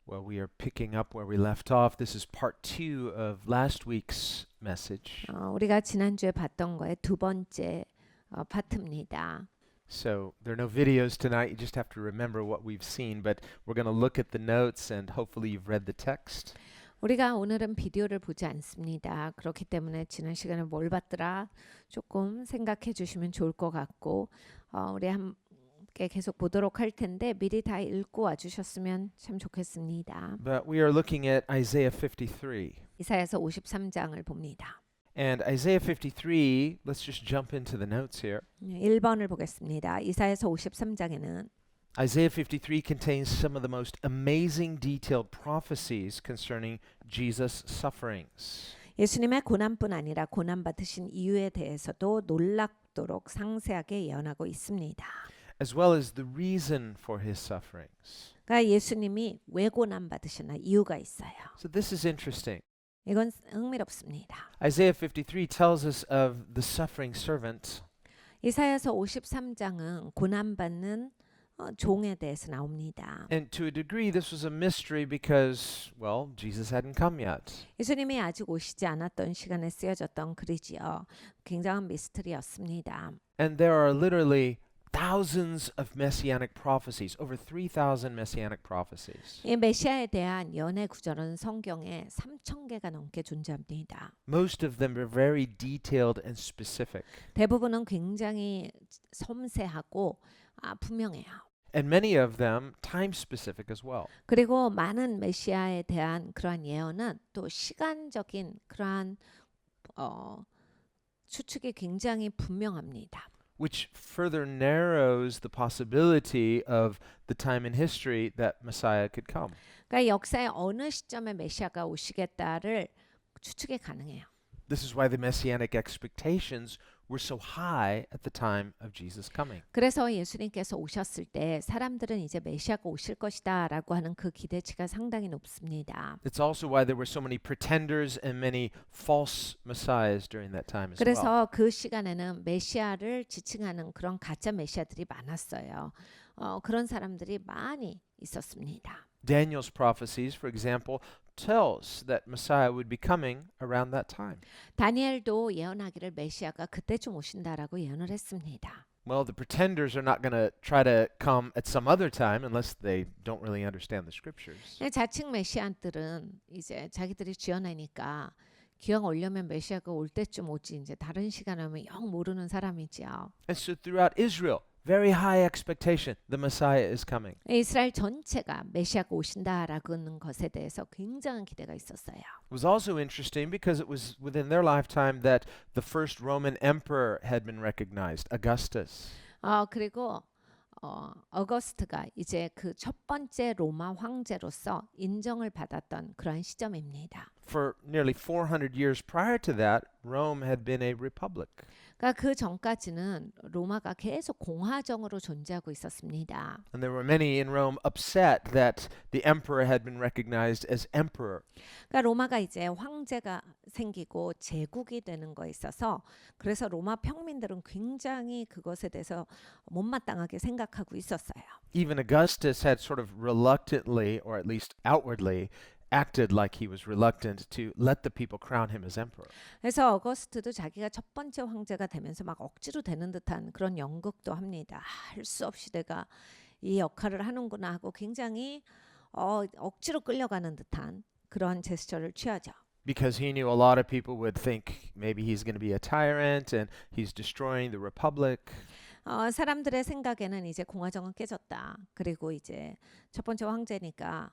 Well, we are picking up where we left off. This is part 2 of last week's message. 우리가 지난주에 봤던 거의 두 번째 파트입니다. So there are no videos tonight. You just have to remember what we've seen, but we're going to look at the notes and hopefully you've read the text. 우리가 오늘은 비디오를 보지 않습니다. 그렇기 때문에 지난 시간에 뭘 봤더라 조금 생각해 주시면 좋을 것 같고 우리 함께 계속 보도록 할 텐데 미리 다 읽고 와주셨으면 참 좋겠습니다. But we are looking at Isaiah 53. 이사야서 53장을 봅니다. And Isaiah 53, let's just jump into the notes here. 1번을 보겠습니다. 이사야서 53장에는 Isaiah 53 contains some of the most amazing detailed prophecies concerning Jesus' sufferings. 예수님의 고난뿐 아니라 고난 받으신 이유에 대해서도 놀랍도록 상세하게 예언하고 있습니다. As well as the reason for his sufferings. 그러니까 예수님이 왜 고난 받으셨나 이유가 있어요. So this is interesting. 이건 흥미롭습니다. Isaiah 53 tells us of the suffering servant. 이사야서 53장은 고난받는 종에 대해서 나옵니다. And to a degree this was a mystery because, well, Jesus hadn't come yet. 예수님이 아직 오시지 않았던 시간에 쓰여졌던 글이지요. 굉장한 미스터리였습니다. And there are literally thousands of messianic prophecies, over 3,000 messianic prophecies. 이 메시아에 대한 연애 구절은 성경에 3,000개가 넘게 존재합니다. Most of them are very detailed and specific. 대부분은 굉장히 섬세하고 분명해요. And many of them time specific as well. 그리고 많은 메시아에 대한 그러한 예언은 또 시간적인 그러한 추측이 굉장히 분명합니다. Which further narrows the possibility of the time in history that Messiah could come. 그러니까 역사의 어느 시점에 메시아가 오시겠다를 추측이 가능해요. This is why the messianic expectations were so high at the time of Jesus coming. 그래서 예수님께서 오셨을 때 사람들은 이제 메시아가 오실 것이다라고 하는 그 기대치가 상당히 높습니다. It's also why there were so many pretenders and many false messiahs during that time as well. 그래서 그 시간에는 메시아를 지칭하는 그런 가짜 메시아들이 많았어요. 그런 사람들이 많이 있었습니다. Daniel's prophecies, for example, tells that Messiah would be coming around that time. 다니엘도 예언하기를 메시아가 그때쯤 오신다라고 예언을 했습니다. Well, the pretenders are not going to try to come at some other time unless they don't really understand the scriptures. 자칭 메시아들은 이제 자기들이 지어내니까 기왕 오려면 메시아가 올 때쯤 오지 이제 다른 시간에 오면 영 모르는 사람이지요. And so throughout Israel, very high expectation, the Messiah is coming. 이스라엘 전체가 메시아가 오신다라는 것에 대해서 굉장한 기대가 있었어요. It was also interesting because it was within their lifetime that the first Roman emperor had been recognized, Augustus. 그리고 어거스트가 이제 그 첫 번째 로마 황제로서 인정을 받았던 그런 시점입니다. For nearly 400 years prior to that, Rome had been a republic. 그러니까 그 전까지는 로마가 계속 공화정으로 존재하고 있었습니다. And there were many in Rome upset that the emperor had been recognized as emperor. 그러니까 로마가 이제 황제가 생기고 제국이 되는 거에 있어서 그래서 로마 평민들은 굉장히 그것에 대해서 못마땅하게 생각하고 있었어요. Even Augustus had sort of reluctantly, or at least outwardly, acted like he was reluctant to let the people crown him as emperor. 그래서 어거스트도 자기가 첫 번째 황제가 되면서 막 억지로 되는 듯한 그런 연극도 합니다. 할 수 없이 내가 이 역할을 하는구나 하고 굉장히 억지로 끌려가는 듯한 그런 제스처를 취하죠. Because he knew a lot of people would think maybe he's going to be a tyrant and he's destroying the republic. 사람들의 생각에는 이제 공화정은 깨졌다. 그리고 이제 첫 번째 황제니까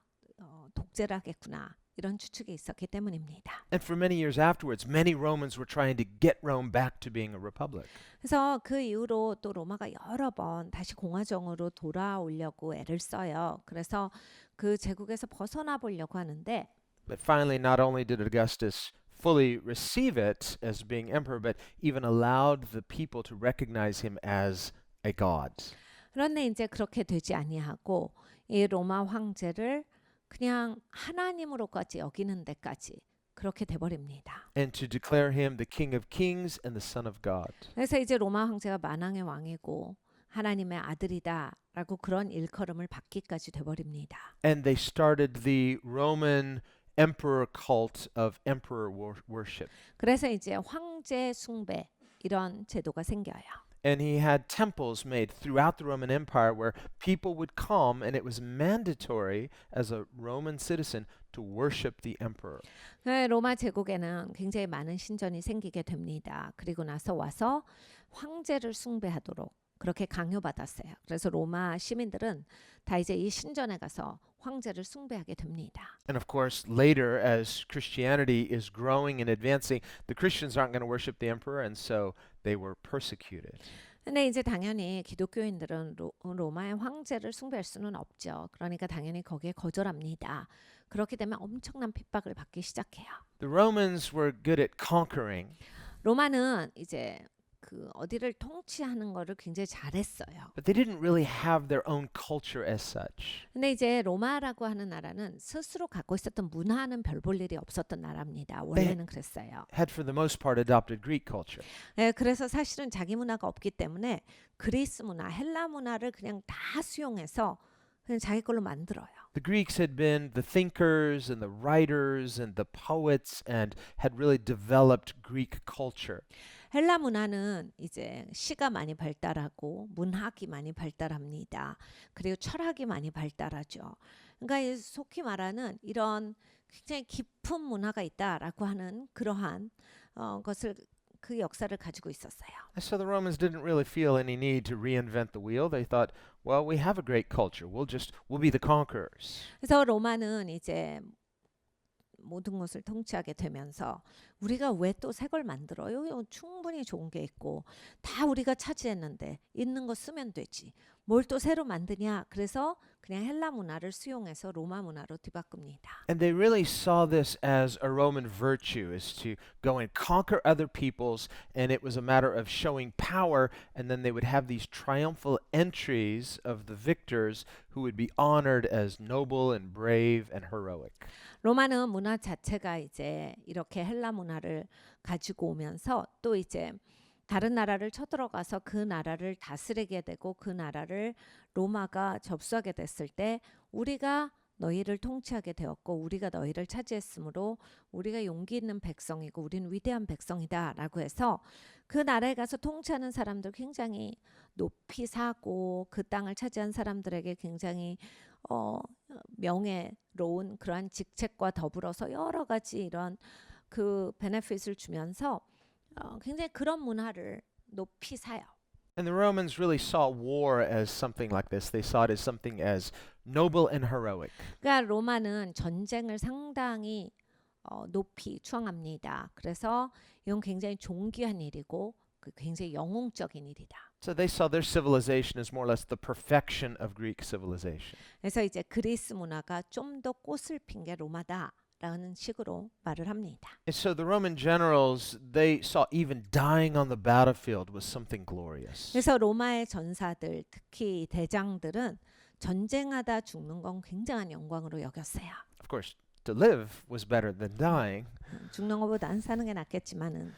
독재를 하겠구나. 이런 추측이 있었기 때문입니다. And for many years afterwards, many Romans were trying to get Rome back to being a republic. 그래서 그 이후로 또 로마가 여러 번 다시 공화정으로 돌아오려고 애를 써요. 그래서 그 제국에서 벗어나 보려고 하는데 But finally, not only did Augustus fully receive it as being emperor, but even allowed the people to recognize him as a god. 그런데 이제 그렇게 되지 아니하고 이 로마 황제를 그냥 하나님으로까지 여기는 데까지 그렇게 돼버립니다. And to declare him the King of Kings and the Son of God. 그래서 이제 로마 황제가 만왕의 왕이고 하나님의 아들이다라고 그런 일컬음을 받기까지 돼버립니다. And they started the Roman emperor cult of emperor worship. 그래서 이제 황제 숭배 이런 제도가 생겨요. And he had temples made throughout the Roman Empire where people would come, and it was mandatory as a Roman citizen to worship the emperor. 로마 제국에는 굉장히 많은 신전이 생기게 됩니다. 그리고 나서 와서 황제를 숭배하도록 그렇게 강요받았어요. 그래서 로마 시민들은 다 이제 이 신전에 가서 황제를 숭배하게 됩니다. And of course, later, as Christianity is growing and advancing, the Christians aren't going to worship the emperor, and so they were persecuted. 근데 이제 당연히 기독교인들은 로마의 황제를 숭배할 수는 없죠. 그러니까 당연히 거기에 거절합니다. 그렇게 되면 엄청난 핍박을 받기 시작해요. The Romans were good at conquering, 로마는 이제 그 어디를 통치하는 거를 굉장히 잘했어요. but they didn't really have their own culture as such. 근데 이제 로마라고 하는 나라는 스스로 갖고 있었던 문화는 별 볼 일이 없었던 나라입니다. 원래는 그랬어요. Had for the most part adopted Greek culture. 네, 그래서 사실은 자기 문화가 없기 때문에 그리스 문화, 헬라 문화를 그냥 다 수용해서 그냥 자기 걸로 만들어요. The Greeks had been the thinkers and the writers and the poets and had really developed Greek culture. 헬라 문화는 이제 시가 많이 발달하고 문학이 많이 발달합니다. 그리고 철학이 많이 발달하죠. 그러니까 이 속히 말하는 이런 굉장히 깊은 문화가 있다라고 하는 그러한 것을 그 역사를 가지고 있었어요. And so the Romans didn't really feel any need to reinvent the wheel. They thought, well, we have a great culture. We'll be the conquerors. 그래서 로마는 이제 모든 것을 통치하게 되면서 우리가 왜 또 새 걸 만들어요? 충분히 좋은 게 있고 다 우리가 차지했는데 있는 거 쓰면 되지. 뭘 또 새로 만드냐? 그래서 그냥 헬라 문화를 수용해서 로마 문화로 뒤바꿉니다. And they really saw this as a Roman virtue, is to go and conquer other peoples, and it was a matter of showing power, and then they would have these triumphal entries of the victors who would be honored as noble and brave and heroic. 로마는 문화 자체가 이제 이렇게 헬라 문화를 가지고 오면서 또 이제 다른 나라를 쳐들어가서 그 나라를 다스리게 되고 그 나라를 로마가 접수하게 됐을 때 우리가 너희를 통치하게 되었고 우리가 너희를 차지했으므로 우리가 용기 있는 백성이고 우리는 위대한 백성이다라고 해서 그 나라에 가서 통치하는 사람들 굉장히 높이 사고 그 땅을 차지한 사람들에게 굉장히 명예로운 그러한 직책과 더불어서 여러 가지 이런 그 베네핏을 주면서 굉장히 그런 문화를 높이 사요. And the Romans really saw war as something like this. They saw it as something as noble and heroic. 그러니까 로마는 전쟁을 상당히 높이 추앙합니다. 그래서 이건 굉장히 존귀한 일이고 굉장히 영웅적인 일이다. So they saw their civilization as more or less the perfection of Greek civilization. 그래서 이제 그리스 문화가 좀 더 꽃을 핀 게 로마다. 라는 식으로 말을 합니다. And so the Roman generals, they saw even dying on the battlefield was something glorious. 그래서 로마의 전사들, 특히 대장들은 전쟁하다 죽는 건 굉장한 영광으로 여겼어요. Of course, to live was better than dying. 죽는 것보단 사는 게 낫겠지만은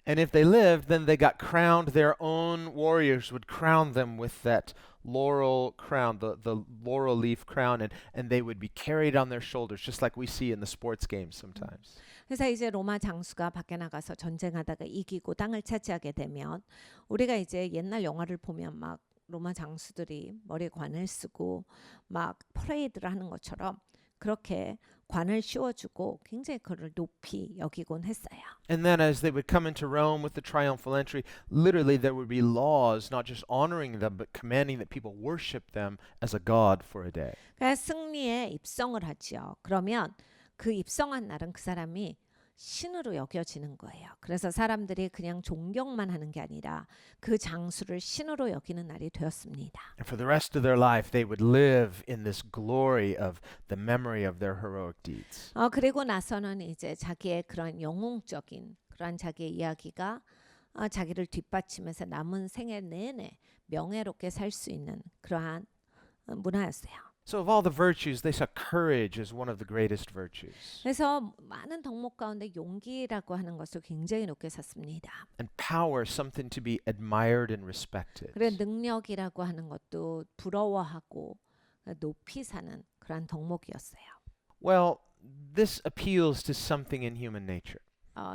And if they lived, then they got crowned. Their own warriors would crown them with that laurel crown, the laurel leaf crown, and they would be carried on their shoulders, just like we see in the sports games sometimes. 그래서 이제 로마 장수가 밖에 나가서 전쟁하다가 이기고 땅을 차지하게 되면 우리가 이제 옛날 영화를 보면 막 로마 장수들이 머리에 관을 쓰고 막 퍼레이드를 하는 것처럼 그렇게 관을 씌워주고 굉장히 그를 높이 여기곤 했어요. And then as they would come into Rome with the triumphal entry, literally there would be laws not just honoring them, but commanding that people worship them as a god for a day. 그러니까 승리에 입성을 하지요. 그러면 그 입성한 날은 그 사람이 신으로 여겨지는 거예요. 그래서 사람들이 그냥 존경만 하는 게 아니라 그 장수를 신으로 여기는 날이 되었습니다. And for the rest of their life, they would live in this glory of the memory of their heroic deeds. 그리고 나서는 이제 자기의 그런 영웅적인 그런 자기의 이야기가 자기를 뒷받침해서 남은 생애 내내 명예롭게 살 수 있는 그러한 문화였어요. So of all the virtues, they saw courage as one of the greatest virtues, 그래서 많은 덕목 가운데 용기라고 하는 것을 굉장히 높게 샀습니다. and power something to be admired and respected. 그래 능력이라고 하는 것도 부러워하고 높이 사는 그런 덕목이었어요. Well, this appeals to something in human nature.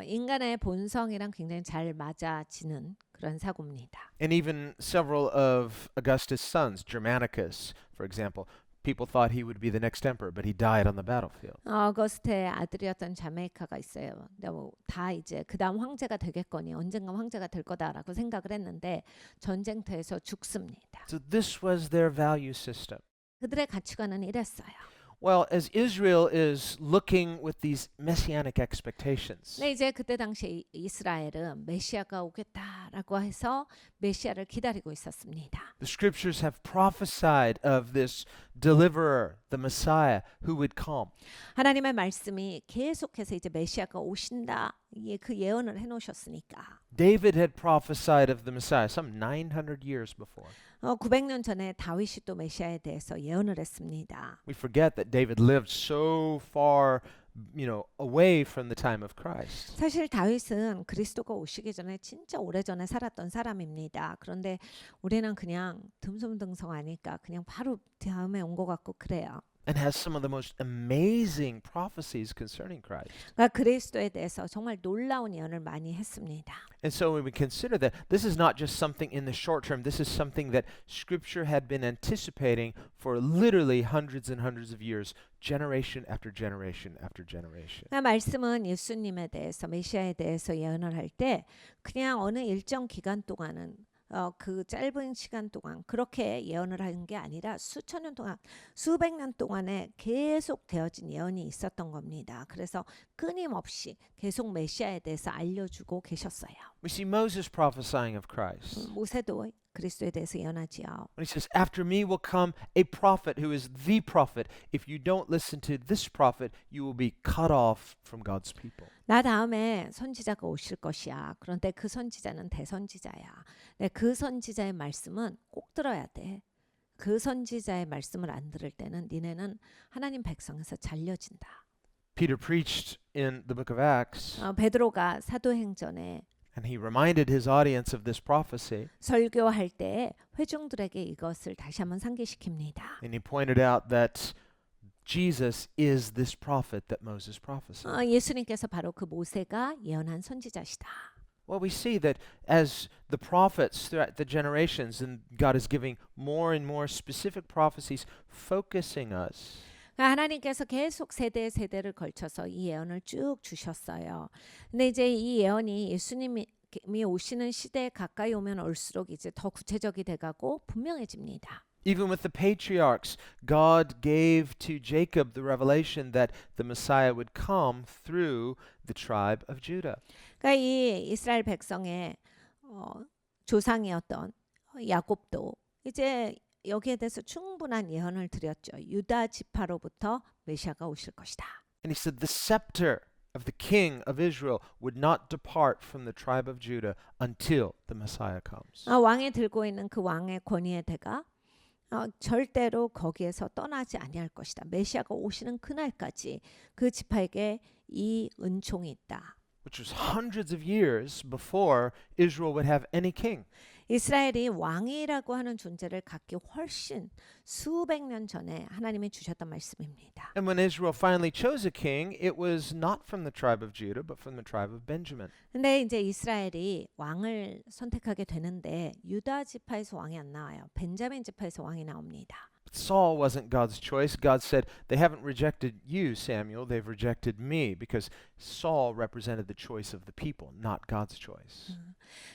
인간의 본성이랑 굉장히 잘 맞아지는 그런 사고입니다. And even several of Augustus' sons, Germanicus, for example, people thought he would be the next emperor, but he died on the battlefield. 어거스트의 아들이었던 자메이카가 있어요. 근데 다 이제 그다음 황제가 되겠거니 언젠가 황제가 될 거다라고 생각을 했는데 전쟁터에서 죽습니다. So this was their value system. 그들의 가치관은 이랬어요. Well, as Israel is looking with these messianic expectations, 네, 이제 그때 당시 이스라엘은 메시아가 오겠다라고 해서 메시아를 기다리고 있었습니다. the scriptures have prophesied of this deliverer, the Messiah, who would come. 하나님의 말씀이 계속해서 이제 메시아가 오신다. 그 예언을 해놓으셨으니까. David had prophesied of the Messiah some 900 years before. 900년 전에 다윗이 또 메시아에 대해서 예언을 했습니다. We forget that David lived so far, away from the time of Christ. 사실 다윗은 그리스도가 오시기 전에 진짜 오래전에 살았던 사람입니다. 그런데 우리는 그냥 듬성듬성하니까 그냥 바로 다음에 온 것 같고 그래요. And has some of the most amazing prophecies concerning Christ. 그러니까 그리스도에 대해서 정말 놀라운 예언을 많이 했습니다. And so when we consider that, this is not just something in the short term, this is something that Scripture had been anticipating for literally hundreds and hundreds of years, generation after generation after generation. 그러니까 말씀은 예수님에 대해서 메시아에 대해서 예언을 할 때 그냥 어느 일정 기간 동안은 그 짧은 시간 동안 그렇게 예언을 하는 게 아니라 수천 년 동안 수백 년 동안에 계속 되어진 예언이 있었던 겁니다. 그래서 끊임없이 계속 메시아에 대해서 알려주고 계셨어요. We see Moses prophesying of Christ. 모세도 그리스도에 대해서 예언하지요. When he says, after me will come a prophet who is the prophet. If you don't listen to this prophet, you will be cut off from God's people. 나 다음에 선지자가 오실 것이야. 그런데 그 선지자는 대선지자야. 네, 그 선지자의 말씀은 꼭 들어야 돼. 그 선지자의 말씀을 안 들을 때는 니네는 하나님 백성에서 잘려진다. Peter preached in the book of Acts, 베드로가 사도행전에 and he reminded his audience of this prophecy. 설교할 때 회중들에게 이것을 다시 한번 상기시킵니다. And he pointed out that Jesus is this prophet that Moses prophesied. 예수님께서 바로 그 모세가 예언한 선지자시다. Well, we see that as the prophets throughout the generations, and God is giving more and more specific prophecies, focusing us. 하나님께서 계속 세대를 걸쳐서 이 예언을 쭉 주셨어요. 근데 이제 이 예언이 예수님이 오시는 시대에 가까이 오면 올수록 이제 더 구체적이 돼가고 분명해집니다. Even with the patriarchs, God gave to Jacob the revelation that the Messiah would come through the tribe of Judah. 그러니까 이 이스라엘 백성의 조상이었던 야곱도 이제 여기에 대해서 충분한 예언을 드렸죠. 유다 지파로부터 메시아가 오실 것이다. And he said the scepter of the king of Israel would not depart from the tribe of Judah until the Messiah comes. 왕이 들고 있는 그 왕의 권위의 대가 절대로 거기에서 떠나지 아니할 것이다. 메시아가 오시는 그날까지 그 지파에게 이 은총이 있다. Which was hundreds of years before Israel would have any king. 이스라엘이 왕이라고 하는 존재를 갖기 훨씬 수백 년 전에 하나님이 주셨던 말씀입니다. And when Israel finally chose a king, it was not from the tribe of Judah, but from the tribe of Benjamin. 근데 이제 이스라엘이 왕을 선택하게 되는데 유다 지파에서 왕이 안 나와요. 벤자민 지파에서 왕이 나옵니다. But Saul wasn't God's choice. God said, they haven't rejected you, Samuel, they've rejected me, because Saul represented the choice of the people, not God's choice.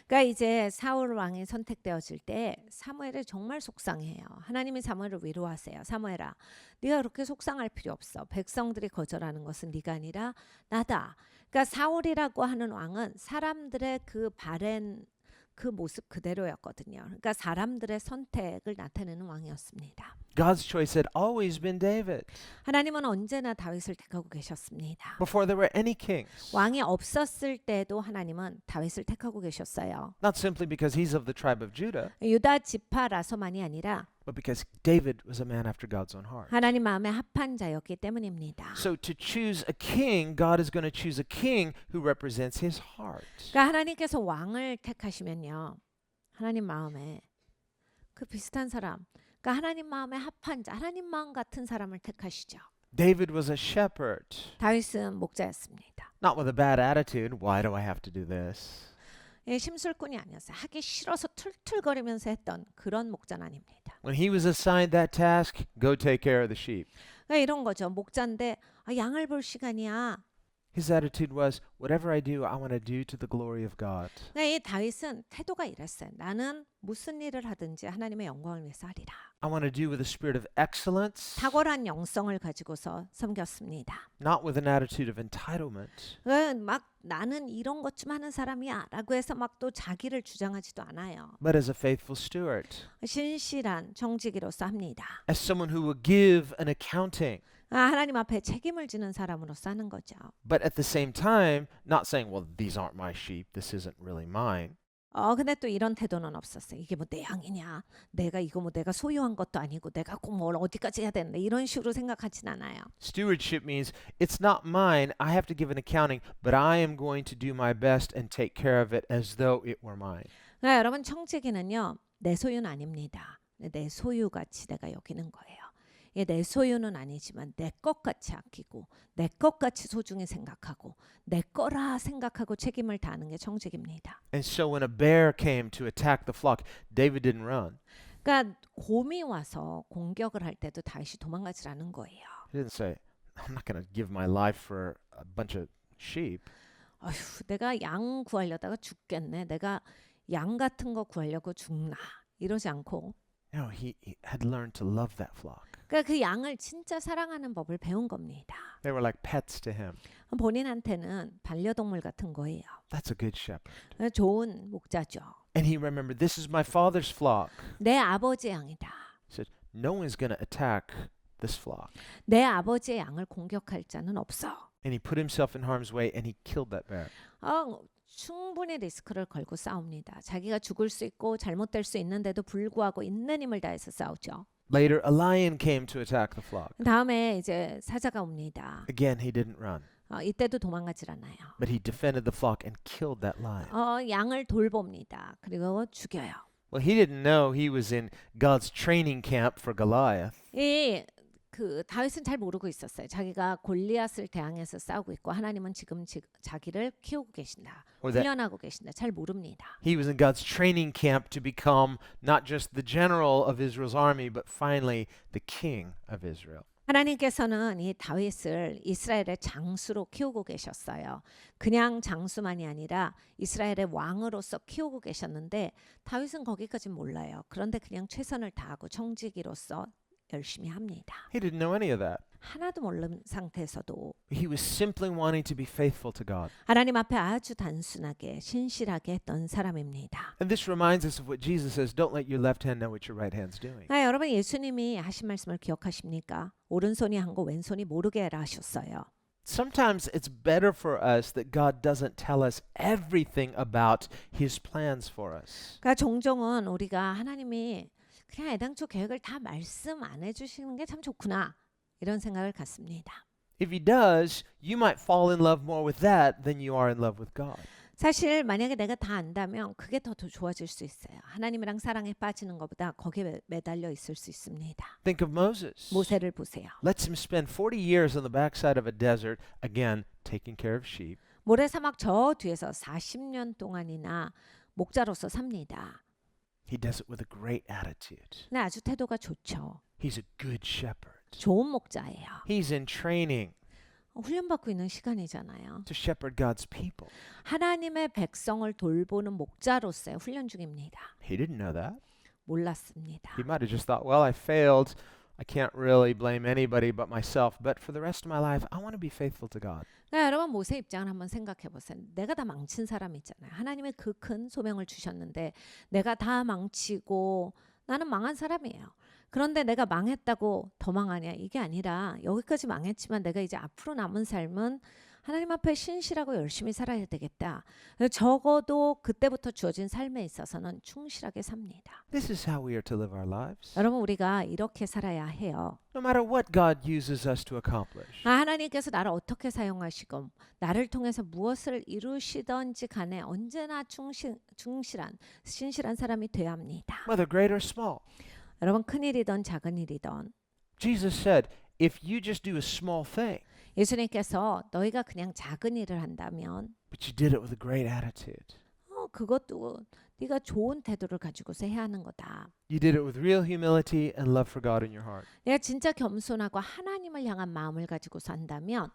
그러니까 이제 사울 왕이 선택되어질 때 사무엘이 정말 속상해요. 하나님이 사무엘을 위로하세요. 사무엘아, 네가 그렇게 속상할 필요 없어. 백성들이 거절하는 것은 네가 아니라 나다. 그러니까 사울이라고 하는 왕은 사람들의 그 바랜 그 모습 그대로였거든요. 그러니까 사람들의 선택을 나타내는 왕이었습니다. God's choice had always been David, 하나님은 언제나 다윗을 택하고 계셨습니다. before there were any kings. 왕이 없었을 때도 하나님은 다윗을 택하고 계셨어요. Not simply because he's of the tribe of Judah, 유다 지파라서만이 아니라 but because David was a man after God's own heart. 하나님 마음에 합한 자였기 때문입니다. So to choose a king, God is going to choose a king who represents his heart. 그러니까 하나님께서 왕을 택하시면요. 하나님 마음에 그 비슷한 사람, 그러니까 하나님 마음에 합한 자, 하나님 마음 같은 사람을 택하시죠. David was a shepherd, 다윗은 목자였습니다. not with a bad attitude. Why do I have to do this? 예, 심술꾼이 아니었어요. 하기 싫어서 툴툴거리면서 했던 그런 목자는 아닙니다. When he was assigned that task, go take care of the sheep. 그러니까 이런 거죠. 목자인데 양을 볼 시간이야. His attitude was, whatever I do, I want to do to the glory of God. 그러니까 이 다윗은 태도가 이랬어요. 나는 무슨 일을 하든지 하나님의 영광을 위해서 하리라. I want to do with a spirit of excellence, 탁월한 영성을 가지고서 섬겼습니다. not with an attitude of entitlement. 막 나는 이런 것 좀 하는 사람이야 라고 해서 막 또 자기를 주장하지도 않아요. But as a faithful steward, 신실한 정직이로서 합니다. as someone who will give an accounting, 하나님 앞에 책임을 지는 사람으로서 하는 거죠. but at the same time, not saying, well, these aren't my sheep, this isn't really mine. 근데 또 이런 태도는 없었어요. 이게 뭐 내 양이냐? 내가 이거 뭐 내가 소유한 것도 아니고 내가 꼭 뭘 어디까지 해야 되는데 이런 식으로 생각하진 않아요. Stewardship means it's not mine, I have to give an accounting, but I am going to do my best and take care of it as though it were mine. 그러니까 여러분 청지기는요. 내 소유는 아닙니다. 내 소유같이 내가 여기는 거예요. 내 소유는 아니지만 내 것같이 아끼고 내 것같이 소중히 생각하고 내 거라 생각하고 책임을 다하는 게 청지기입니다. And so when a bear came to attack the flock, David didn't run. 그러니까 곰이 와서 공격을 할 때도 다윗이 도망가질 않은 거예요. He didn't say, I'm not going to give my life for a bunch of sheep. 어휴, 내가 양 구하려다가 죽겠네. 내가 양 같은 거 구하려고 죽나. 이러지 않고 No, he had learned to love that flock. 그러니까 그 양을 진짜 사랑하는 법을 배운 겁니다. They were like pets to him. 본인한테는 반려동물 같은 거예요. That's a good shepherd. 좋은 목자죠. And he remembered, this is my father's flock. 내 아버지의 양이다. He said, no one's going to attack this flock. 내 아버지의 양을 공격할 자는 없어. And he put himself in harm's way and he killed that bear. 충분히 리스크를 걸고 싸웁니다. 자기가 죽을 수 있고 잘못될 수 있는데도 불구하고 있는 힘을 다해서 싸우죠. Later, a lion came to attack the flock. 다음에 이제 사자가 옵니다. Again, he didn't run, 이때도 도망가질 않아요. but he defended the flock and killed that lion. 양을 돌봅니다. 그리고 죽여요. Well, he didn't know he was in God's training camp for Goliath. 그 다윗은 잘 모르고 있었어요. 자기가 골리앗을 대항해서 싸우고 있고 하나님은 지금 자기를 키우고 계신다. Or that 훈련하고 계신다. 잘 모릅니다. he was in God's training camp to become not just the general of Israel's army, but finally the king of Israel. 하나님께서는 이 다윗을 이스라엘의 장수로 키우고 계셨어요. 그냥 장수만이 아니라 이스라엘의 왕으로서 키우고 계셨는데 다윗은 거기까지 몰라요. 그런데 그냥 최선을 다하고 청지기로서 열심히 합니다. He didn't know any of that. 하나도 모르는 상태에서도 He was simply wanting to be faithful to God. 하나님 앞에 아주 단순하게 신실하게 했던 사람입니다. And this reminds us of what Jesus says, don't let your left hand know what your right hand's doing. 여러분 예수님이 하신 말씀을 기억하십니까? 오른손이 한 거 왼손이 모르게 해라 하셨어요. Sometimes it's better for us that God doesn't tell us everything about his plans for us. 그러니까 종종은 우리가 하나님이 그냥 애당초 계획을 다 말씀 안 해주시는 게 참 좋구나 이런 생각을 갖습니다. If he does, you might fall in love more with that than you are in love with God. 사실 만약에 내가 다 안다면 그게 더 좋아질 수 있어요. 하나님이랑 사랑에 빠지는 것보다 거기에 매달려 있을 수 있습니다. Think of Moses. 모세를 보세요. Lets him spend 40 years on the backside of a desert, again, taking care of sheep. 모래사막 저 뒤에서 40년 동안이나 목자로서 삽니다. He does it with a great attitude. 근데 아주 태도가 좋죠. He's a good shepherd. 좋은 목자예요. He's in training 훈련받고 있는 시간이잖아요. to shepherd God's people. 하나님의 백성을 돌보는 목자로서의 훈련 중입니다. He didn't know that. 몰랐습니다. He might have just thought, well, I failed. I can't really blame anybody but myself. But for the rest of my life, I want to be faithful to God. 여러분 모세 입장을 한번 생각해 보세요. 내가 다 망친 사람 있잖아요. 하나님의 그 큰 소명을 주셨는데 내가 다 망치고 나는 망한 사람이에요. 그런데 내가 망했다고 더 망하냐? 이게 아니라 여기까지 망했지만 내가 이제 앞으로 남은 삶은 하나님 앞에 신실하고 열심히 살아야 되겠다. 적어도 그때부터 주어진 삶에 있어서는 충실하게 삽니다. This is how we are to live our lives. 여러분 우리가 이렇게 살아야 해요. No matter what God uses us to accomplish. 하나님께서 나를 어떻게 사용하시건 나를 통해서 무엇을 이루시던지 간에 언제나 충실한 신실한 사람이 되어야 합니다. Whether great or small. 여러분 큰 일이든 작은 일이든 Jesus said, if you just do a small thing, 예수님께서 너희가 그냥 작은 일을 한다면 but you did it with a great attitude. 그것도 네가 좋은 태도를 가지고서 해야 하는 거다. You did it with real humility and love for God in your heart. 내가 진짜 겸손하고 하나님을 향한 마음을 가지고 산다면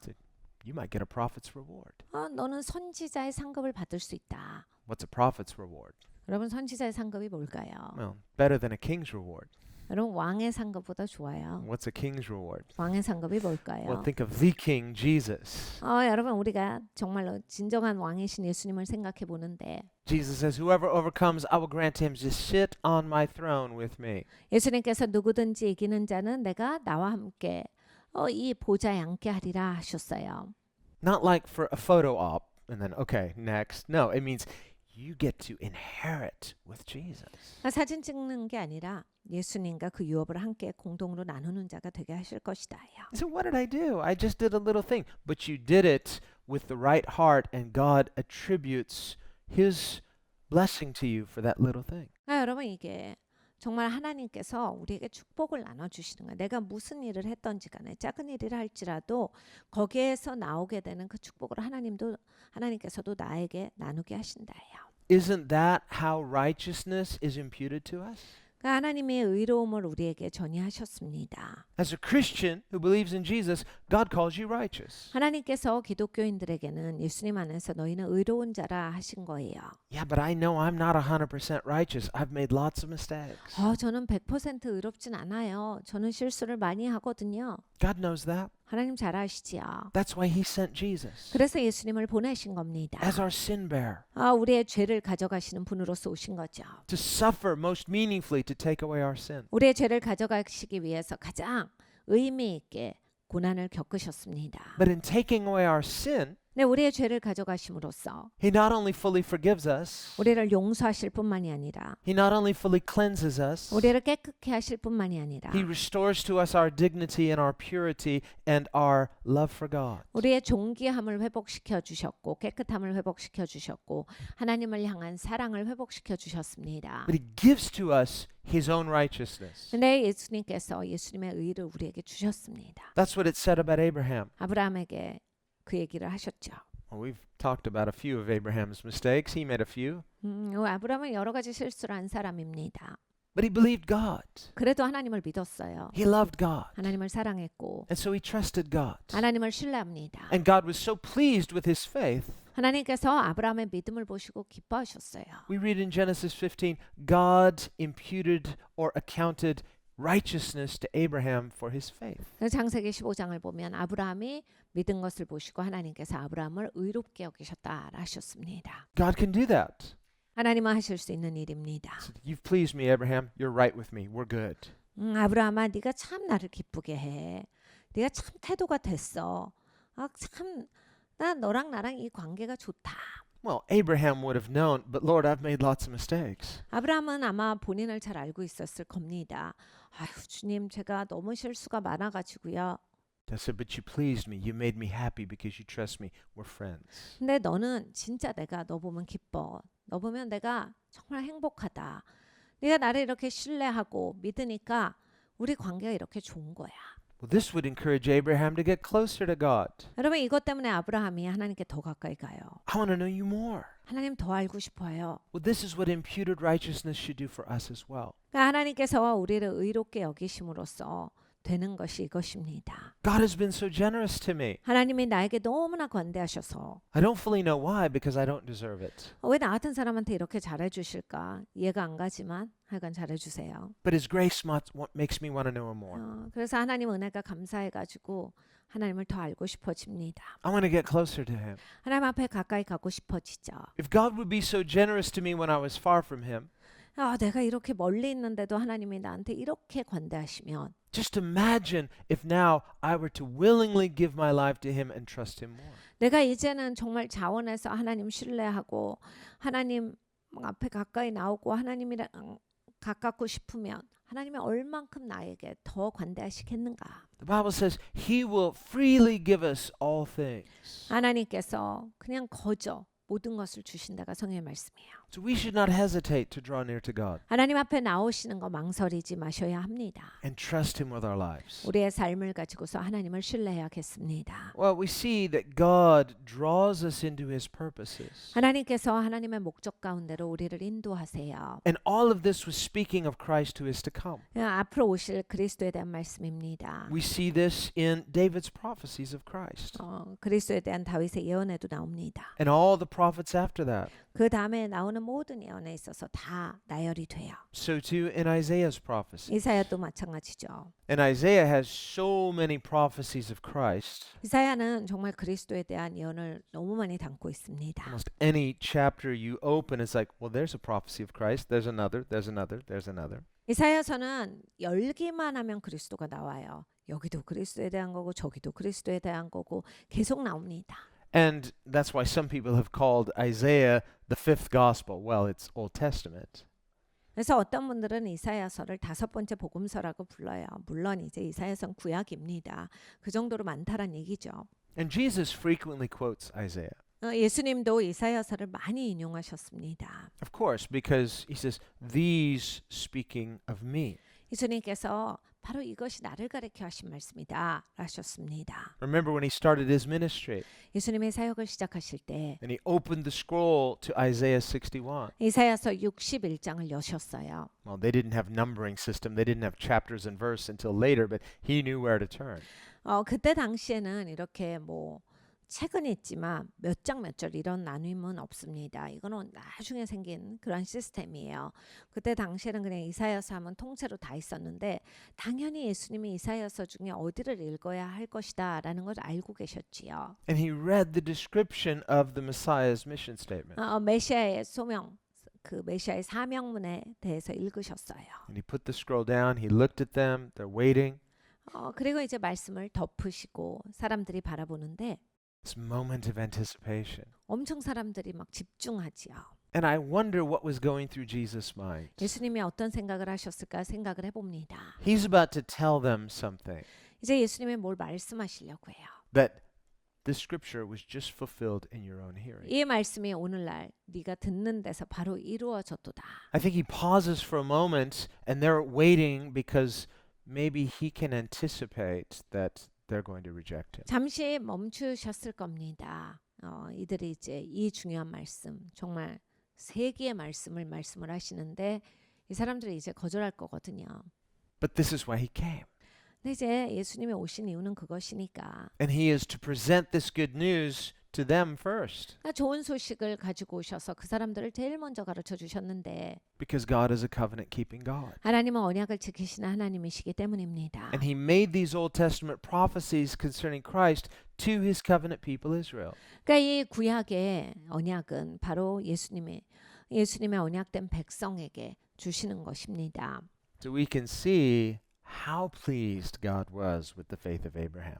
You might get a prophet's reward. 너는 선지자의 상급을 받을 수 있다. What's a prophet's reward? 여러분 선지자의 상급이 뭘까요? Well, better than a king's reward. 여러분 왕의 상급보다 좋아요. What's a king's reward? 왕의 상급이 뭘까요? Well, think of the king, Jesus. 여러분 우리가 정말로 진정한 왕이신 예수님을 생각해 보는데 Jesus says, whoever overcomes, I will grant him to sit on my throne with me. 예수님께서 누구든지 이기는 자는 내가 나와 함께 이 보좌에 앉게 하리라 하셨어요. Not like for a photo op and then, okay, next. No, it means you get to inherit with Jesus. 사진 찍는 게 아니라 예수님과 그 유업을 함께 공동으로 나누는 자가 되게 하실 것이다요. So what did I do? I just did a little thing. But you did it with the right heart and God attributes his blessing to you for that little thing. 여러분 이게 정말 하나님께서 우리에게 축복을 나눠주시는 거예요. 내가 무슨 일을 했던지 간에 작은 일을 할지라도 거기에서 나오게 되는 그 축복을 하나님께서도 나에게 나누게 하신다요. Isn't that how righteousness is imputed to us? 그러니까 하나님의 의로움을 우리에게 전이하셨습니다. As a Christian who believes in Jesus, God calls you righteous. 하나님께서 기독교인들에게는 예수님 안에서 너희는 의로운 자라 하신 거예요. Yeah, but I know I'm not 100% righteous. I've made lots of mistakes. 저는 100% 의롭진 않아요. 저는 실수를 많이 하거든요. God knows that. 하나님 잘 아시지요. That's why he sent Jesus 그래서 예수님을 보내신 겁니다. as our sin bearer 우리의 죄를 가져가시는 분으로서 오신 거죠. to suffer most meaningfully to take away our sin. 우리의 죄를 가져가시기 위해서 가장 의미 있게 고난을 겪으셨습니다. But in taking away our sin, 네, 우리의 죄를 가져가심으로써 he not only fully forgives us, 우리를 용서하실 뿐만이 아니라 he not only fully cleanses us, 우리를 깨끗게 하실 뿐만이 아니라 he restores to us our dignity and our purity and our love for God. 우리의 존귀함을 회복시켜 주셨고 깨끗함을 회복시켜 주셨고 하나님을 향한 사랑을 회복시켜 주셨습니다. But he gives to us his own righteousness. 근데 예수님께서 예수님의 의를 우리에게 주셨습니다. That's what it said about Abraham. 아브라함에게 그 얘기를 하셨죠. Well, we've talked about a few of Abraham's mistakes. He made a few. 아브라함은 여러 가지 실수를 한 사람입니다. But he believed God. 그래도 하나님을 믿었어요. He loved God. 하나님을 사랑했고 And so he trusted God. 하나님을 신뢰합니다. And God was so pleased with his faith. 하나님께서 아브라함의 믿음을 보시고 기뻐하셨어요. We read in Genesis 15, God imputed or accounted righteousness to Abraham for his faith. 창세기 15장을 보면 아브라함이 믿은 것을 보시고 하나님께서 아브라함을 의롭게 여기셨다 하셨습니다. God can do that. 하나님은 하실 수 있는 일입니다. He said, You've pleased me, Abraham. You're right with me. We're good. 아브라함아 네가 참 나를 기쁘게 해. 네가 참 태도가 됐어. 참 나 너랑 나랑 이 관계가 좋다. Well, Abraham would have known, but Lord, I've made lots of mistakes. 아브라함은 아마 본인을 잘 알고 있었을 겁니다. 아유 주님 제가 너무 실수가 많아가지고요. I said, but you pleased me. You made me happy because you trust me. We're friends. 근데 너는 진짜 내가 너 보면 기뻐. 너 보면 내가 정말 행복하다. 네가 나를 이렇게 신뢰하고 믿으니까 우리 관계가 이렇게 좋은 거야. Well, this would encourage Abraham to get closer to God. 여러분 이것 때문에 아브라함이 하나님께 더 가까이 가요. I want to know you more. 하나님 더 알고 싶어요. Well, this is what imputed righteousness should do for us as well. 그러니까 하나님께서 우리를 의롭게 여기심으로써 되는 것이 이것입니다. God has been so generous to me. 하나님이 나에게 너무나 관대하셔서 I don't fully know why because I don't deserve it. 왜 나 같은 사람한테 이렇게 잘해주실까 이해가 안 가지만 하여간 잘해주세요. But his grace makes me want to know him more. 그래서 하나님 은혜가 감사해가지고 하나님을 더 알고 싶어집니다. I want to get closer to him. 하나님 앞에 가까이 가고 싶어지죠. If God would be so generous to me when I was far from him, 내가 이렇게 멀리 있는데도 하나님이 나한테 이렇게 관대하시면 Just imagine if now I were to willingly give my life to Him and trust Him more. 내가 이제는 정말 자원해서 하나님 신뢰하고 하나님 앞에 가까이 나오고 하나님이랑 가깝고 싶으면 하나님이 얼만큼 나에게 더 관대하시겠는가? The Bible says He will freely give us all things. 하나님께서 그냥 거저 모든 것을 주신다가 성경의 말씀이에요. So we should not hesitate to draw near to God 하나님 앞에 나오시는 거 망설이지 마셔야 합니다. and trust Him with our lives. 우리의 삶을 가지고서 하나님을 신뢰해야겠습니다. Well, we see that God draws us into His purposes. 하나님께서 하나님의 목적 가운데로 우리를 인도하세요. And all of this was speaking of Christ who is to come. 앞으로 오실 그리스도에 대한 말씀입니다. We see this in David's prophecies of Christ 그리스도에 대한 다윗의 예언에도 나옵니다. and all the prophets after that. 그 다음에 나오는 모든 예언에 있어서 다 나열이 돼요. So too in Isaiah's prophecy. 이사야도 마찬가지죠. And Isaiah has so many prophecies of Christ. 이사야는 정말 그리스도에 대한 예언을 너무 많이 담고 있습니다. Almost any chapter you open, it's like, well, there's a prophecy of Christ. There's another, there's another, there's another. 이사야서는 열기만 하면 그리스도가 나와요. 여기도 그리스도에 대한 거고 저기도 그리스도에 대한 거고 계속 나옵니다. And that's why some people have called Isaiah the fifth gospel. Well, it's Old Testament. 그래서 어떤 분들은 이사야서를 다섯 번째 복음서라고 불러요. 물론 이제 이사야서는 구약입니다. 그 정도로 많다란 얘기죠. And Jesus frequently quotes Isaiah. 예수님도 이사야서를 많이 인용하셨습니다. Of course, because he says, these speaking of me. 예수님께서 바로 이것이 나를 가리켜 하신 말씀이다 하셨습니다. Remember when he started his ministry 예수님의 사역을 시작하실 때 and he opened the scroll to Isaiah 61. 이사야서 61장을 여셨어요. Well, they didn't have numbering system. They didn't have chapters and verse until later, but he knew where to turn. 그때 당시에는 이렇게 뭐 책은 있지만 몇 장 몇 절 이런 나눔은 없습니다. 이거는 나중에 생긴 그런 시스템이에요. 그때 당시에는 그냥 이사야서 하면 통째로 다 있었는데 당연히 예수님이 이사야서 중에 어디를 읽어야 할 것이다 라는 걸 알고 계셨지요. And he read the description of the Messiah's mission statement. 메시아의 소명, 그 메시아의 사명문에 대해서 읽으셨어요. And he put the scroll down. He looked at them. They're waiting. 그리고 이제 말씀을 덮으시고 사람들이 바라보는데 This moment of anticipation. 엄청 사람들이 막 집중하지요. And I wonder what was going through Jesus' mind. 예수님이 어떤 생각을 하셨을까 생각을 해봅니다. He's about to tell them something 이제 예수님이 뭘 말씀하시려고 해요. that this scripture was just fulfilled in your own hearing. 이 말씀이 오늘날 네가 듣는 데서 바로 이루어졌도다. I think he pauses for a moment and they're waiting because maybe he can anticipate that they're going to reject him. 잠시 멈추셨을 겁니다. 이들이 이제 이 중요한 말씀, 정말 세기의 말씀을 하시는데 이 사람들이 이제 거절할 거거든요. But this is why he came. 근데 이제 예수님이 오신 이유는 그것이니까. And he is to present this good news to them first. 좋은 소식을 가지고 오셔서 그 사람들을 제일 먼저 가르쳐 주셨는데 Because God is a covenant keeping God. 하나님은 언약을 지키시는 하나님이시기 때문입니다. And he made these Old Testament prophecies concerning Christ to his covenant people Israel. 그러니까 이 구약의 언약은 바로 예수님의 언약된 백성에게 주시는 것입니다. So we can see how pleased God was with the faith of Abraham.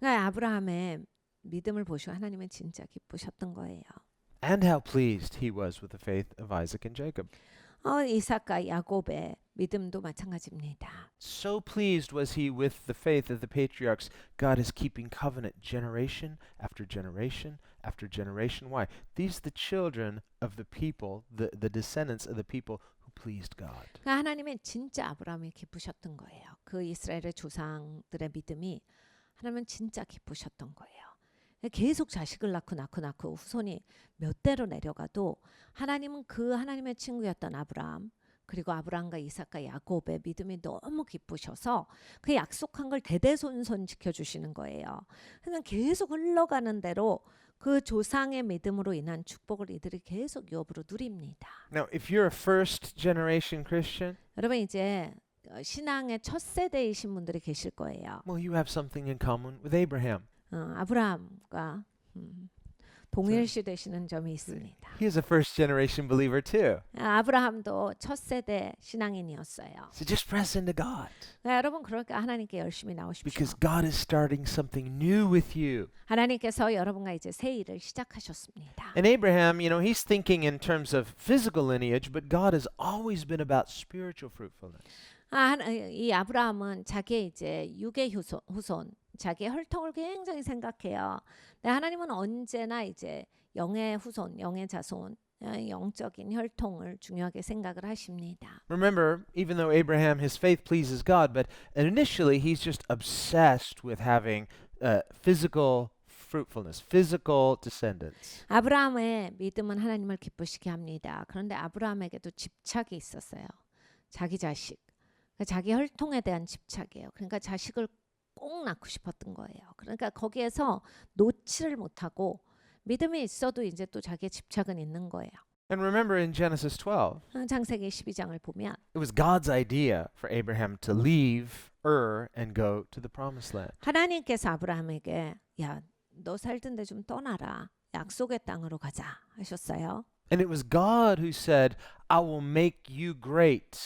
그러니까 아브라함의 믿음을 보시고 하나님은 진짜 기쁘셨던 거예요. And how pleased he was with the faith of Isaac and Jacob. 이삭과 야곱의 믿음도 마찬가지입니다. So pleased was he with the faith of the patriarchs. God is keeping covenant generation after generation after generation. Why? These are the children of the people, the descendants of the people who pleased God. 그러니까 하나님은 진짜 아브라함이 기쁘셨던 거예요. 그 이스라엘의 조상들의 믿음이 하나님은 진짜 기쁘셨던 거예요. 계속 자식을 낳고 후손이 몇 대로 내려가도 하나님은 그 하나님의 친구였던 아브라함 그리고 아브라함과 이삭과 야곱의 믿음이 너무 기쁘셔서 그 약속한 걸 대대손손 지켜주시는 거예요. 그냥 계속 흘러가는 대로 그 조상의 믿음으로 인한 축복을 이들이 계속 유업으로 누립니다. Now, if you're a first generation Christian, 여러분 이제 신앙의 첫 세대이신 분들이 계실 거예요. well, you have something in common with Abraham. 아브라함과 동일시 되시는 점이 있습니다. He was a first generation believer too. 아브라함도 첫 세대 신앙인이었어요. So just press into God 여러분 그러니까 하나님께 열심히 나오십시오. because God is starting something new with you. 하나님께서 여러분과 이제 새 일을 시작하셨습니다. And Abraham, you know, he's thinking in terms of physical lineage, but God has always been about spiritual fruitfulness. 이 아브라함은 자기의 이제 육의 후손, 자기의 혈통을 굉장히 생각해요. 근데 하나님은 언제나 이제 영의 후손, 영의 자손, 영적인 혈통을 중요하게 생각을 하십니다. Remember, even though Abraham, his faith pleases God, but initially he's just obsessed with having physical fruitfulness, physical descendants. 아브라함의 믿음은 하나님을 기쁘시게 합니다. 그런데 아브라함에게도 집착이 있었어요. 자기 자식, 그러니까 자기 혈통에 대한 집착이에요. 그러니까 자식을 꼭 낳고 싶었던 거예요. 그러니까 거기에서 놓지를 못하고 믿음이 있어도 이제 또 자기의 집착은 있는 거예요. And remember in Genesis 12, 창세기 12장을 보면 it was God's idea for Abraham to leave Ur and go to the promised land. 하나님께서 아브라함에게 야, 너 살던 데 좀 떠나라. 약속의 땅으로 가자 하셨어요. And it was God who said, I will make you great.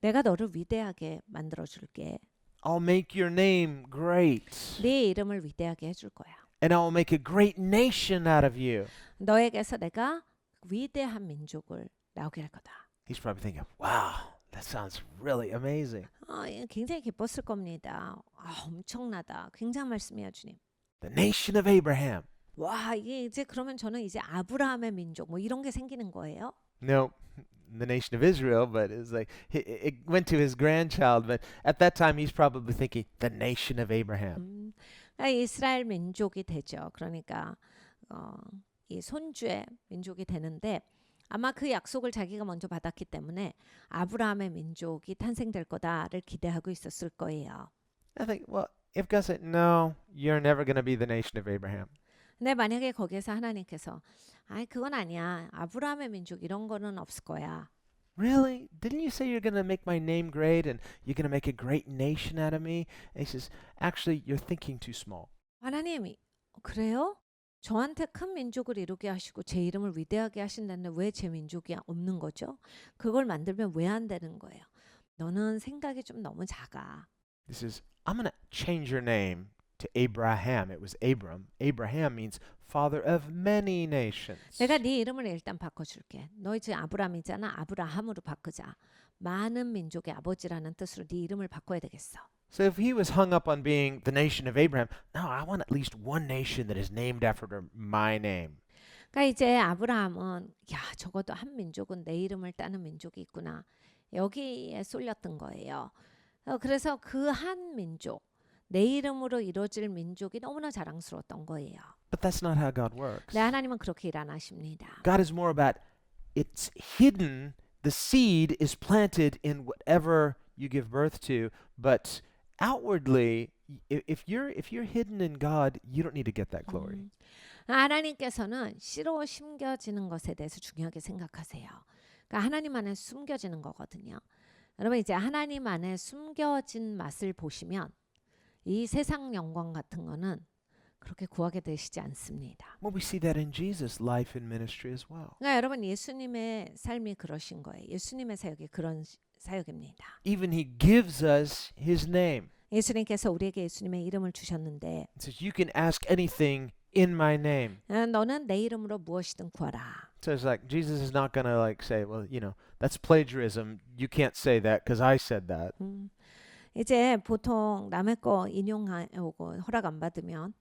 내가 너를 위대하게 만들어 줄게. I'll make your name great. 네 이름을 위대하게 해줄 거야. And I will make a great nation out of you. 너에게서 내가 위대한 민족을 나오게 할 거다. He's probably thinking, wow, that sounds really amazing. 굉장히 기뻤을 겁니다. 엄청나다. 굉장한 말씀이야 주님. The nation of Abraham. 와 이게 이제 그러면 저는 이제 아브라함의 민족 뭐 이런 게 생기는 거예요? No, the nation of Israel, but it's like it went to his grandchild. But at that time, he's probably thinking the nation of Abraham. 이스라엘 민족이 되죠. 그러니까 이 손주의 민족이 되는데 아마 그 약속을 자기가 먼저 받았기 때문에 아브라함의 민족이 탄생될 거다를 기대하고 있었을 거예요. I think, well, if God said, no, you're never going to be the nation of Abraham. 근데 만약에 거기에서 하나님께서 그건 아니야. 아브라함의 민족 이런 거는 없을 거야. Really? Didn't you say you're going to make my name great and you're going to make a great nation out of me? And he says, actually, you're thinking too small. 하나님이 그래요? 저한테 큰 민족을 이루게 하시고 제 이름을 위대하게 하신다는데 왜 제 민족이 없는 거죠? 그걸 만들면 왜 안 되는 거예요? 너는 생각이 좀 너무 작아. He says, I'm going to change your name to Abraham. It was Abram. Abraham means father of many nations. 내가 네 이름을 일단 바꿔줄게. 너 이제 아브람이잖아. 아브라함으로 바꾸자. 많은 민족의 아버지라는 뜻으로 네 이름을 바꿔야 되겠어. So if he was hung up on being the nation of Abraham, no, I want at least one nation that is named after my name. 그러니까 이제 아브라함은 야 적어도 한 민족은 내 이름을 따는 민족이 있구나. 여기에 쏠렸던 거예요. 그래서 그 한 민족, 내 이름으로 이루어질 민족이 너무나 자랑스러웠던 거예요. But that's not how God works. 네, 하나님은 그렇게 일 안 하십니다. God is more about it's hidden. The seed is planted in whatever you give birth to, but outwardly, if you're hidden in God, you don't need to get that glory. 하나님께서는 씨로 심겨지는 것에 대해서 중요하게 생각하세요. 그러니까 하나님 안에 숨겨지는 거거든요. 여러분 이제 하나님 안에 숨겨진 맛을 보시면 이 세상 영광 같은 거는 그렇게 구하게 되시지 않습니다. Well, we see that in Jesus' life and ministry as well. 그러니까 여러분 예수님의 삶이 그러신 거예요. 예수님의 사역이 그런 사역입니다. Even He gives us His name. 예수님께서 우리에게 예수님의 이름을 주셨는데 He says, "You can ask anything in my name." 너는 내 이름으로 무엇이든 구하라. So it's like Jesus is not gonna like say, "Well, you know, that's plagiarism. You can't say that because I said that." 이제 보통 남의 거 인용하고 허락 안 받으면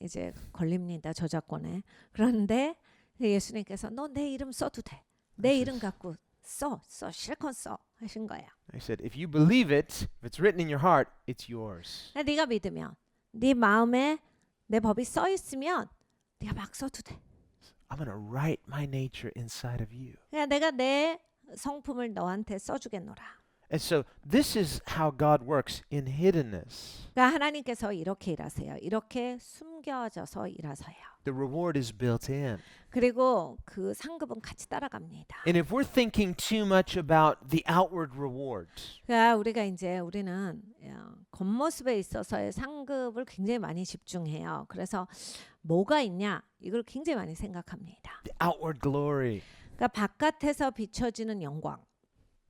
이제 걸립니다. 저작권에. 그런데 예수님께서 너 내 이름 써도 돼. 내 이름 갖고 써 실컷 써 하신 거예요. I said, "If you believe it, if it's written in your heart, it's yours." 네가 믿으면 네 마음에 내 법이 써 있으면 네가 막 써도 돼. I'm gonna write my nature inside of you. 그냥 내가 내 성품을 너한테 써주겠노라. And so this is how God works in hiddenness. 그러니까 하나님께서 이렇게 일하세요. 이렇게 숨겨져서 일하세요. The reward is built in. 그리고 그 상급은 같이 따라갑니다. And if we're thinking too much about the outward rewards, 그러니까 우리는 겉모습에 있어서의 상급을 굉장히 많이 집중해요. 그래서 뭐가 있냐 이걸 굉장히 많이 생각합니다. the outward glory, 그러니까 바깥에서 비춰지는 영광.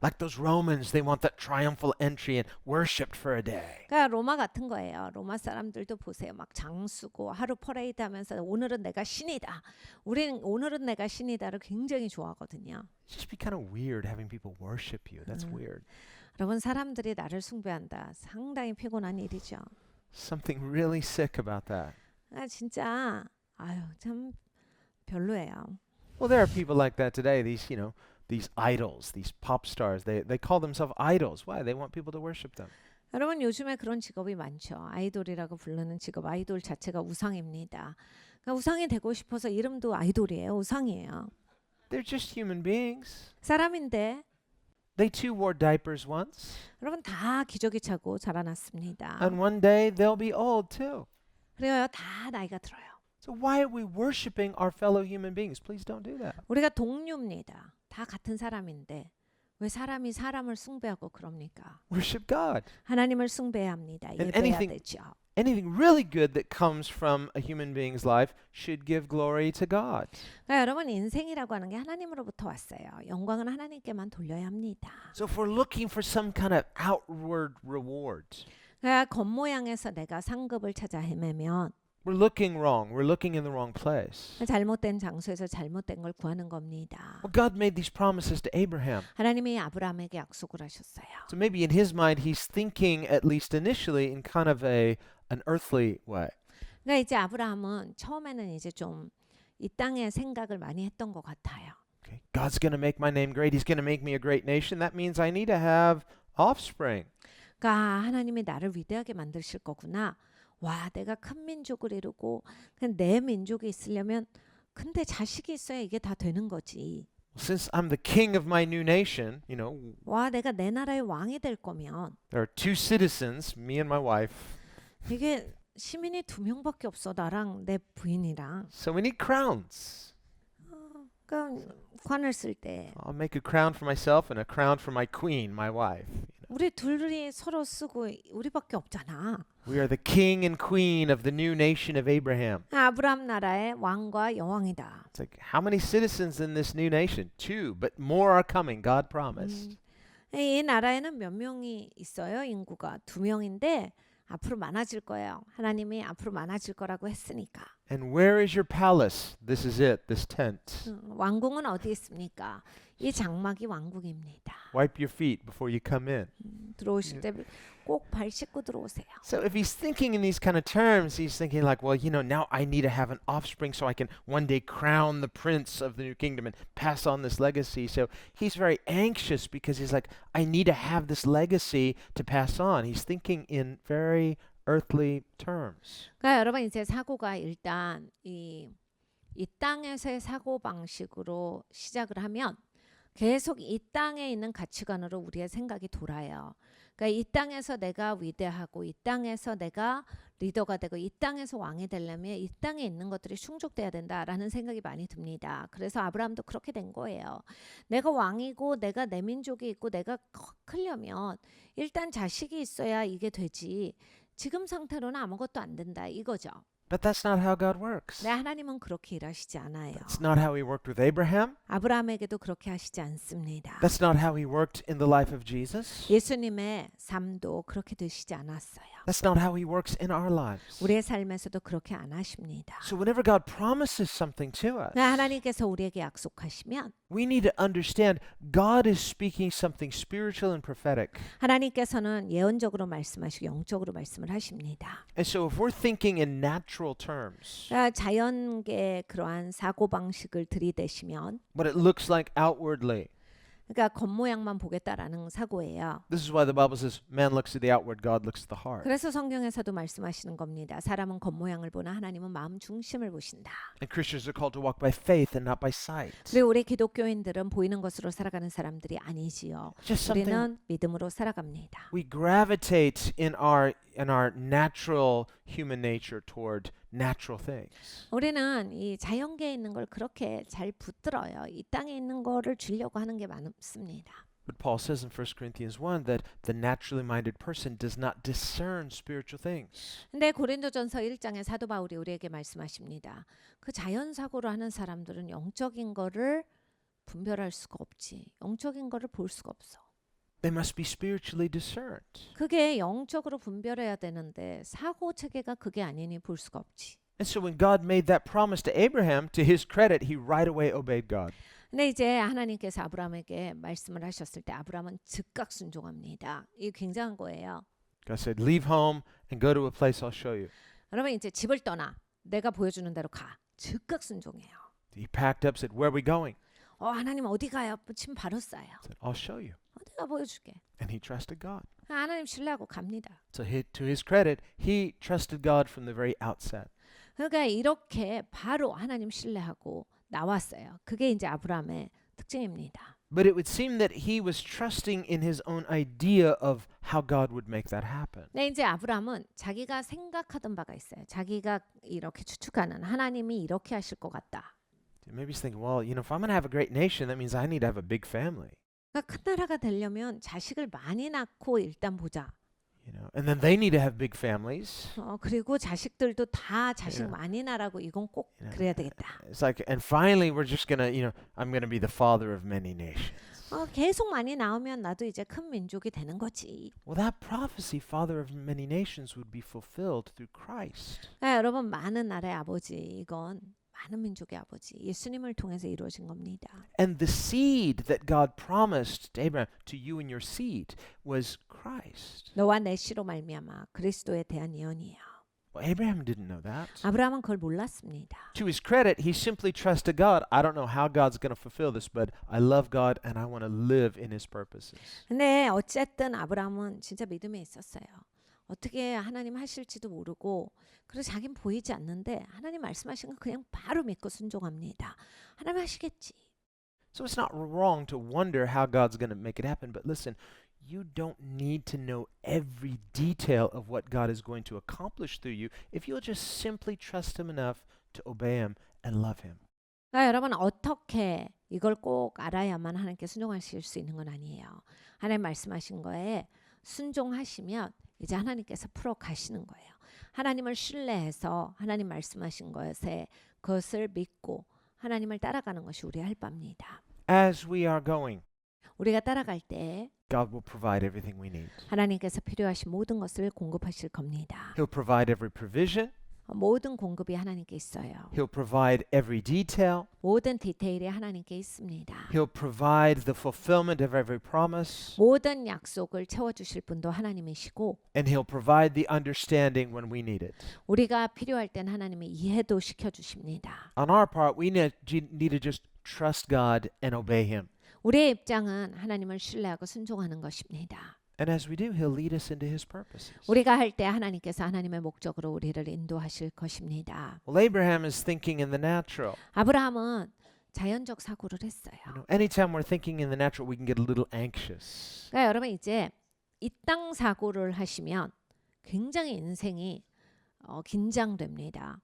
like those Romans, they want that triumphal entry and worshipped for a day. 그러니까 로마 같은 거예요. 로마 사람들도 보세요. 막 장수고 하루 퍼레이드 하면서 오늘은 내가 신이다. 우리는 오늘은 내가 신이다를 굉장히 좋아하거든요. It's just be kind of weird having people worship you. That's weird. 여러분 사람들이 나를 숭배한다. 상당히 피곤한 일이죠. Something really sick about that. 진짜 참 별로예요. Well, there are people like that today. These, these idols, these pop stars. They call themselves idols. Why? They want people to worship them. 여러분 요즘에 그런 직업이 많죠. 아이돌이라고 부르는 직업. 아이돌 자체가 우상입니다. 그러니까 우상이 되고 싶어서 이름도 아이돌이에요. 우상이에요. They're just human beings. 사람인데 They too wore diapers once, 여러분 다 기저귀 차고 자라났습니다. and one day they'll be old too. 그래요. 다 나이가 들어요. So why are we worshiping our fellow human beings? Please don't do that. 우리가 동료입니다. 다 같은 사람인데 왜 사람이 사람을 숭배하고 그럽니까? Worship God. 하나님을 숭배해야 합니다. And 예배해야 anything- 되죠. Anything really good that comes from a human being's life should give glory to God. 그러니까 여러분 인생이라고 하는 게 하나님으로부터 왔어요. 영광은 하나님께만 돌려야 합니다. So if we're looking for some kind of outward reward, 그러니까 겉모양에서 내가 상급을 찾아 헤매면 we're looking wrong. We're looking in the wrong place. 잘못된 장소에서 잘못된 걸 구하는 겁니다. Well, God made these promises to Abraham. 하나님이 아브라함에게 약속을 하셨어요. So maybe in his mind, he's thinking, at least initially, in kind of an earthly way. 그러니까 이제 아브라함은 처음에는 이제 좀 이 땅의 생각을 많이 했던 것 같아요. Okay, God's going to make my name great. He's going to make me a great nation. That means I need to have offspring. 그러니까 하나님이 나를 위대하게 만드실 거구나. 와, 내가 큰 민족을 이루고 그냥 내 민족이 있으려면 근데 자식이 있어야 이게 다 되는 거지. Since I'm the king of my new nation, 와, 내가 내 나라의 왕이 될 거면 there are two citizens, me and my wife. 이게 시민이 2명밖에 없어. 나랑 내 부인이랑. So we need crowns. 그러니까 관을 쓸 때 I'll make a crown for myself and a crown for my queen, my wife. 우리 둘이 서로 쓰고 우리밖에 없잖아. We are the king and queen of the new nation of Abraham. 아브라함 나라의 왕과 여왕이다. It's like, how many citizens in this new nation? 2, but more are coming, God promised. 이 나라에는 몇 명이 있어요? 인구가 2명인데 앞으로 많아질 거예요. 하나님이 앞으로 많아질 거라고 했으니까. And where is your palace? This is it, this tent. 왕궁은 어디 있습니까? 이 장막이 왕궁입니다. Wipe your feet before you come in. 들어오실 때 꼭 발 씻고 들어오세요. So if he's thinking in these kind of terms, he's thinking like, well, now I need to have an offspring so I can one day crown the prince of the new kingdom and pass on this legacy. So he's very anxious because he's like, I need to have this legacy to pass on. He's thinking in very earthly terms. 그러니까 여러분 이제 사고가 일단 이 땅에서의 사고 방식으로 시작을 하면 계속 이 땅에 있는 가치관으로 우리의 생각이 돌아요. 그러니까 이 땅에서 내가 위대하고 이 땅에서 내가 리더가 되고 이 땅에서 왕이 되려면 이 땅에 있는 것들이 충족돼야 된다라는 생각이 많이 듭니다. 그래서 아브라함도 그렇게 된 거예요. 내가 왕이고 내가 내 민족이 있고 내가 크려면 일단 자식이 있어야 이게 되지. 지금 상태로는 아무것도 안 된다 이거죠. But that's not how God works. 네, 하나님은 그렇게 일하시지 않아요. That's not how he worked with Abraham. 아브라함에게도 그렇게 하시지 않습니다. That's not how he worked in the life of Jesus. 예수님의 삶도 그렇게 되시지 않았어요. That's not how he works in our lives. 우리의 삶에서도 그렇게 안 하십니다. So whenever God promises something to us, 네, 하나님께서 우리에게 약속하시면 we need to understand God is speaking something spiritual and prophetic. 하나님께서는 예언적으로 말씀하시고 영적으로 말씀을 하십니다. And so if we're thinking in natural terms, 자연계의 그러한 사고방식을 들이대시면 what it looks like outwardly, 그러니까 겉모양만 보겠다라는 사고예요. This is why the Bible says, man looks at the outward, God looks at the heart. 그래서 성경에서도 말씀하시는 겁니다. 사람은 겉모양을 보나 하나님은 마음 중심을 보신다. And Christians are called to walk by faith and not by sight. 그리고 우리 기독교인들은 보이는 것으로 살아가는 사람들이 아니지요. Just something 우리는 믿음으로 살아갑니다. we gravitate in our natural human nature toward natural things. 우리는 이 자연계에 있는 걸 그렇게 잘 붙들어요. 이 땅에 있는 거를 주려고 하는 게 많습니다. But Paul says in 1 Corinthians 1 that the naturally minded person does not discern spiritual things. 근데 고린도전서 1장에 사도 바울이 우리에게 말씀하십니다. 그 자연 사고로 하는 사람들은 영적인 거를 분별할 수가 없지. 영적인 거를 볼 수가 없어. They must be spiritually discerned. 그게 영적으로 분별해야 되는데 사고 체계가 그게 아니니 볼 수가 없지. And so when God made that promise to Abraham, to his credit, he right away obeyed God. 근데 이제 하나님께서 아브라함에게 말씀을 하셨을 때 아브라함은 즉각 순종합니다. 이게 굉장한 거예요. God said, leave home and go to a place I'll show you. 여러분 이제 집을 떠나. 내가 보여주는 대로 가. 즉각 순종해요. He packed up, said, where are we going? 하나님 어디 가요? 침 바로 싸요. Said, I'll show you. 내가 보여줄게. And he trusted God. 하나님 신뢰하고 갑니다. So to his credit, he trusted God from the very outset. 그러니까 이렇게 바로 하나님 신뢰하고 나왔어요. 그게 이제 아브라함의 특징입니다. But it would seem that he was trusting in his own idea of how God would make that happen. 네, 이제 아브라함은 자기가 생각하던 바가 있어요. 자기가 이렇게 추측하는 하나님이 이렇게 하실 것 같다. Maybe he's thinking, well, if I'm going to have a great nation, that means I need to have a big family. 그러니까 큰 나라가 되려면 자식을 많이 낳고 일단 보자. And then they need to have big families. 그리고 자식들도 다 자식 Yeah. 많이 낳으라고 이건 꼭 그래야 되겠다. It's like, and finally, we're just going to, I'm going to be the father of many nations. 계속 많이 나오면 나도 이제 큰 민족이 되는 거지. Well, that prophecy, father of many nations, would be fulfilled through Christ. 여러분 많은 나라의 아버지 이건 많은 민족의 아버지 예수님을 통해서 이루어진 겁니다. And the seed that God promised to Abraham, to you and your seed, was Christ. 너와 내 씨로 말미암아 그리스도에 대한 예언이에요. Well, Abraham didn't know that. 아브라함은 그걸 몰랐습니다. To his credit, he simply trusted God. I don't know how God's going to fulfill this, but I love God and I want to live in his purposes. 근데 어쨌든 아브라함은 진짜 믿음에 있었어요. 어떻게 하나님 하실지도 모르고 그리고 자긴 보이지 않는데 하나님 말씀하신 거 그냥 바로 믿고 순종합니다. 하나님 하시겠지. So it's not wrong to wonder how God's going to make it happen, but listen, you don't need to know every detail of what God is going to accomplish through you if you'll just simply trust him enough to obey him and love him. 그러니까 여러분 어떻게 이걸 꼭 알아야만 하나님께 순종하실 수 있는 건 아니에요. 하나님 말씀하신 거에 순종하시면 이제 하나님께서 풀어 가시는 거예요. 하나님을 신뢰해서 하나님 말씀하신 것에 그것을 믿고 하나님을 따라가는 것이 우리의 할 바입니다. As we are going, 우리가 따라갈 때 God will provide everything we need. 하나님께서 필요하신 모든 것을 공급하실 겁니다. He'll provide every provision. 모든 공급이 하나님께 있어요. He'll provide every detail. 모든 디테일이 하나님께 있습니다. He'll provide the fulfillment of every promise. 모든 약속을 채워주실 분도 하나님이시고 And he'll provide the understanding when we need it. 우리가 필요할 땐 하나님이 이해도 시켜주십니다. On our part, we need to just trust God and obey him. 우리의 입장은 하나님을 신뢰하고 순종하는 것입니다. And as we do, he'll lead us into his purposes. 우리가 할 때 하나님께서 하나님의 목적으로 우리를 인도하실 것입니다. Well, Abraham is thinking in the natural. 아브라함은 자연적 사고를 했어요. Anytime we're thinking in the natural, we can get a little anxious. 그러니까 여러분 이제 이 땅 사고를 하시면 굉장히 인생이 긴장됩니다.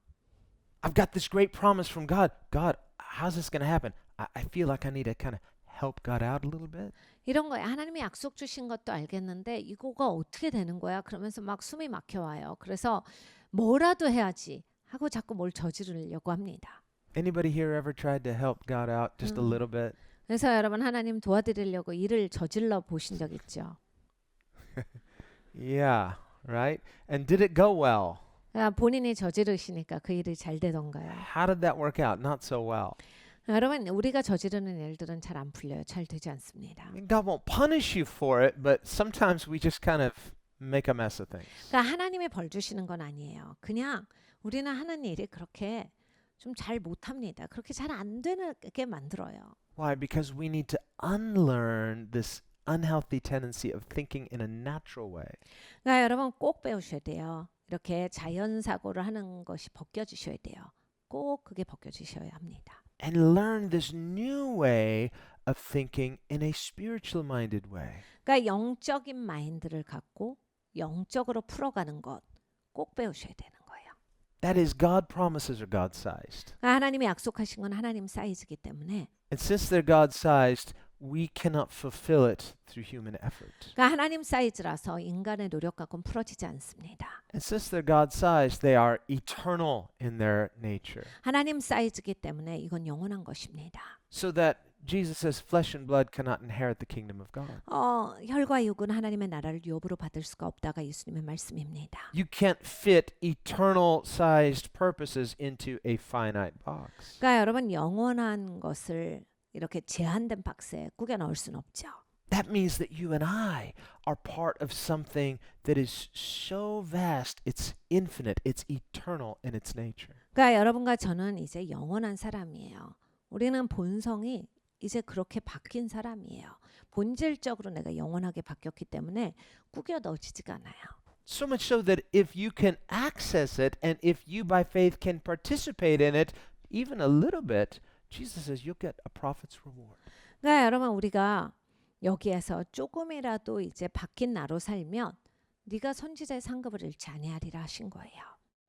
I've got this great promise from God. God, how's this going to happen? I feel like I need to kind of help God out a little bit. 이런 거예요. 하나님이 약속 주신 것도 알겠는데 이거가 어떻게 되는 거야? 그러면서 막 숨이 막혀와요. 그래서 뭐라도 해야지 하고 자꾸 뭘 저지르려고 합니다. Anybody here ever tried to help God out just a little bit? 그래서 여러분 하나님 도와드리려고 일을 저질러 보신 적 있죠? Yeah, right? And did it go well? 본인이 저지르시니까 그 일이 잘 되던가요? How did that work out? Not so well. 여러분 우리가 저지르는 일들은 잘 안 풀려요. 잘 되지 않습니다. God won't punish you for it, but sometimes we just kind of make a mess of things. 그러니까 하나님이 벌 주시는 건 아니에요. 그냥 우리는 하는 일이 그렇게 좀 잘 못합니다. 그렇게 잘 안 되게 만들어요. Why? Because we need to unlearn this unhealthy tendency of thinking in a natural way. 그러니까 여러분 꼭 배우셔야 돼요. 이렇게 자연 사고를 하는 것이 벗겨지셔야 돼요. 꼭 그게 벗겨지셔야 합니다. And learn this new way of thinking in a spiritual minded way. 그러니까 영적인 마인드를 갖고 영적으로 풀어가는 것 꼭 배우셔야 되는 거예요. That is, God promises are God sized. 그러니까 하나님이 약속하신 건 하나님 사이즈이기 때문에 And since they're God sized, we cannot fulfill it through human effort. 그러니까 하나님 사이즈라서 인간의 노력 갖고는 풀어지지 않습니다. And since they're God sized, they are eternal in their nature. 하나님 사이즈이기 때문에 이건 영원한 것입니다. So that Jesus says flesh and blood cannot inherit the kingdom of God. 혈과 육은 하나님의 나라를 유업으로 받을 수가 없다가 예수님의 말씀입니다. You can't fit eternal sized purposes into a finite box. 그러니까 여러분 영원한 것을 이렇게 제한된 박스에 꾸겨 넣을 수는 없죠. That means that you and I are part of something that is so vast, it's infinite, it's eternal in its nature. 그러니까 여러분과 저는 이제 영원한 사람이에요. 우리는 본성이 이제 그렇게 바뀐 사람이에요. 본질적으로 내가 영원하게 바뀌었기 때문에 꾸겨 넣어지지가 않아요. So much so that if you can access it and if you by faith can participate in it even a little bit, Jesus says you'll get a prophet's reward. 그러니까 여러분 우리가 여기에서 조금이라도 이제 바뀐 나로 살면 네가 선지자의 상급을 잃지 아니하리라 하신 거예요.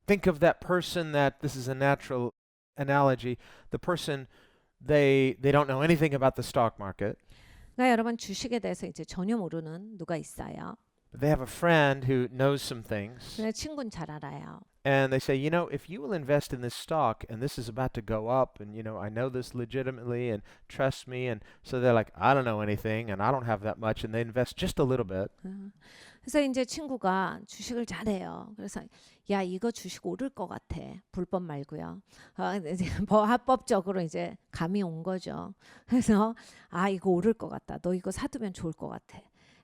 Think of that person that, this is a natural analogy, the person they don't know anything about the stock market. 그러니까 여러분 주식에 대해서 이제 전혀 모르는 누가 있어요. But they have a friend who knows some things. 근데 친구는 잘 알아요. And they say, you know, if you will invest in this stock and this is about to go up and, you know, I know this legitimately and trust me. And so they're like, I don't know anything and I don't have that much. And they invest just a little bit. 그래서 이제 친구가 주식을 잘해요. 그래서 야 이거 주식 오를 것 같아. 불법 말고요. 이제 합법적으로 이제 감이 온 거죠. 그래서 아 이거 오를 것 같다. 너 이거 사두면 좋을 것 같아.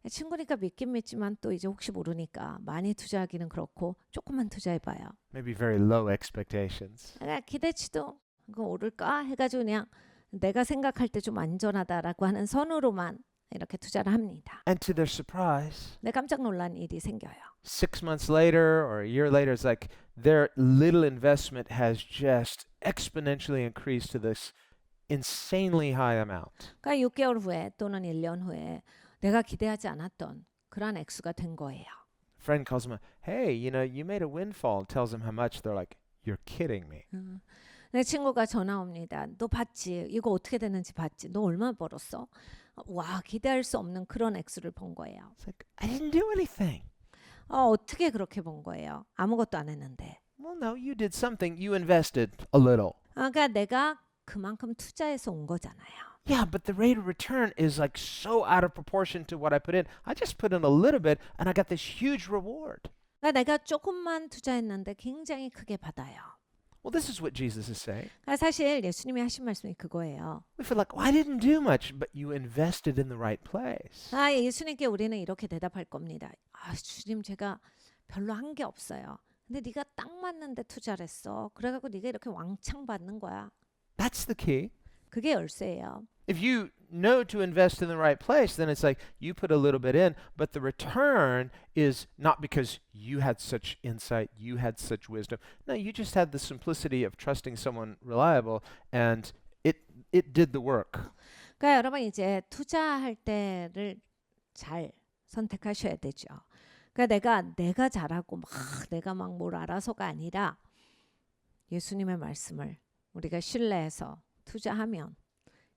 친구니까 믿긴 믿지만 또 이제 혹시 모르니까 많이 투자하기는 그렇고 조금만 투자해봐요. Maybe very low expectations. 기대치도 그거 오를까 해가지고 그냥 내가 생각할 때 좀 안전하다라고 하는 선으로만 이렇게 투자를 합니다. And to their surprise, 네, 깜짝 놀란 일이 생겨요. 6 months later or a year later, it's like their little investment has just exponentially increased to this insanely high amount. 그러니까 6개월 후에 또는 1년 후에 내가 기대하지 않았던 그런 액수가 된 거예요. Friend calls them, hey, you know, you made a windfall. Tells them how much. They're like, you're kidding me. 내 친구가 전화 옵니다. 너 봤지? 이거 어떻게 되는지 봤지? 너 얼마 벌었어? 와, 기대할 수 없는 그런 액수를 본 거예요. It's like, I didn't do anything. 어떻게 그렇게 본 거예요? 아무것도 안 했는데. Well, no, you did something. You invested a little. 그러니까 내가 그만큼 투자해서 온 거잖아요. Yeah, but the rate of return is like so out of proportion to what I put in. I just put in a little bit and I got this huge reward. 그러니까 내가 조금만 투자했는데 굉장히 크게 받아요. Well, this is what Jesus is saying. 그러니까 사실 예수님이 하신 말씀이 그거예요. We feel like, well, I didn't do much, but you invested in the right place. 예수님께 우리는 이렇게 대답할 겁니다. 주님 제가 별로 한 게 없어요. 근데 네가 딱 맞는데 투자를 했어. 그래갖고 네가 이렇게 왕창 받는 거야. That's the key. 그게 열쇠예요. If you know to invest in the right place, then it's like you put a little bit in, but the return is not because you had such insight, you had such wisdom. No, you just had the simplicity of trusting someone reliable, and it did the work. 그러니까 여러분 이제 투자할 때를 잘 선택하셔야 되죠. 그러니까 내가 잘하고 내가 막 뭘 알아서가 아니라 예수님의 말씀을 우리가 신뢰해서 투자하면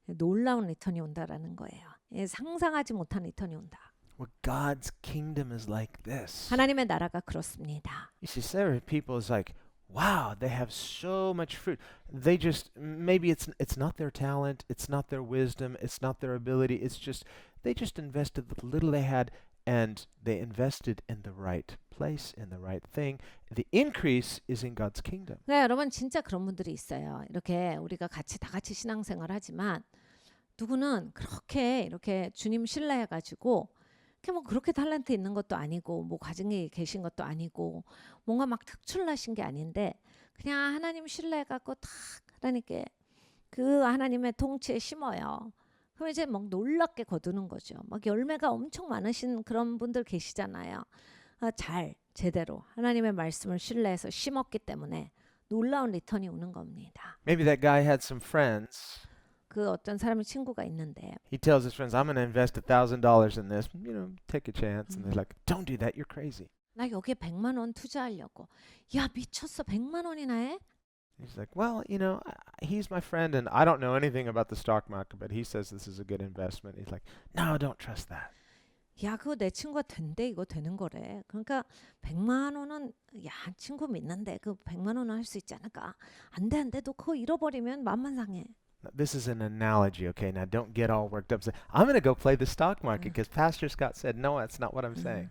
놀라운 리턴이 온다라는 거예요. 상상하지 못한 리턴이 온다. Well, God's kingdom is like this. 하나님의 나라가 그렇습니다. You see, there are people is like, wow, they have so much fruit. They just maybe it's not their talent, it's not their wisdom, it's not their ability. It's just they just invested the little they had, and they invested in the right place, in the right thing. The increase is in God's kingdom. 네, 여러분 진짜 그런 분들이 있어요. 이렇게 우리가 다 같이 신앙생활 하지만 누구는 그렇게 이렇게 주님 신뢰해가지고 그렇게 탤런트 있는 것도 아니고 뭐 과정이 계신 것도 아니고 뭔가 막 특출나신 게 아닌데 그냥 하나님 신뢰해갖고 탁 하나님께 그 하나님의 통치에 심어요. 그럼 이제 막 놀랍게 거두는 거죠. 막 열매가 엄청 많으신 그런 분들 계시잖아요. 잘 제대로 하나님의 말씀을 신뢰해서 심었기 때문에 놀라운 리턴이 오는 겁니다. Maybe that guy had some friends. 그 어떤 사람의 친구가 있는데 He tells his friends, I'm going to invest $1,000 in this. You know, take a chance. And they're like, don't do that. You're crazy. 나 여기에 100만 원 투자하려고. 야 미쳤어 100만 원이나 해? He's like, well, you know, he's my friend and I don't know anything about the stock market, but he says this is a good investment. He's like, no, don't trust that. 야 그거 내 친구가 된대 이거 되는 거래. 그러니까 100만 원은 야 친구 믿는데 그 100만 원은 할 수 있지 않을까? 안 돼 너 그거 잃어버리면 맘만 상해. This is an analogy, okay? Now don't get all worked up. Say, I'm going to go play the stock market because Pastor Scott said, no, that's not what I'm saying.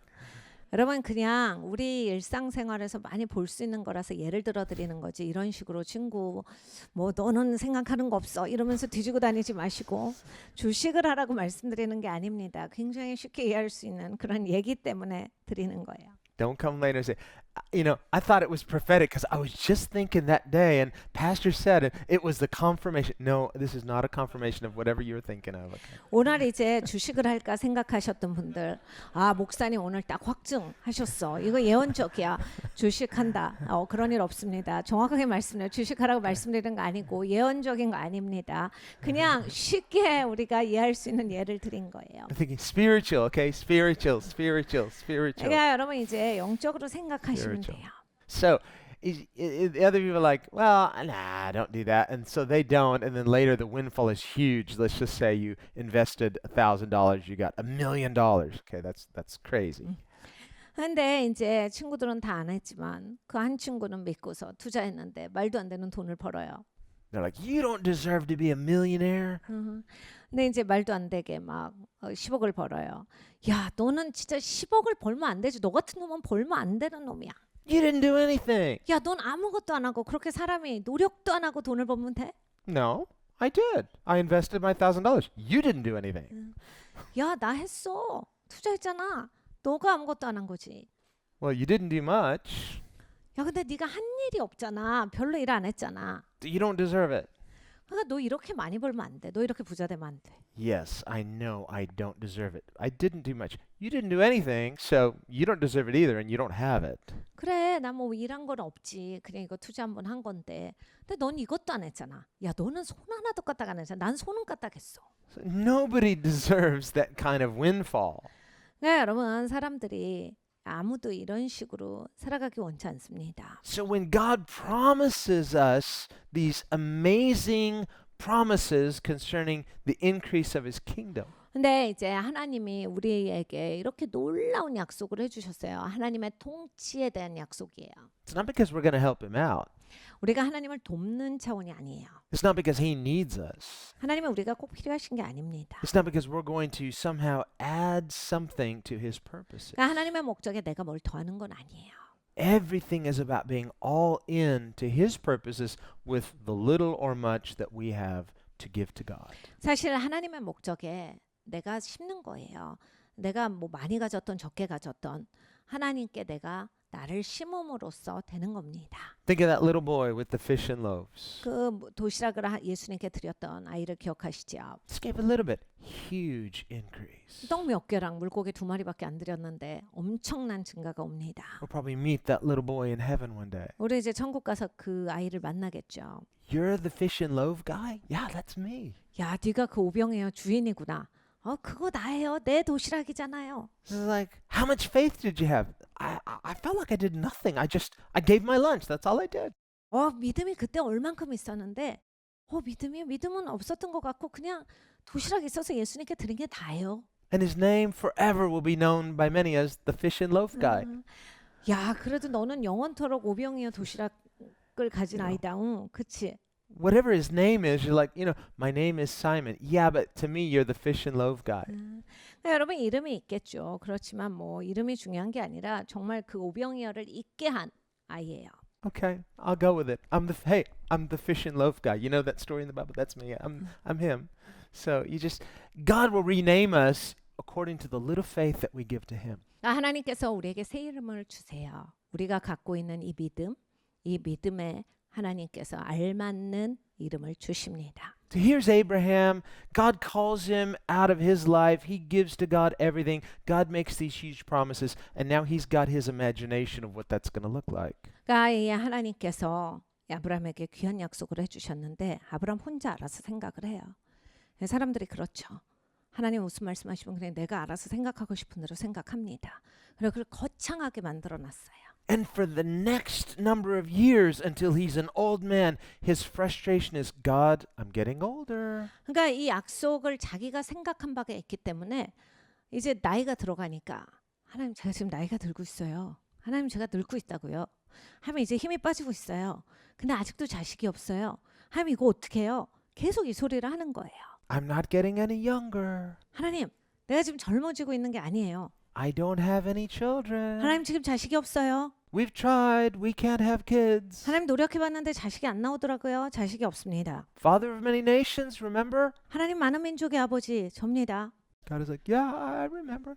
여러분 그냥 우리 일상생활에서 많이 볼 수 있는 거라서 예를 들어 드리는 거지 이런 식으로 친구 뭐 너는 생각하는 거 없어 이러면서 뒤지고 다니지 마시고 주식을 하라고 말씀드리는 게 아닙니다. 굉장히 쉽게 이해할 수 있는 그런 얘기 때문에 드리는 거예요. Don't come later and say, you know, I thought it was prophetic because I was just thinking that day and Pastor said it. It was the confirmation. No, this is not a confirmation of whatever you were thinking of. Okay? 오늘 이제 주식을 할까 생각하셨던 분들 아 목사님 오늘 딱 확증하셨어. 이거 예언적이야. 주식한다. 그런 일 없습니다. 정확하게 말씀드려요. 주식하라고 말씀드리는 거 아니고 예언적인 거 아닙니다. 그냥 쉽게 우리가 이해할 수 있는 예를 드린 거예요. I'm thinking spiritual, okay? Spiritual. 그러니까 여러분 이제 영적으로 생각하시면 Spiritual. 돼요. So the other people are like, well, nah, don't do that. And so they don't. And then later the windfall is huge. Let's just say you invested $1,000, you got $1 million. Okay, that's crazy. 근데 이제 친구들은 다 안 했지만 그 한 친구는 믿고서 투자했는데 말도 안 되는 돈을 벌어요. They're like, you don't deserve to be a millionaire. 근데 이제 말도 안 되게 막 10억을 벌어요. 야, 너는 진짜 10억을 벌면 안 되지. 너 같은 놈은 벌면 안 되는 놈이야. You didn't do anything. 야, 넌 아무것도 안 하고 그렇게 사람이 노력도 안 하고 돈을 벌면 돼? No, I did. I invested my $1,000. You didn't do anything. 야, 나 했어. 투자했잖아. 너가 아무것도 안 한 거지. Well, you didn't do much. 야, 근데 네가 한 일이 없잖아. 별로 일 안 했잖아. You don't deserve it. 그러니까 너 이렇게 많이 벌면 안 돼. 너 이렇게 부자 되면 안 돼. Yes, I know I don't deserve it. I didn't do much. You didn't do anything, so you don't deserve it either, and you don't have it. 그래, 나 뭐 일한 건 없지. 그냥 이거 투자 한번 한 건데. 근데 넌 이것도 안 했잖아. 야, 너는 손 하나도 까딱 안 했잖아. 난 손은 까딱 했어. So nobody deserves that kind of windfall. 네, 여러분 사람들이 아무도 이런 식으로 살아가기 원치 않습니다. So when God promises us these amazing promises concerning the increase of his kingdom, 근데 이제 하나님이 우리에게 이렇게 놀라운 약속을 해주셨어요. 하나님의 통치에 대한 약속이에요. it's not because we're going to help him out. 우리가 하나님을 돕는 차원이 아니에요. It's not because he needs us. 하나님은 우리가 꼭 필요하신 게 아닙니다. It's not because we're going to somehow add something to his purposes. 그러니까 하나님의 목적에 내가 뭘 더하는 건 아니에요. Everything is about being all in to his purposes with the little or much that we have to give to God. 사실 하나님의 목적에 내가 심는 거예요. 내가 뭐 많이 가졌던 적게 가졌던 하나님께 내가 나를 심음으로써 되는 겁니다. Think of that little boy with the fish and loaves. 그 도시락을 예수님께 드렸던 아이를 기억하시죠? Just gave a little bit. Huge increase. 떡 몇 개랑 물고기 2마리밖에 안 드렸는데 엄청난 증가가 옵니다. We'll probably meet that little boy in heaven one day. 우리 이제 천국 가서 그 아이를 만나겠죠. You're the fish and loaf guy? Yeah, that's me. 야, 네가 그 오병이어 주인이구나. 그거 나예요. 내 도시락이잖아요. It's like, how much faith did you have? I felt like I did nothing. I gave my lunch. That's all I did. 믿음이 그때 얼만큼 있었는데 믿음은 없었던 것 같고 그냥 도시락 있어서 예수님께 드린 게 다예요. And his name forever will be known by many as the fish and loaf guy. 야, 그래도 너는 영원토록 오병이어 도시락을 가진 아이다. 그치? Whatever his name is, you're like, my name is Simon. Yeah, but to me, you're the fish and loaf guy. 여러분 이름이 있겠죠. 그렇지만 뭐 이름이 중요한 게 아니라 정말 그 오병이어를 잊게 한 아이예요. Okay, I'll go with it. I'm the fish and loaf guy. You know that story in the Bible? That's me. I'm him. So God will rename us according to the little faith that we give to him. 하나님께서 우리에게 새 이름을 주세요. 우리가 갖고 있는 이 믿음에 하나님께서 알맞는 이름을 주십니다. So here's Abraham. God calls him out of his life. He gives to God everything. God makes these huge promises, and now he's got his imagination of what that's going to look like. 그러니까 이 하나님께서 아브라함에게 귀한 약속을 해주셨는데 아브라함 혼자 알아서 생각을 해요. 사람들이 그렇죠. 하나님 무슨 말씀하시면 그냥 내가 알아서 생각하고 싶은 대로 생각합니다. 그리고 그걸 거창하게 만들어놨어요. And for the next number of years until he's an old man, his frustration is, God, I'm getting older. 그러니까 이 약속을 자기가 생각한 바가 있기 때문에 이제 나이가 들어가니까 하나님 제가 지금 나이가 들고 있어요. 하나님 제가 늙고 있다고요. 하나님 이제 힘이 빠지고 있어요. 근데 아직도 자식이 없어요. 하나님 이거 어떻게 해요? 계속 이 소리를 하는 거예요. I'm not getting any younger. 하나님 내가 지금 젊어지고 있는 게 아니에요. I don't have any children. 하나님 지금 자식이 없어요. We've tried. We can't have kids. 하나님 노력해봤는데 자식이 안 나오더라고요. 자식이 없습니다. Father of many nations, remember? 하나님 많은 민족의 아버지 접니다. God is like, yeah, I remember.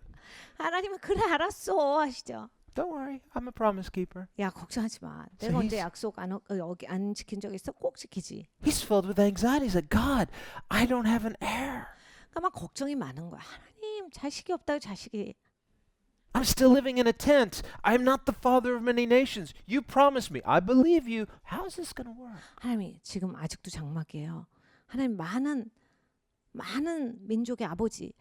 하나님은 그래 알았어 하시죠. Don't worry. I'm a promise keeper. 야 걱정하지 마. So 내가 언제 he's- 약속 안 지킨 적 있어? 꼭 지키지. He's filled with anxiety. He's like, God, I don't have an heir. 그러니까 막 걱정이 많은 거야. 하나님 자식이 없다고 자식이. I'm still living in a tent. I'm not the father of many nations. You promised me. I believe you. How is this going to work? 하나님이 지금 아직도 장막이에요. 하나님 많은 민족의 아버지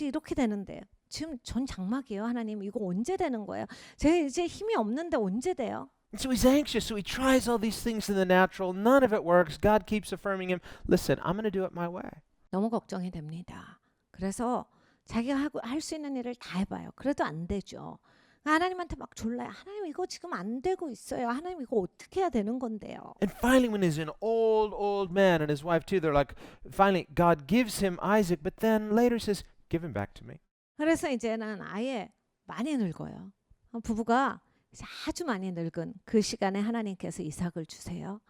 이렇게 되는데 지금 전 장막이에요. 하나님 이거 언제 되는 거예요? 제가 이제 힘이 없는데 언제 돼요? And so he's anxious. So he tries all these things in the natural. None of it works. God keeps affirming him. Listen, I'm going to do it my way. 너무 걱정이 됩니다. 그래서 자기가 할 수 있는 일을 다 해봐요. 그래도 안 되죠. 하나님한테 막 졸라요. 하나님 이거 지금 안 되고 있어요. 하나님 이거 어떻게 해야 되는 건데요? And finally, when he's an old man and his wife too, they're like, finally, God gives him Isaac, but then later says, give him back to me. 그래서 이제는 아예 많이 늙어요. 부부가 이제 아주 많이 늙은 그 시간에 하나님께서 이삭을 주세요.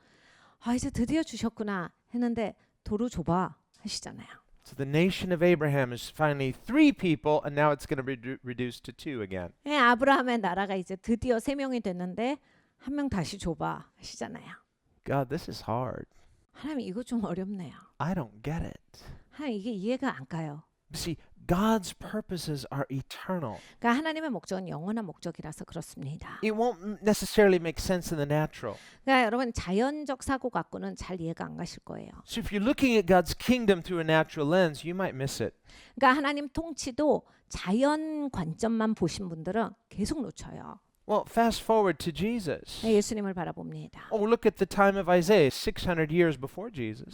아 이제 드디어 주셨구나 했는데 도로 줘봐 하시잖아요. So the nation of Abraham is finally 3 people, and now it's going to be reduced to 2 again. 예, 아브라함의 나라가 이제 드디어 3명이 됐는데 한 명 다시 줘봐 하시잖아요. God, this is hard. 하나님 이거 좀 어렵네요. I don't get it. 하나님 이게 이해가 안 가요. See, God's purposes are eternal. 그러니까 하나님의 목적은 영원한 목적이라서 그렇습니다. It won't necessarily make sense in the natural. 그러니까 여러분 자연적 사고 갖고는 잘 이해가 안 가실 거예요. So if you're looking at God's kingdom through a natural lens, you might miss it. 그러니까 하나님 통치도 자연 관점만 보신 분들은 계속 놓쳐요. Well, fast forward to Jesus. 예수님을 바라봅니다. Oh, look at the time of Isaiah, 600 years before Jesus.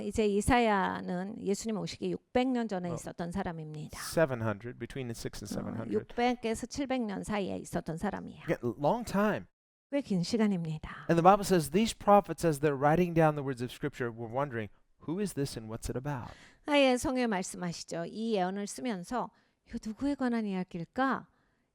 이제 이사야는 예수님 오시기 600년 전에 있었던 사람입니다. 700, between the 6 and 700. 600에서 700년 사이에 있었던 사람이에요. Yeah, long time. 꽤 긴 시간입니다. And the Bible says these prophets, as they're writing down the words of Scripture, were wondering, who is this and what's it about? 예, 성경에 말씀하시죠. 이 예언을 쓰면서 이거 누구에 관한 이야기일까?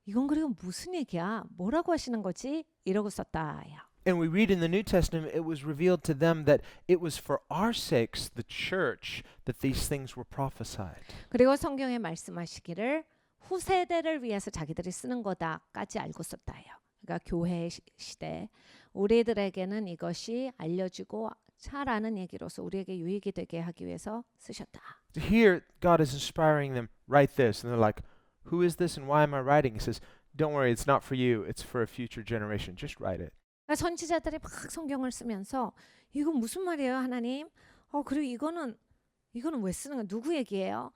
이건 그리고 무슨 얘기야? 뭐라고 하시는 거지? 이러고 썼다요. And we read in the New Testament, it was revealed to them that it was for our sakes, the church, that these things were prophesied. 그리고 성경에 말씀하시기를 후세대를 위해서 자기들이 쓰는 거다까지 알고 썼다요. 그러니까 교회 시대 우리들에게는 이것이 알려지고 잘 아는 얘기로서 우리에게 유익이 되게 하기 위해서 쓰셨다. Here, God is inspiring them, write this. And they're like, who is this and why am I writing? He says, don't worry, it's not for you, it's for a future generation. Just write it. 그러니까 선지자들이 막 성경을 쓰면서 이거 무슨 말이에요, 하나님? 그리고 이거는 왜 쓰는 거야? 누구 얘기예요?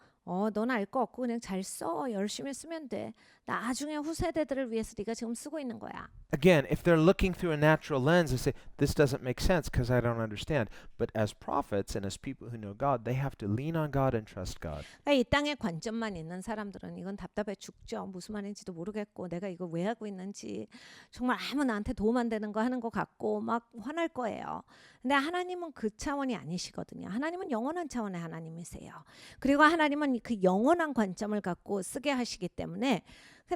넌 알 거 없고 그냥 잘 써. 열심히 쓰면 돼. 나중에 후세대들을 위해서 네가 지금 쓰고 있는 거야. Again, if they're looking through a natural lens, they say, this doesn't make sense because I don't understand. But as prophets and as people who know God, they have to lean on God and trust God. 그러니까 이 땅의 관점만 있는 사람들은 이건 답답해 죽죠. 무슨 말인지도 모르겠고 내가 이거 왜 하고 있는지 정말 아무 나한테 도움 안 되는 거 하는 거 같고 막 화날 거예요. 근데 하나님은 그 차원이 아니시거든요. 하나님은 영원한 차원의 하나님이세요. 그리고 하나님은 그 영원한 관점을 갖고 쓰게 하시기 때문에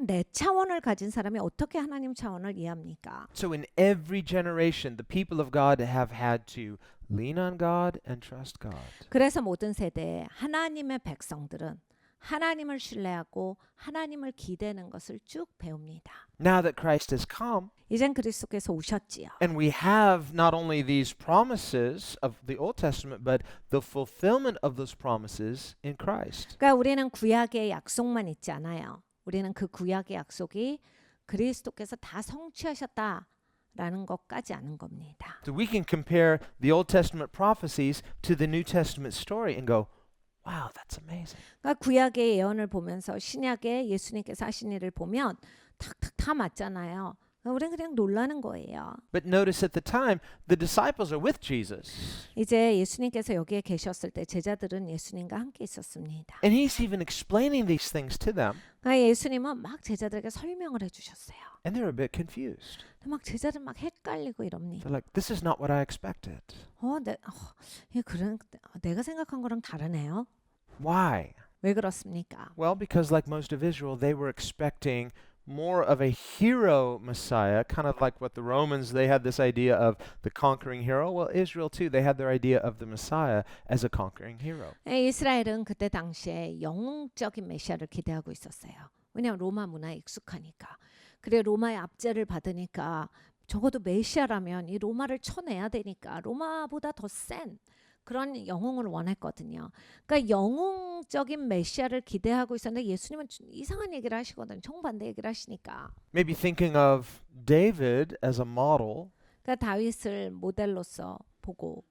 내 차원을 가진 사람이 어떻게 하나님 차원을 이해합니까? So in every generation, the people of God have had to lean on God and trust God. 그래서 모든 세대에 하나님의 백성들은 하나님을 신뢰하고 하나님을 기대는 것을 쭉 배웁니다. Now that Christ has come, 이젠 그리스도께서 오셨지요. and we have not only these promises of the Old Testament, but the fulfillment of those promises in Christ. 그러니까 우리는 구약의 약속만 있지 않아요. 우리는 그 구약의 약속이 그리스도께서 다 성취하셨다라는 것까지 아는 겁니다. So we can compare the Old Testament prophecies to the New Testament story and go, wow, that's amazing. 그러니까 구약의 예언을 보면서 신약의 예수님께서 하신 일을 보면 탁탁 다 맞잖아요. 우리는 그냥 놀라는 거예요. But notice at the time, the disciples are with Jesus. 이제 예수님께서 여기에 계셨을 때 제자들은 예수님과 함께 있었습니다. And he's even explaining these things to them, 그러니까 예수님은 막 제자들에게 설명을 해주셨어요. and they're a bit confused. 막 제자들 막 헷갈리고 이럽니다. They're like, this is not what I expected. 내가 생각한 거랑 다르네요. Why? 왜 그렇습니까? Well, because like most of Israel, they were expecting more of a hero Messiah, kind of like what the Romans, they had this idea of the conquering hero. Well, Israel too, they had their idea of the Messiah as a conquering hero. 이스라엘은 그때 당시에 영웅적인 메시아를 기대하고 있었어요. 왜냐하면 로마 문화에 익숙하니까. 그래 로마의 압제를 받으니까 적어도 메시아라면 이 로마를 쳐내야 되니까 로마보다 더 센 그런 영웅을 원했거든요. 그러니까 영웅적인 메시아를 기대하고 있었는데 예수님은 이상한 얘기를 하시거든요. 정반대 얘기를 하시니까. Maybe thinking of David as a model. 그러니까 다윗을 모델로서 보고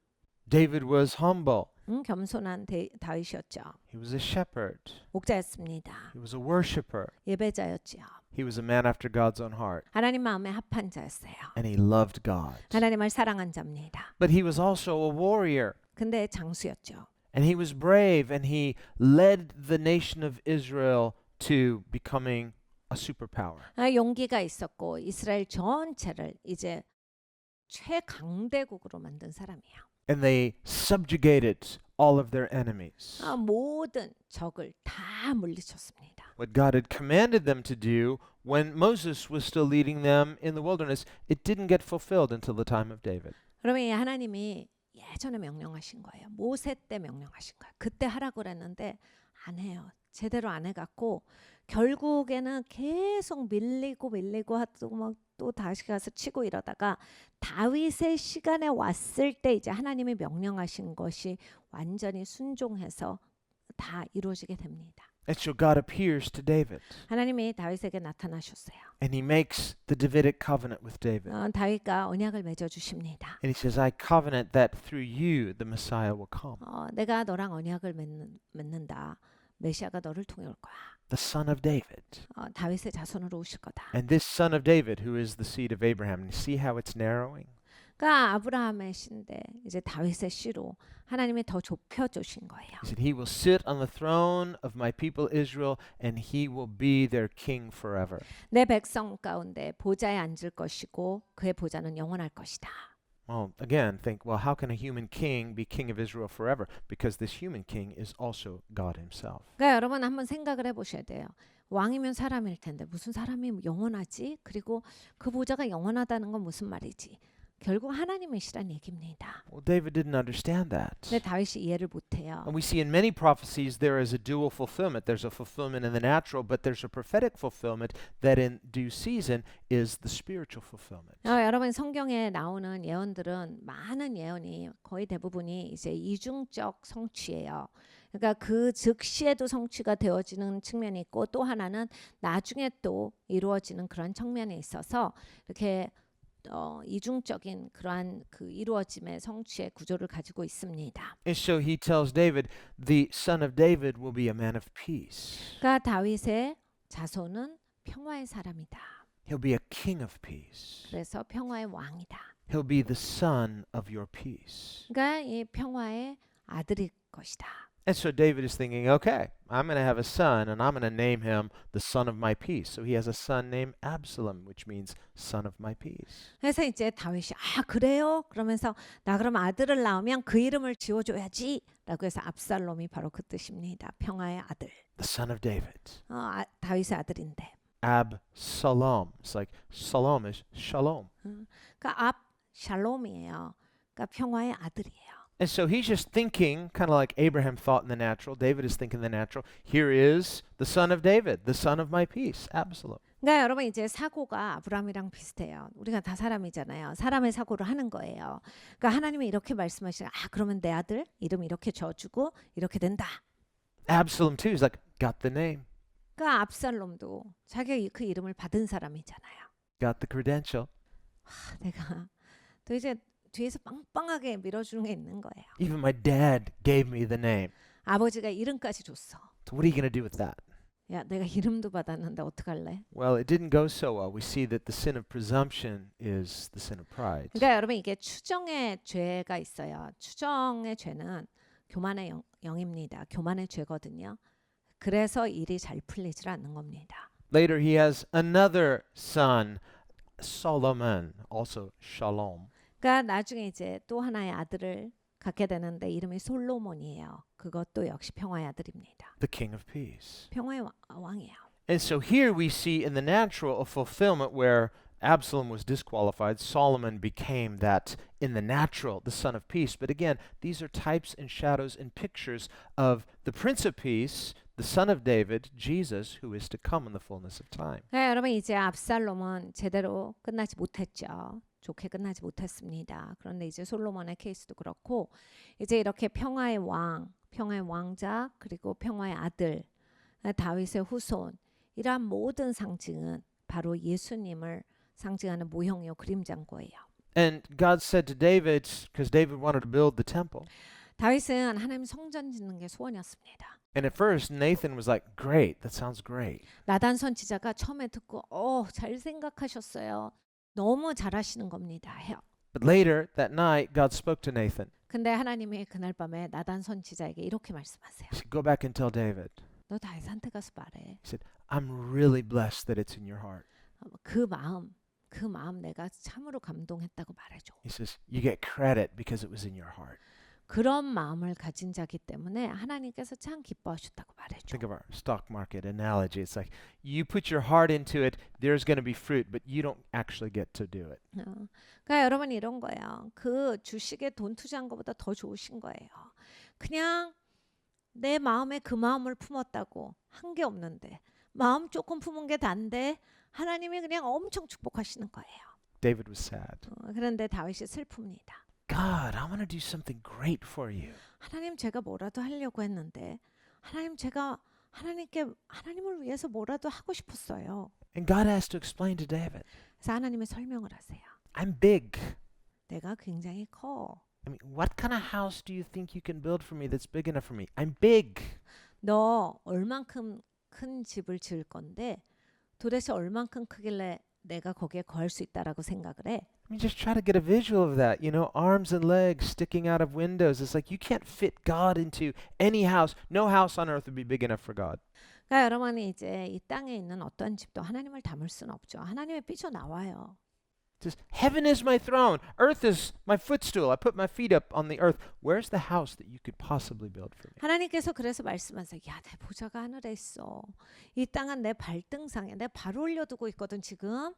David was humble. 겸손한 다윗이었죠. He was a shepherd. 목자였습니다. He was a worshiper. 예배자였지요. He was a man after God's own heart. 하나님 마음에 합한 자였어요. And he loved God. 하나님을 사랑한 자입니다. But he was also a warrior. 근데 장수였죠. And he was brave, and he led the nation of Israel to becoming a superpower. 용기가 있었고 이스라엘 전체를 이제 최강대국으로 만든 사람이에요. And they subjugated all of their enemies. 모든 적을 다 물리쳤습니다. What God had commanded them to do when Moses was still leading them in the wilderness, it didn't get fulfilled until the time of David. 그러면 이 하나님이 예전에 명령하신 거예요. 모세 때 명령하신 거예요. 그때 하라고 그랬는데 안 해요. 제대로 안 해갖고 결국에는 계속 밀리고 하고 막 또 다시 가서 치고 이러다가 다윗의 시간에 왔을 때 이제 하나님이 명령하신 것이 완전히 순종해서 다 이루어지게 됩니다. And so God appears to David, 하나님이 다윗에게 나타나셨어요. and he makes the Davidic covenant with David. 다윗과 언약을 맺어 주십니다. And he says, I covenant that through you the Messiah will come. 내가 너랑 언약을 맺는다. 메시아가 너를 통해 올 거야. The son of David. 다윗의 자손으로 오실 거다. And this son of David, who is the seed of Abraham, and you see how it's narrowing? 그러니까 아브라함의 씨인데 이제 다윗의 씨로 하나님이 더 좁혀 주신 거예요. He said, he will sit on the throne of my people Israel, and he will be their king forever. 내 백성 가운데 보좌에 앉을 것이고 그의 보좌는 영원할 것이다. Well, again, think, well, how can a human king be king of Israel forever? Because this human king is also God himself. 그러니까 여러분 한번 생각을 해보셔야 돼요. 왕이면 사람일 텐데 무슨 사람이 영원하지? 그리고 그 보좌가 영원하다는 건 무슨 말이지? 결국 하나님이시란 얘기입니다. Well, David didn't understand that. 근데 다윗이 이해를 못해요. And we see in many prophecies there is a dual fulfillment. There's a fulfillment in the natural, but there's a prophetic fulfillment that in due season is the spiritual fulfillment. 여러분 성경에 나오는 예언들은 많은 예언이 거의 대부분이 이제 이중적 성취예요. 그러니까 그 즉시에도 성취가 되어지는 측면이 있고 또 하나는 나중에 또 이루어지는 그런 측면이 있어서 이렇게 이중적인 그러한 그 이루어짐의 성취의 구조를 가지고 있습니다. And so he tells David, the son of David will be a man of peace. 그러니까 다윗의 자손은 평화의 사람이다. He'll be a king of peace. 그래서 평화의 왕이다. He'll be the son of your peace. 그러니까 이 평화의 아들일 것이다. And so David is thinking, okay, I'm going to have a son, and I'm going to name him the son of my peace. So he has a son named Absalom, which means son of my peace. 그래서 이제 다윗이 그래요? 그러면서 나 그럼 아들을 낳으면 그 이름을 지어줘야지 라고 해서 압살롬이 바로 그 뜻입니다. 평화의 아들. The son of David. 다윗의 아들인데. Absalom. It's like Salom is shalom. 그러니까 압샬롬이에요. 그러니까 평화의 아들이에요. And so he's just thinking, kind of like Abraham thought in the natural, David is thinking in the natural. Here is the son of David, the son of my peace, Absalom. 그러니까 여러분 이제 사고가 아브라함이랑 비슷해요. 우리가 다 사람이잖아요. 사람의 사고를 하는 거예요. 그러니까 하나님이 이렇게 말씀하시면 그러면 내 아들 이름 이렇게 져주고 이렇게 된다. Absalom too is like, got the name, 그러니까 압살롬도 자기가 그 이름을 받은 사람이잖아요. got the credential. 내가 또 이제 뒤에서 빵빵하게 밀어주는 게 있는 거예요. Even my dad gave me the name. 아버지가 이름까지 줬어. So what are you going to do with that? 야, 내가 이름도 받았는데 어떡할래? Well, it didn't go so well. We see that the sin of presumption is the sin of pride. 그러니까 여러분 이게 추정의 죄가 있어요. 추정의 죄는 교만의 영입니다. 교만의 죄거든요. 그래서 일이 잘 풀리질 않는 겁니다. Later, he has another son, Solomon, also Shalom. 그러니까 나중에 이제 또 하나의 아들을 갖게 되는데 이름이 솔로몬이에요. 그것도 역시 평화의 아들입니다. The king of peace. 평화의 왕이에요. And so here we see in the natural a fulfillment where Absalom was disqualified, Solomon became that in the natural, the son of peace. But again, these are types and shadows and pictures of the Prince of Peace, the son of David, Jesus, who is to come in the fullness of time. 네, 여러분 이제 압살롬은 제대로 끝나지 못했죠. 좋게 끝나지 못했습니다. 그런데 이제 솔로몬의 케이스도 그렇고 이제 이렇게 평화의 왕, 평화의 왕자 그리고 평화의 아들, 다윗의 후손 이러한 모든 상징은 바로 예수님을 상징하는 모형이요 그림자인 거예요. And God said to David, because David wanted to build the temple, 다윗은 하나님 성전 짓는 게 소원이었습니다. and at first Nathan was like, great, that sounds great. 나단 선지자가 처음에 듣고 잘 생각하셨어요. 너무 잘하시는 겁니다. 해요. But later that night, God spoke to Nathan. 근데 하나님이 그날 밤에 나단 선지자에게 이렇게 말씀하세요. He said, go back and tell David. 너 다윗한테 가서 말해. He said, I'm really blessed that it's in your heart. 그 마음 내가 참으로 감동했다고 말해줘. He says, you get credit because it was in your heart. 그런 마음을 가진 자기 때문에 하나님께서 참 기뻐하셨다고 말해줘. Think of our stock market analogy. It's like you put your heart into it, there's going to be fruit, but you don't actually get to do it. 그러니까 여러분 이런 거예요. 그 주식에 돈 투자한 것보다 더 좋으신 거예요. 그냥 내 마음에 그 마음을 품었다고 한 게 없는데 마음 조금 품은 게 단데 하나님이 그냥 엄청 축복하시는 거예요. David was sad. 그런데 다윗이 슬픕니다. God, I want to do something great for you. 하나님 제가 뭐라도 하려고 했는데 하나님 제가 하나님을 위해서 뭐라도 하고 싶었어요. And God has to explain to David, 그래서 하나님이 설명을 하세요. I'm big. 내가 굉장히 커. I mean, what kind of house do you think you can build for me that's big enough for me? I'm big. 너 얼만큼 큰 집을 지을 건데 도대체 얼만큼 크길래 내가 거기에 거할 수 있다라고 생각을 해. I mean, just try to get a visual of that. You know, arms and legs sticking out of windows. It's like you can't fit God into any house. No house on earth would be big enough for God. 그러니까 여러분이 이제 이 땅에 있는 어떤 집도 하나님을 담을 수는 없죠. 하나님의 삐져나와요. Just heaven is my throne, earth is my footstool. I put my feet up on the earth. Where's the house that you could possibly build for me? 하나님께서 그래서 말씀하세요. 야, 내 보좌가 하늘에 있어. 이 땅은 내 발등상에 내 발 올려두고 있거든 지금.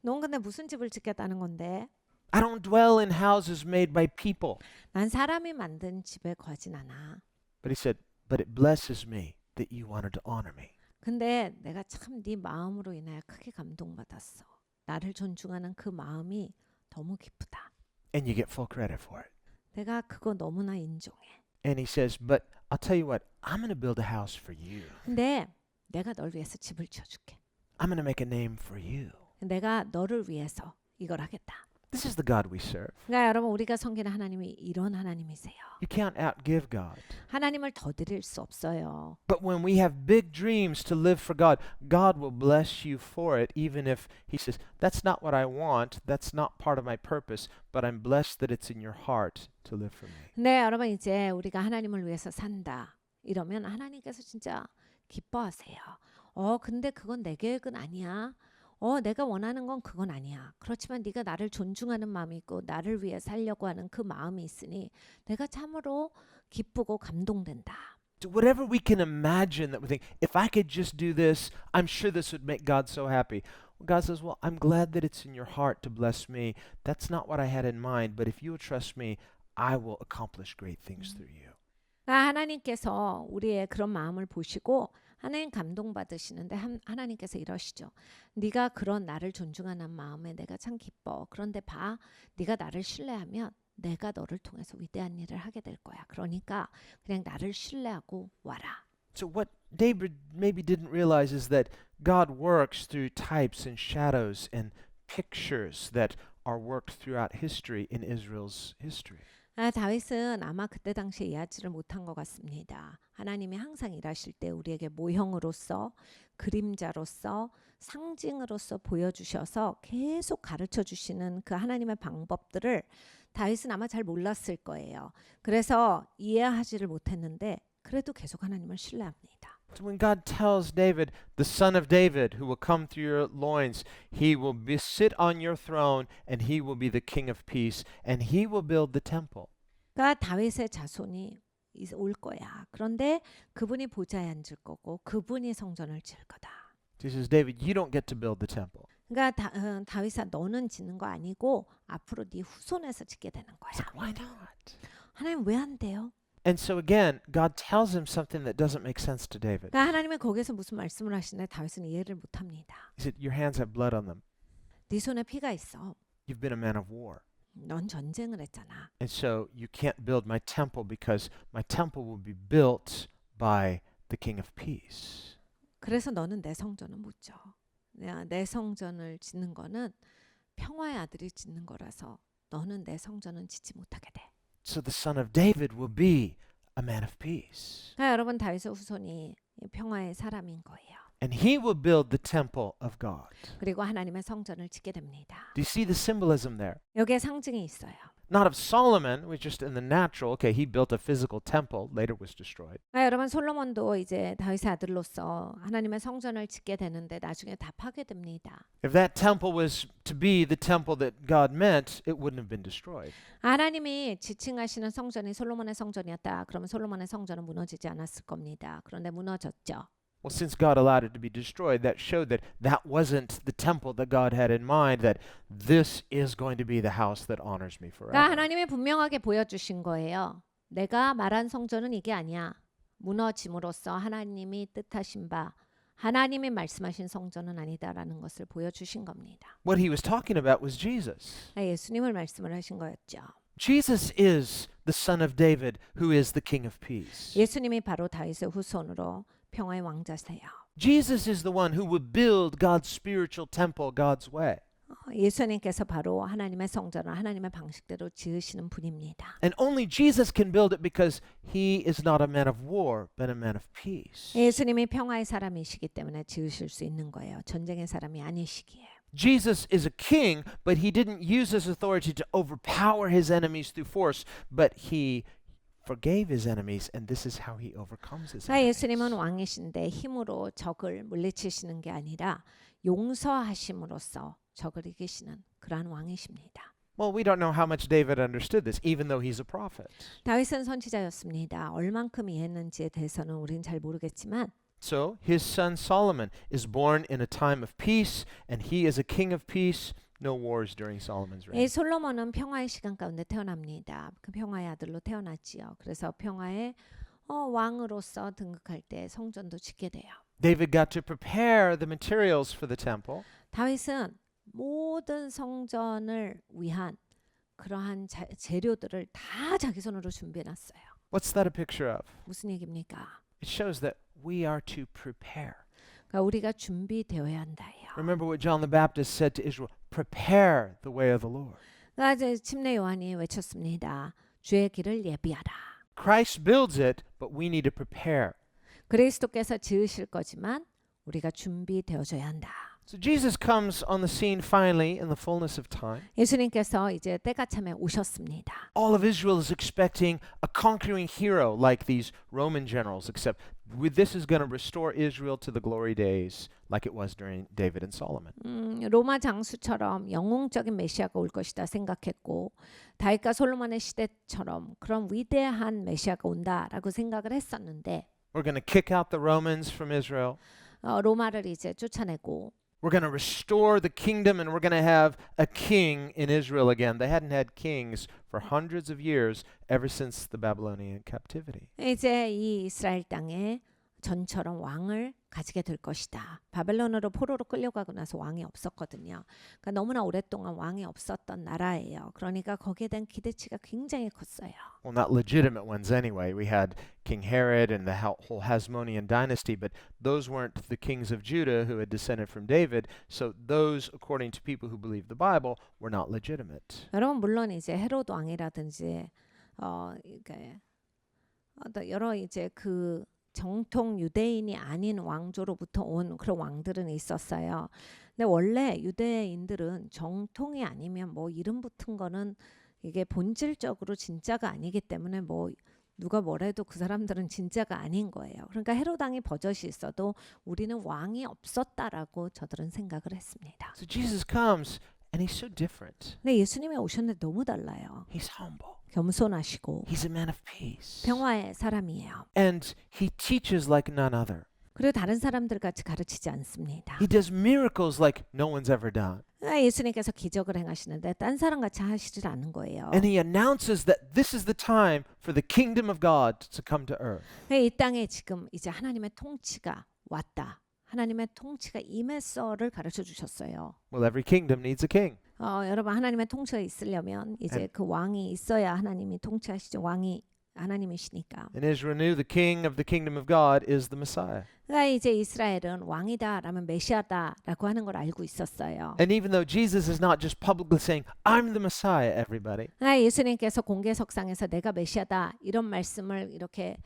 넌 근데 무슨 집을 짓겠다는 건데? I don't dwell in houses made by people. 난 사람이 만든 집에 거하진 않아. But he said, but it blesses me that you wanted to honor me. 근데 내가 참 네 마음으로 인하여 크게 감동받았어. 나를 존중하는 그 마음이 너무 기쁘다. And you get full credit for it. 내가 그거 너무나 인정해. And he says, but I'll tell you what, I'm going to build a house for you. 근데 내가 널 위해서 집을 지어줄게. I'm going to make a name for you. 내가 너를 위해서 이걸 하겠다. This is the God we serve. 그러니까 여러분 우리가 섬기는 하나님이 이런 하나님이세요. You can't outgive God. 하나님을 더 드릴 수 없어요. But when we have big dreams to live for God, God will bless you for it, even if He says, that's not what I want, that's not part of my purpose, but I'm blessed that it's in your heart to live for me. 근데 여러분 이제 우리가 하나님을 위해서 산다. 이러면 하나님께서 진짜 기뻐하세요. 근데 그건 내 계획은 아니야. 내가 원하는 건 그건 아니야. 그렇지만 네가 나를 존중하는 마음이 있고 나를 위해 살려고 하는 그 마음이 있으니 내가 참으로 기쁘고 감동된다. So whatever we can imagine that we think, if I could just do this, I'm sure this would make God so happy. Well, God says, well, I'm glad that it's in your heart to bless me. That's not what I had in mind, but if you will trust me, I will accomplish great things through you. 하나님께서 우리의 그런 마음을 보시고 하나님 감동받으시는데 하나님께서 이러시죠. 네가 그런 나를 존중하는 마음에 내가 참 기뻐. 그런데 봐, 네가 나를 신뢰하면 내가 너를 통해서 위대한 일을 하게 될 거야. 그러니까 그냥 나를 신뢰하고 와라. So what David maybe didn't realize is that God works through types and shadows and pictures that are worked throughout history in Israel's history. 다윗은 아마 그때 당시에 이해하지를 못한 것 같습니다. 하나님이 항상 일하실 때 우리에게 모형으로서 그림자로서 상징으로서 보여주셔서 계속 가르쳐 주시는 그 하나님의 방법들을 다윗은 아마 잘 몰랐을 거예요. 그래서 이해하지를 못했는데 그래도 계속 하나님을 신뢰합니다. So when God tells David, the son of David, who will come through your loins, he will sit on your throne, and he will be the king of peace, and he will build the temple. 그러니까 다윗의 자손이 올 거야. 그런데 그분이 보좌에 앉을 거고 그분이 성전을 지을 거다. He says, David, you don't get to build the temple. 그러니까 다윗아 너는 짓는 거 아니고 앞으로 네 후손에서 짓게 되는 거야. It's like, why not? 하나님 왜 안 돼요? And so again, God tells him something that doesn't make sense to David. 그러니까 하나님은 거기서 무슨 말씀을 하시는데 다윗은 이해를 못합니다. He said, your hands have blood on them. 네 손에 피가 있어. You've been a man of war. 넌 전쟁을 했잖아. And so you can't build my temple because my temple will be built by the king of peace. 그래서 너는 내 성전을 못 져. 내 성전을 짓는 거는 평화의 아들이 짓는 거라서 너는 내 성전은 짓지 못하게 돼. So the son of David will be a man of peace. 그러니까 여러분 다윗의 후손이 평화의 사람인 거예요. And he will build the temple of God. 그리고 하나님의 성전을 짓게 됩니다. Do you see the symbolism there? 여기에 상징이 있어요. Not of Solomon, which just in the natural, okay, he built a physical temple, later was destroyed. 여러분 솔로몬도 이제 다윗의 아들로서 하나님의 성전을 짓게 되는데 나중에 다 파괴됩니다. If that temple was to be the temple that God meant, it wouldn't have been destroyed. 하나님이 지칭하시는 성전이 솔로몬의 성전이었다. 그러면 솔로몬의 성전은 무너지지 않았을 겁니다. 그런데 무너졌죠. Well, since God allowed it to be destroyed, that showed that that wasn't the temple that God had in mind, that this is going to be the house that honors me 그러니까 forever. 하나님이 분명하게 보여주신 거예요. 내가 말한 성전은 이게 아니야. 무너짐으로써 하나님이 뜻하신 바 하나님이 말씀하신 성전은 아니다라는 것을 보여주신 겁니다. What he was talking about was Jesus. 예수님을 말씀을 하신 거였죠. Jesus is the son of David, who is the king of peace. 예수님이 바로 다윗의 후손으로 평화의 왕자세요. Jesus is the one who would build God's spiritual temple God's way. 예수님께서 바로 하나님의 성전을 하나님의 방식대로 지으시는 분입니다. And only Jesus can build it because he is not a man of war, but a man of peace. 예수님이 평화의 사람이시기 때문에 지으실 수 있는 거예요. 전쟁의 사람이 아니시기에. Jesus is a king, but he didn't use his authority to overpower his enemies through force, but he forgave his enemies, and this is how he overcomes his 예수님은 enemies. 왕이신데 힘으로 적을 물리치시는 게 아니라 용서하심으로써 적을 이기시는 그러한 왕이십니다. Well, we don't know how much David understood this, even though he's a prophet. 다윗은 선지자였습니다. 얼만큼 이해했는지에 대해서는 우린 잘 모르겠지만 So his son Solomon is born in a time of peace, and he is a king of peace. No wars during Solomon's 이 reign. 솔로몬은 평화의 시간 가운데 태어납니다. 그 평화의 아들로 태어났지요. 그래서 평화의 왕으로서 등극할 때 성전도 짓게 돼요. David got to prepare the materials for the temple. 다윗은 모든 성전을 위한 그러한 재료들을 다 자기 손으로 준비해 놨어요. What's that a picture of? 무슨 얘기입니까? It shows that we are to prepare. 그러니까 우리가 준비되어야 한다예요. Remember what John the Baptist said to Israel, prepare the way of the Lord. 그러니까 이제 침례 요한이 외쳤습니다. 주의 길을 예비하라. Christ builds it, but we need to prepare. 그리스도께서 지으실 거지만 우리가 준비되어져야 한다. So Jesus comes on the scene finally in the fullness of time. 예수님께서 이제 때가 참에 오셨습니다. All of Israel is expecting a conquering hero like these Roman generals, except this is going to restore Israel to the glory days like it was during David and Solomon. 로마 장수처럼 영웅적인 메시아가 올 것이다 생각했고 다윗과 솔로몬의 시대처럼 그런 위대한 메시아가 온다라고 생각을 했었는데 We're going to kick out the Romans from Israel. 로마를 이제 쫓아내고 We're going to restore the kingdom and we're going to have a king in Israel again. They hadn't had kings for hundreds of years ever since the Babylonian captivity. 이제 이 이스라엘 땅에 전처럼 왕을 가지게 될 것이다. 바벨론으로 포로로 끌려가고 나서 왕이 없었거든요. 그러니까 너무나 오랫동안 왕이 없었던 나라예요. 그러니까 거기에 대한 기대치가 굉장히 컸어요. Well, not legitimate ones anyway. We had King Herod and the whole Hasmonean dynasty, but those weren't the kings of Judah who had descended from David. So those, according to people who believe the Bible, were not legitimate. 여러분 물론 이제 헤롯 왕이라든지 이게 여러 이제 그 정통 유대인이 아닌 왕조로부터 온 그런 왕들은 있었어요. 근데 원래 유대인들은 정통이 아니면 뭐 이름 붙은 거는 이게 본질적으로 진짜가 아니기 때문에 뭐 누가 뭐래도 그 사람들은 진짜가 아닌 거예요. 그러니까 헤롯 왕이 버젓이 있어도 우리는 왕이 없었다라고 저들은 생각을 했습니다. So Jesus comes and he's so different. 근데 예수님이 오셨는데 너무 달라요. He's humble. 겸손하시고 He's a man of peace. 평화의 사람이에요. And he teaches like none other. 그리고 다른 사람들 같이 가르치지 않습니다. He does miracles like no one's ever done. 예수님께서 기적을 행하시는데 딴 사람 같이 하시질 않은 거예요. And he announces that this is the time for the kingdom of God to come to earth. 이 땅에 지금 이제 하나님의 통치가 왔다. 하나님의 통치가 임했어를 가르쳐 주셨어요. Well, every kingdom needs a king. 여러분 하나님의 통치가 있으려면 이제 그 왕이 있어야 하나님이 통치하시죠. 왕이 하나님이시니까. In Israel knew the king of the kingdom of God is the Messiah. 그러니까 이제 이스라엘은 왕이다라면 메시아다라고 하는 걸 알고 있었어요. And even though Jesus is not just publicly saying, I'm the Messiah, everybody, 예수님께서 공개석상에서 내가 메시아다 이런 말씀을 이렇게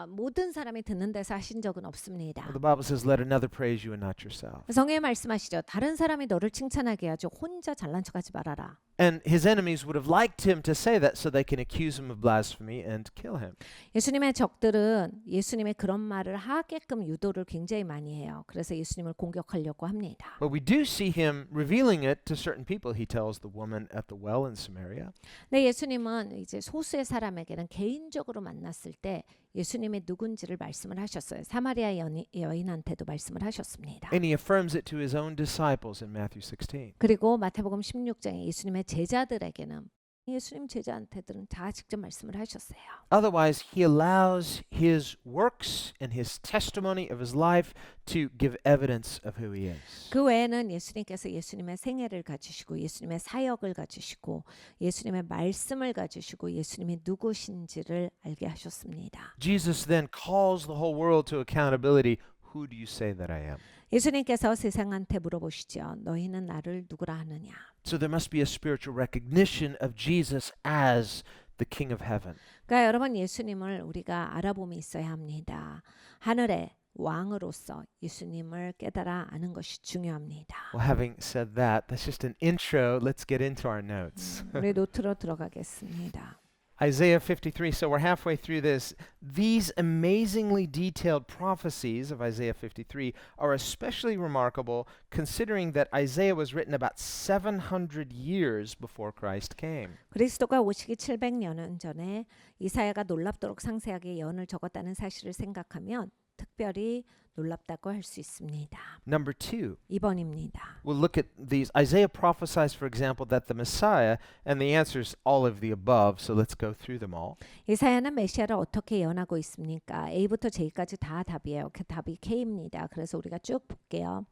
모든 사람이 듣는 데서 하신 적은 없습니다. well, the Bible says, let another praise you and not yourself. 성경에 말씀하시죠. 다른 사람이 너를 칭찬하게 하죠. 혼자 잘난 척하지 말아라. And his enemies would have liked him to say that so they can accuse him of blasphemy and kill him. 예수님의 적들은 예수님의 그런 말을 하게끔 유도를 굉장히 많이 해요. 그래서 예수님을 공격하려고 합니다. But we do see him revealing it to certain people. He tells the woman at the well in Samaria. 네, 예수님은 이제 소수의 사람에게는 개인적으로 만났을 때 예수님의 누군지를 말씀을 하셨어요. 사마리아 여인한테도 말씀을 하셨습니다. And he affirms it to his own disciples in Matthew 16. 그리고 마태복음 16장에 예수님의 제자들에게는 예수님 제자한테들은 다 직접 말씀을 하셨어요. Otherwise, he allows his works and his testimony of his life to give evidence of who he is. 그 외에는 예수님께서 예수님의 생애를 가지시고 예수님의 사역을 가지시고 예수님의 말씀을 가지시고 예수님이 누구신지를 알게 하셨습니다. Jesus then calls the whole world to accountability. Who do you say that I am? 예수님께서 세상한테 물어보시죠. 너희는 나를 누구라 하느냐? So there must be a spiritual recognition of Jesus as the King of Heaven. 그러니까 여러분 예수님을 우리가 알아봄이 있어야 합니다. 하늘의 왕으로서 예수님을 깨달아 아는 것이 중요합니다. Well, having said that, that's just an intro. Let's get into our notes. 우리 노트로 들어가겠습니다. Isaiah 53, so we're halfway through this. These amazingly detailed prophecies of Isaiah 53 are especially remarkable considering that Isaiah was written about 700 years before Christ came. 그리스도가 오시기 700년 전에 이사야가 놀랍도록 상세하게 예언을 적었다는 사실을 생각하면 특별히 놀랍다고 할 수 있습니다. Number 2, 2번입니다. we'll look at these. Isaiah prophesies, for example, that the Messiah, and the answer is all of the above, so let's go through them all. 이사야는 메시아를 어떻게 예언하고 있습니까? A부터 J까지 다 답이에요. 그 답이 K입니다. 그래서 우리가 쭉 볼게요.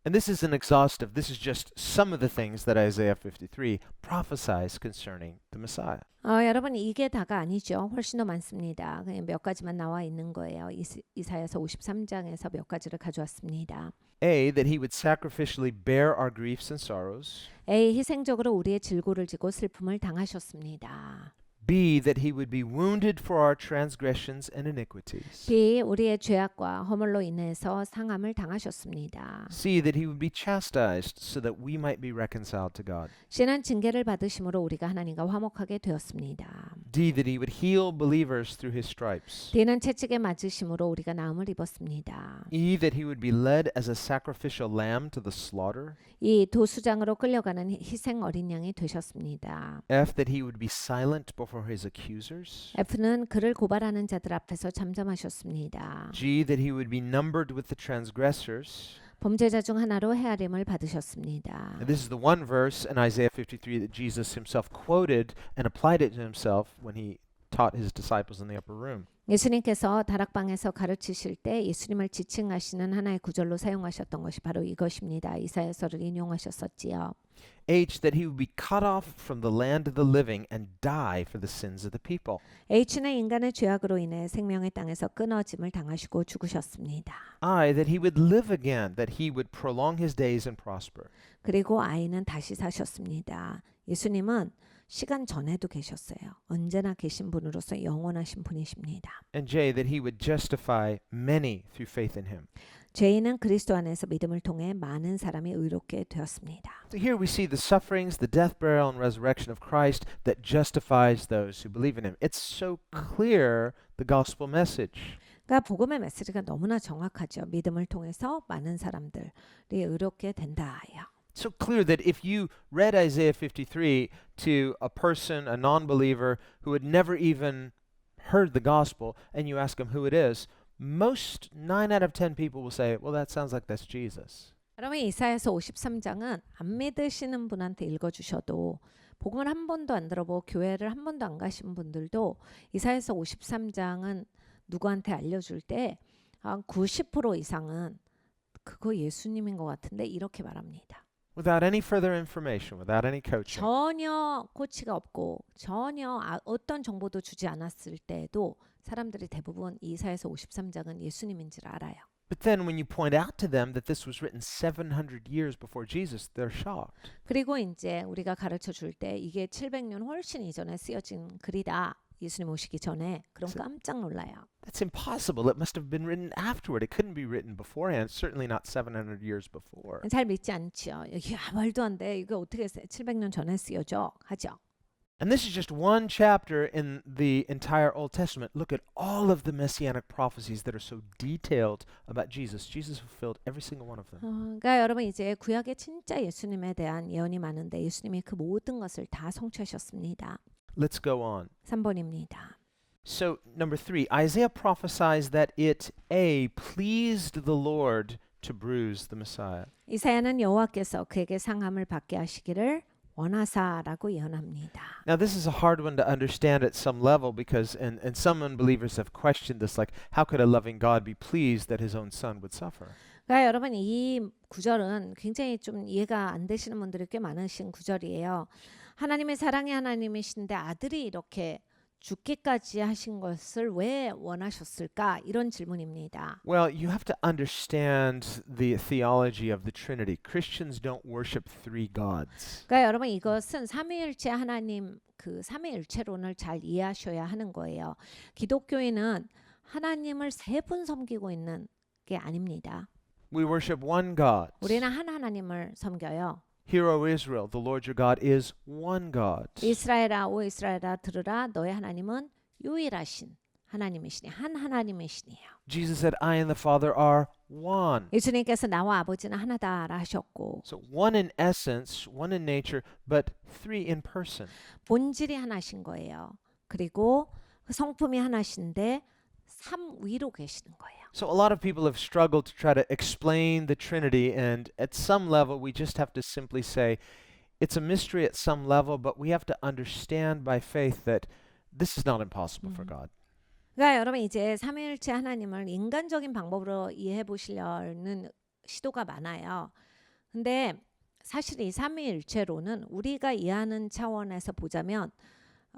And this isn't exhaustive. This is just some of the things that Isaiah 53 prophesies concerning the Messiah. 여러분 이게 다가 아니죠. 훨씬 더 많습니다. 그냥 몇 가지만 나와 있는 거예요. 이사야서 53장에서 몇 가지를 가져왔습니다. A, that he would sacrificially bear our griefs and sorrows. A. 희생적으로 우리의 질고를 지고 슬픔을 당하셨습니다. B, that he would be wounded for our transgressions and iniquities. B. 우리의 죄악과 허물로 인해서 상함을 당하셨습니다. C, that he would be chastised so that we might be reconciled to God. C는 징계를 받으심으로 우리가 하나님과 화목하게 되었습니다. D, that he would heal believers through his stripes. D는 채찍에 맞으심으로 우리가 나음을 입었습니다. E, that he would be led as a sacrificial lamb to the slaughter. 이 도수장으로 끌려가는 희생 어린 양이 되셨습니다. F, that he would be silent before his accusers. F는 그를 고발하는 자들 앞에서 잠잠하셨습니다. G, that he would be numbered with the transgressors. 범죄자 중 하나로 헤아림을 받으셨습니다. And this is the one verse in Isaiah 53 that Jesus himself quoted and applied it to himself when he taught his disciples in the upper room. 예수님께서 다락방에서 가르치실 때 예수님을 지칭하시는 하나의 구절로 사용하셨던 것이 바로 이것입니다. 이사야서를 인용하셨었지요. H, that he would be cut off from the land of the living and die for the sins of the people. H는 인간의 죄악으로 인해 생명의 땅에서 끊어짐을 당하시고 죽으셨습니다. I, that he would live again, that he would prolong his days and prosper. 그리고 I는 다시 사셨습니다. 예수님은 시간 전에도 계셨어요. 언제나 계신 분으로서 영원하신 분이십니다. And J, that he would justify many through faith in him. J는 그리스도 안에서 믿음을 통해 많은 사람이 의롭게 되었습니다. So here we see the sufferings, the death, burial, and resurrection of Christ that justifies those who believe in him. It's so clear, the gospel message. 그러니까 복음의 메시지가 너무나 정확하죠. 믿음을 통해서 많은 사람들이 의롭게 된다요. So clear that if you read Isaiah 53 to a person, a non-believer who had never even heard the gospel, and you ask them who it is, most 9 out of 10 people will say, well, that sounds like that's Jesus. 여러분 이사야서 53장은 안 믿으시는 분한테 읽어주셔도 복음을 한 번도 안 들어보고 교회를 한 번도 안 가신 분들도 이사야서 53장은 누구한테 알려줄 때 한 90% 이상은 그거 예수님인 것 같은데 이렇게 말합니다. Without any further information, without any coaching. 전혀 코치가 없고 전혀 어떤 정보도 주지 않았을 때에도 사람들이 대부분 이사야서 53장은 예수님인 줄 알아요. But then when you point out to them that this was written 700 years before Jesus, they're shocked. 그리고 이제 우리가 가르쳐 줄 때 이게 700년 훨씬 이전에 쓰여진 글이다. 예수님 오시기 전에 그럼 깜짝 놀라요. That's impossible. It must have been written afterward. It couldn't be written beforehand, certainly not 700 years before. 잘 믿지 않죠. 야, 말도 안 돼. 이거 어떻게 700년 전에 쓰여져? 하죠. And this is just one chapter in the entire Old Testament. Look at all of the messianic prophecies that are so detailed about Jesus. Jesus fulfilled every single one of them. 그러니까 여러분 이제 구약에 진짜 예수님에 대한 예언이 많은데 예수님이 그 모든 것을 다 성취하셨습니다. Let's go on. 3번입니다. So, number 3, Isaiah prophesies that it, A, pleased the Lord to bruise the Messiah. 이사야는 여호와께서 그에게 상함을 받게 하시기를 원하사라고 예언합니다. Now, this is a hard one to understand at some level because, and some unbelievers have questioned this, like, how could a loving God be pleased that his own son would suffer? 그러니까 여러분 이 구절은 굉장히 좀 이해가 안 되시는 분들이 꽤 많으신 구절이에요. 하나님의 사랑의 하나님이신데 아들이 이렇게 죽기까지 하신 것을 왜 원하셨을까? 이런 질문입니다. Well, you have to understand the theology of the Trinity. Christians don't worship three gods. 그러니까 여러분 이것은 삼위일체 하나님 그 삼위일체론을 잘 이해하셔야 하는 거예요. 기독교인은 하나님을 세 분 섬기고 있는 게 아닙니다. We worship one God. 우리는 한 하나님을 섬겨요. Hear, O Israel, the Lord your God is one God. 이스라엘아 오 이스라엘아 들으라 너의 하나님은 유일하신 하나님이시니 한 하나님이시니요. Jesus said, I and the Father are one. 예수님께서 나와 아버지는 하나다라 하셨고 So one in essence, one in nature, but three in person. 본질이 하나신 거예요. 그리고 그 성품이 하나신데 삼위로 계시는 거예요. So a lot of people have struggled to try to explain the Trinity, and at some level we just have to simply say it's a mystery at some level, but we have to understand by faith that this is not impossible for God. 그러니까 여러분 이제 삼위일체 하나님을 인간적인 방법으로 이해해 보시려는 시도가 많아요. 근데 사실 이 삼위일체로는 우리가 이해하는 차원에서 보자면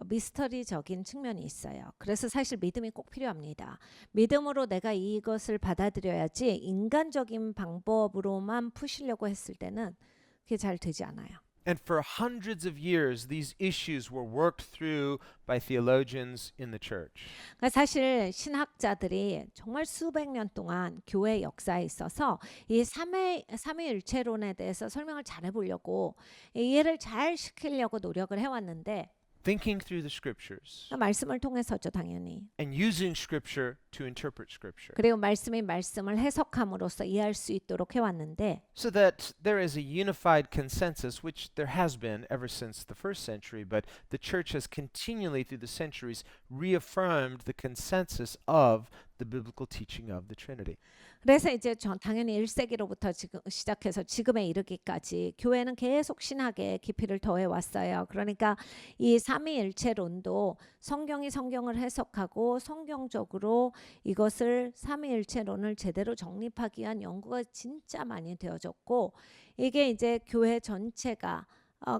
미스터리적인 측면이 있어요. 그래서 사실 믿음이 꼭 필요합니다. 믿음으로 내가 이것을 받아들여야지 인간적인 방법으로만 푸시려고 했을 때는 그게 잘 되지 않아요. And for hundreds of years, these issues were worked through by theologians in the church. 그러니까 사실 신학자들이 정말 수백 년 동안 교회 역사에 있어서 이 삼위일체론에 대해서 설명을 잘 해보려고 이해를 잘 시키려고 노력을 해왔는데 Thinking through the scriptures 말씀을 통해서죠 당연히. and using scripture to interpret scripture. 그리고 말씀이 말씀을 해석함으로써 이해할 수 있도록 해왔는데 So that there is a unified consensus, which there has been ever since the first century, but the church has continually through the centuries reaffirmed the consensus of the the biblical teaching of the Trinity. 그래서 이제 당연히 1세기로부터 지금 시작해서 지금에 이르기까지 교회는 계속 신학에 깊이를 더해 왔어요. 그러니까 이 삼위일체론도 성경이 성경을 해석하고 성경적으로 이것을 삼위일체론을 제대로 정립하기 위한 연구가 진짜 많이 되어졌고 이게 이제 교회 전체가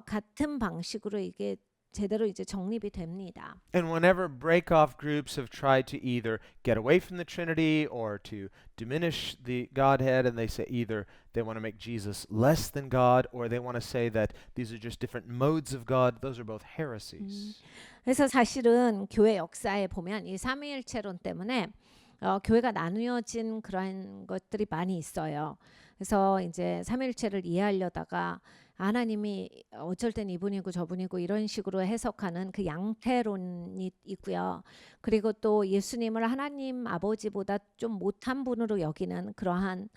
같은 방식으로 이게 제대로 이제 정립이 됩니다. And whenever break-off groups have tried to either get away from the Trinity or to diminish the Godhead, and they say either they want to make Jesus less than God or they want to say that these are just different modes of God, those are both heresies. 그래서 사실은 교회 역사에 보면 이 삼위일체론 때문에 교회가 나누어진 그런 것들이 많이 있어요. 그래서 이제 삼위일체를 이해하려다가 하나님이 어쩔 땐 이분이고 저분이고 이런 식으로 해석하는 그 양태론이 있고요. 그리고 또 예수님을 하나님 아버지보다 좀 못한 분으로 여기는 그러한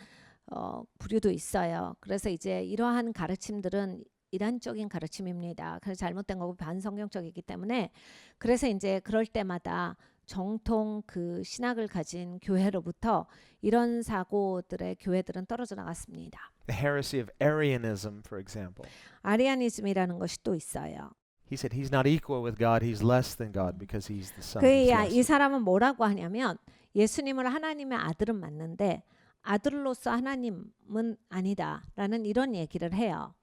부류도 있어요. 그래서 이제 이러한 가르침들은 이단적인 가르침입니다. 그래서 잘못된 거고 반성경적이기 때문에 그래서 이제 그럴 때마다 정통 그 신학을 가진 교회로부터 이런 사고들의 교회들은 떨어져 나갔습니다. The heresy of Arianism, for example. 아리아니즘이라는 것이 또 있어요. He said he's not equal with God, he's less than God because he's the Son. he's 이 lesser. 사람은 뭐라고 하냐면 예수님을 하나님의 아들은 맞는데 아들로서 하나님은 아니다라는 이런 얘기를 해요.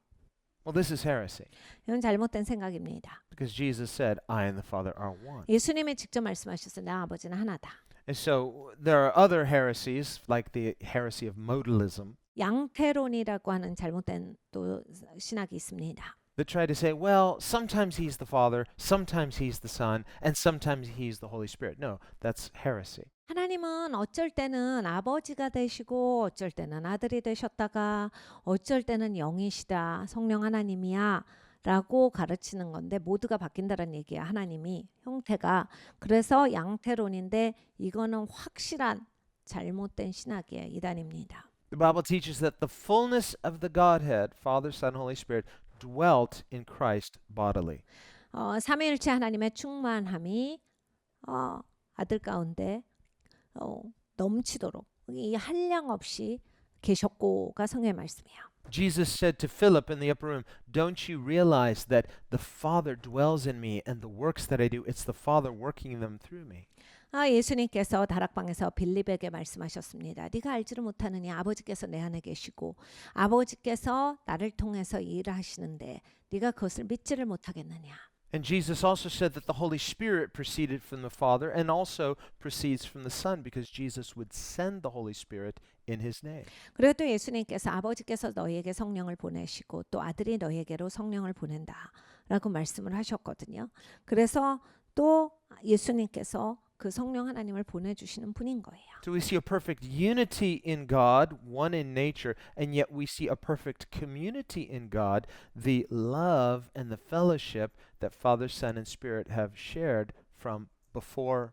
Well, this is heresy 이건 잘못된 생각입니다. because Jesus said, I and the Father are one. 예수님이 직접 말씀하셨어요. 나 아버지는 하나다. And so there are other heresies, like the heresy of modalism, 양태론이라고 하는 잘못된 또 신학이 있습니다. that try to say, well, sometimes he's the Father, sometimes he's the Son, and sometimes he's the Holy Spirit. No, that's heresy. 하나님은 어쩔 때는 아버지가 되시고 어쩔 때는 아들이 되셨다가 어쩔 때는 영이시다. 성령 하나님이야. 라고 가르치는 건데 모두가 바뀐다는 얘기야. 하나님이 형태가. 그래서 양태론인데 이거는 확실한 잘못된 신학이에요. 이단입니다. The Bible teaches that the fullness of the Godhead, Father, Son, Holy Spirit, dwelt in Christ bodily. 삼위일체 하나님의 충만함이 아들 가운데 넘치도록 이 한량 없이 계셨고가 성경의 말씀이에요. Jesus said to Philip in the upper room, don't you realize that the Father dwells in me and the works that I do, it's the Father working them through me. 예수님께서 다락방에서 빌립에게 말씀하셨습니다. 네가 알지를 못하느니 아버지께서 내 안에 계시고 아버지께서 나를 통해서 일을 하시는데 네가 그것을 믿지를 못하겠느냐. And Jesus also said that the Holy Spirit proceeded from the Father and also proceeds from the Son because Jesus would send the Holy Spirit in his name. 그리고 또 예수님께서 아버지께서 너희에게 성령을 보내시고 또 아들이 너희에게로 성령을 보낸다라고 말씀을 하셨거든요. 그래서 또 예수님께서 그 성령 하나님을 보내주시는 분인 거예요. So we see a perfect unity in God, one in nature, and yet we see a perfect community in God, the love and the fellowship that Father, Son, and Spirit have shared from before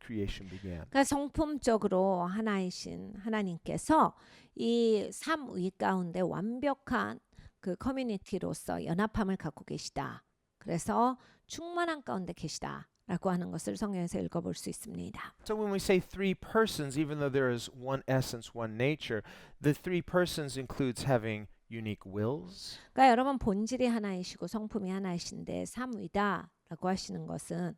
creation began. 그러니까 성품적으로 하나이신 하나님께서 이 삼위 가운데 완벽한 그 커뮤니티로서 연합함을 갖고 계시다. 그래서 충만한 가운데 계시다. 라고 하는 것을 성경에서 읽어볼 수 있습니다. So when we say three persons, even though there is one essence, one nature, the three persons includes having unique wills. 그러니까 여러분 본질이 하나이시고 성품이 하나이신데 삼위다라고 하시는 것은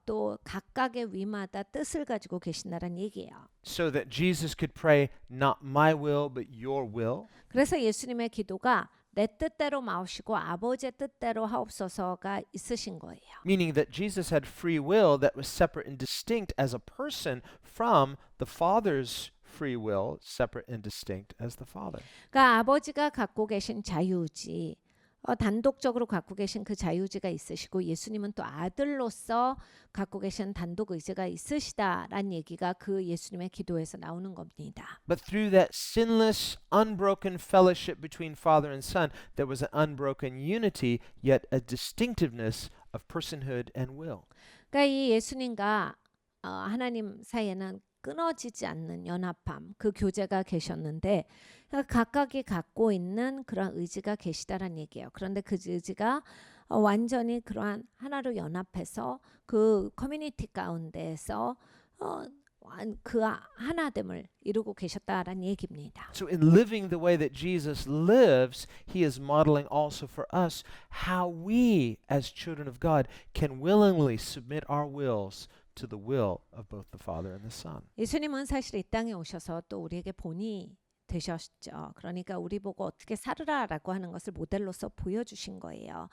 또 각각의 위마다 뜻을 가지고 계신다는 얘기예요. So that Jesus could pray, not my will, but your will. 그래서 예수님의 기도가 내 뜻대로 마옵시고 아버지의 뜻대로 하옵소서가 있으신 거예요. Meaning that Jesus had free will that was separate and distinct as a person from the Father's free will, separate and distinct as the Father. 그러니까 아버지가 갖고 계신 자유의지, 단독적으로 갖고 계신 그 자유의지가 있으시고 예수님은 또 아들로서 갖고 계신 단독 의지가 있으시다라는 얘기가 그 예수님의 기도에서 나오는 겁니다. But through that sinless, unbroken fellowship between Father and Son, there was an unbroken unity, yet a distinctiveness of personhood and will. 그러니까 이 예수님과 하나님 사이에는 끊어지지 않는 연합함, 그 교제가 계셨는데 각각이 갖고 있는 그런 의지가 계시다란 얘기예요. 그런데 그 의지가 완전히 그러한 하나로 연합해서 그 커뮤니티 가운데에서 그 하나됨을 이루고 계셨다라는 얘기입니다. So in living the way that Jesus lives, he is modeling also for us how we as children of God can willingly submit our wills to the will of both the Father and the Son. 예수님은 사실 이 땅에 오셔서 또 우리에게 본이 되셨죠. 그러니까 우리 보고 어떻게 살으라라고 하는 것을 모델로서 보여주신 거예요.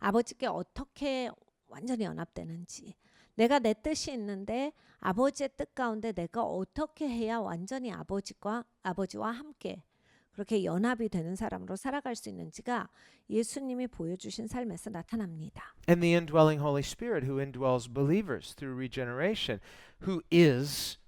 아버지께 어떻게 완전히 연합되는지, 내가 내 뜻이 있는데 아버지의 뜻 가운데 내가 어떻게 해야 완전히 아버지와 함께 그렇게 연합이 되는 사람으로 살아갈 수 있는지가 예수님이 보여주신 삶에서 나타납니다. And the indwelling Holy Spirit who indwells believers through regeneration, who is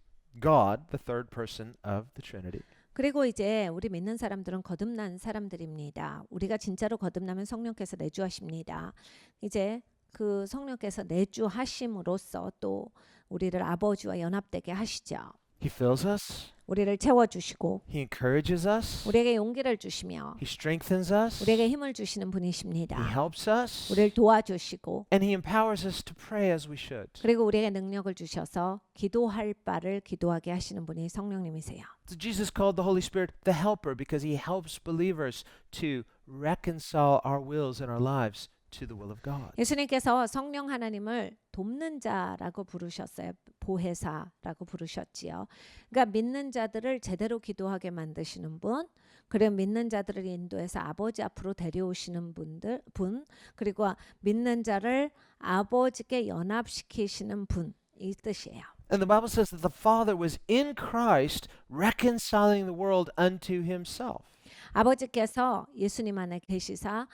God, the third person of the Trinity. 그리고 이제 우리 믿는 사람들은 거듭난 사람들입니다. 우리가 진짜로 거듭나면 성령께서 내주하십니다. 이제 그 성령께서 내주하심으로써 또 우리를 아버지와 연합되게 하시죠. He fills us, 우리를 채워주시고 he encourages us, 우리에게 용기를 주시며 he strengthens us, 우리에게 힘을 주시는 he 분이십니다. helps us, 우리를 도와주시고 and he empowers us to pray as we should. 그리고 우리에게 능력을 주셔서 기도할 바를 기도하게 하시는 분이 성령님이세요. So Jesus called the Holy Spirit the helper because he helps believers to reconcile our wills and our lives to the will of God. 예수님께서 성령 하나님을 돕는 자라고 부르셨어요. 보혜사라고 부르셨지요. 그러니까 믿는 자들을 제대로 기도하게 만드시는 분, 그리고 믿는 자들을 인도해서 아버지 앞으로 데려오시는 분, 그리고 믿는 자를 아버지께 연합시키시는 분, 이 뜻이에요. And the Bible says that the Father was in Christ reconciling the world unto himself. 아버지께서 예수님 안에 계시사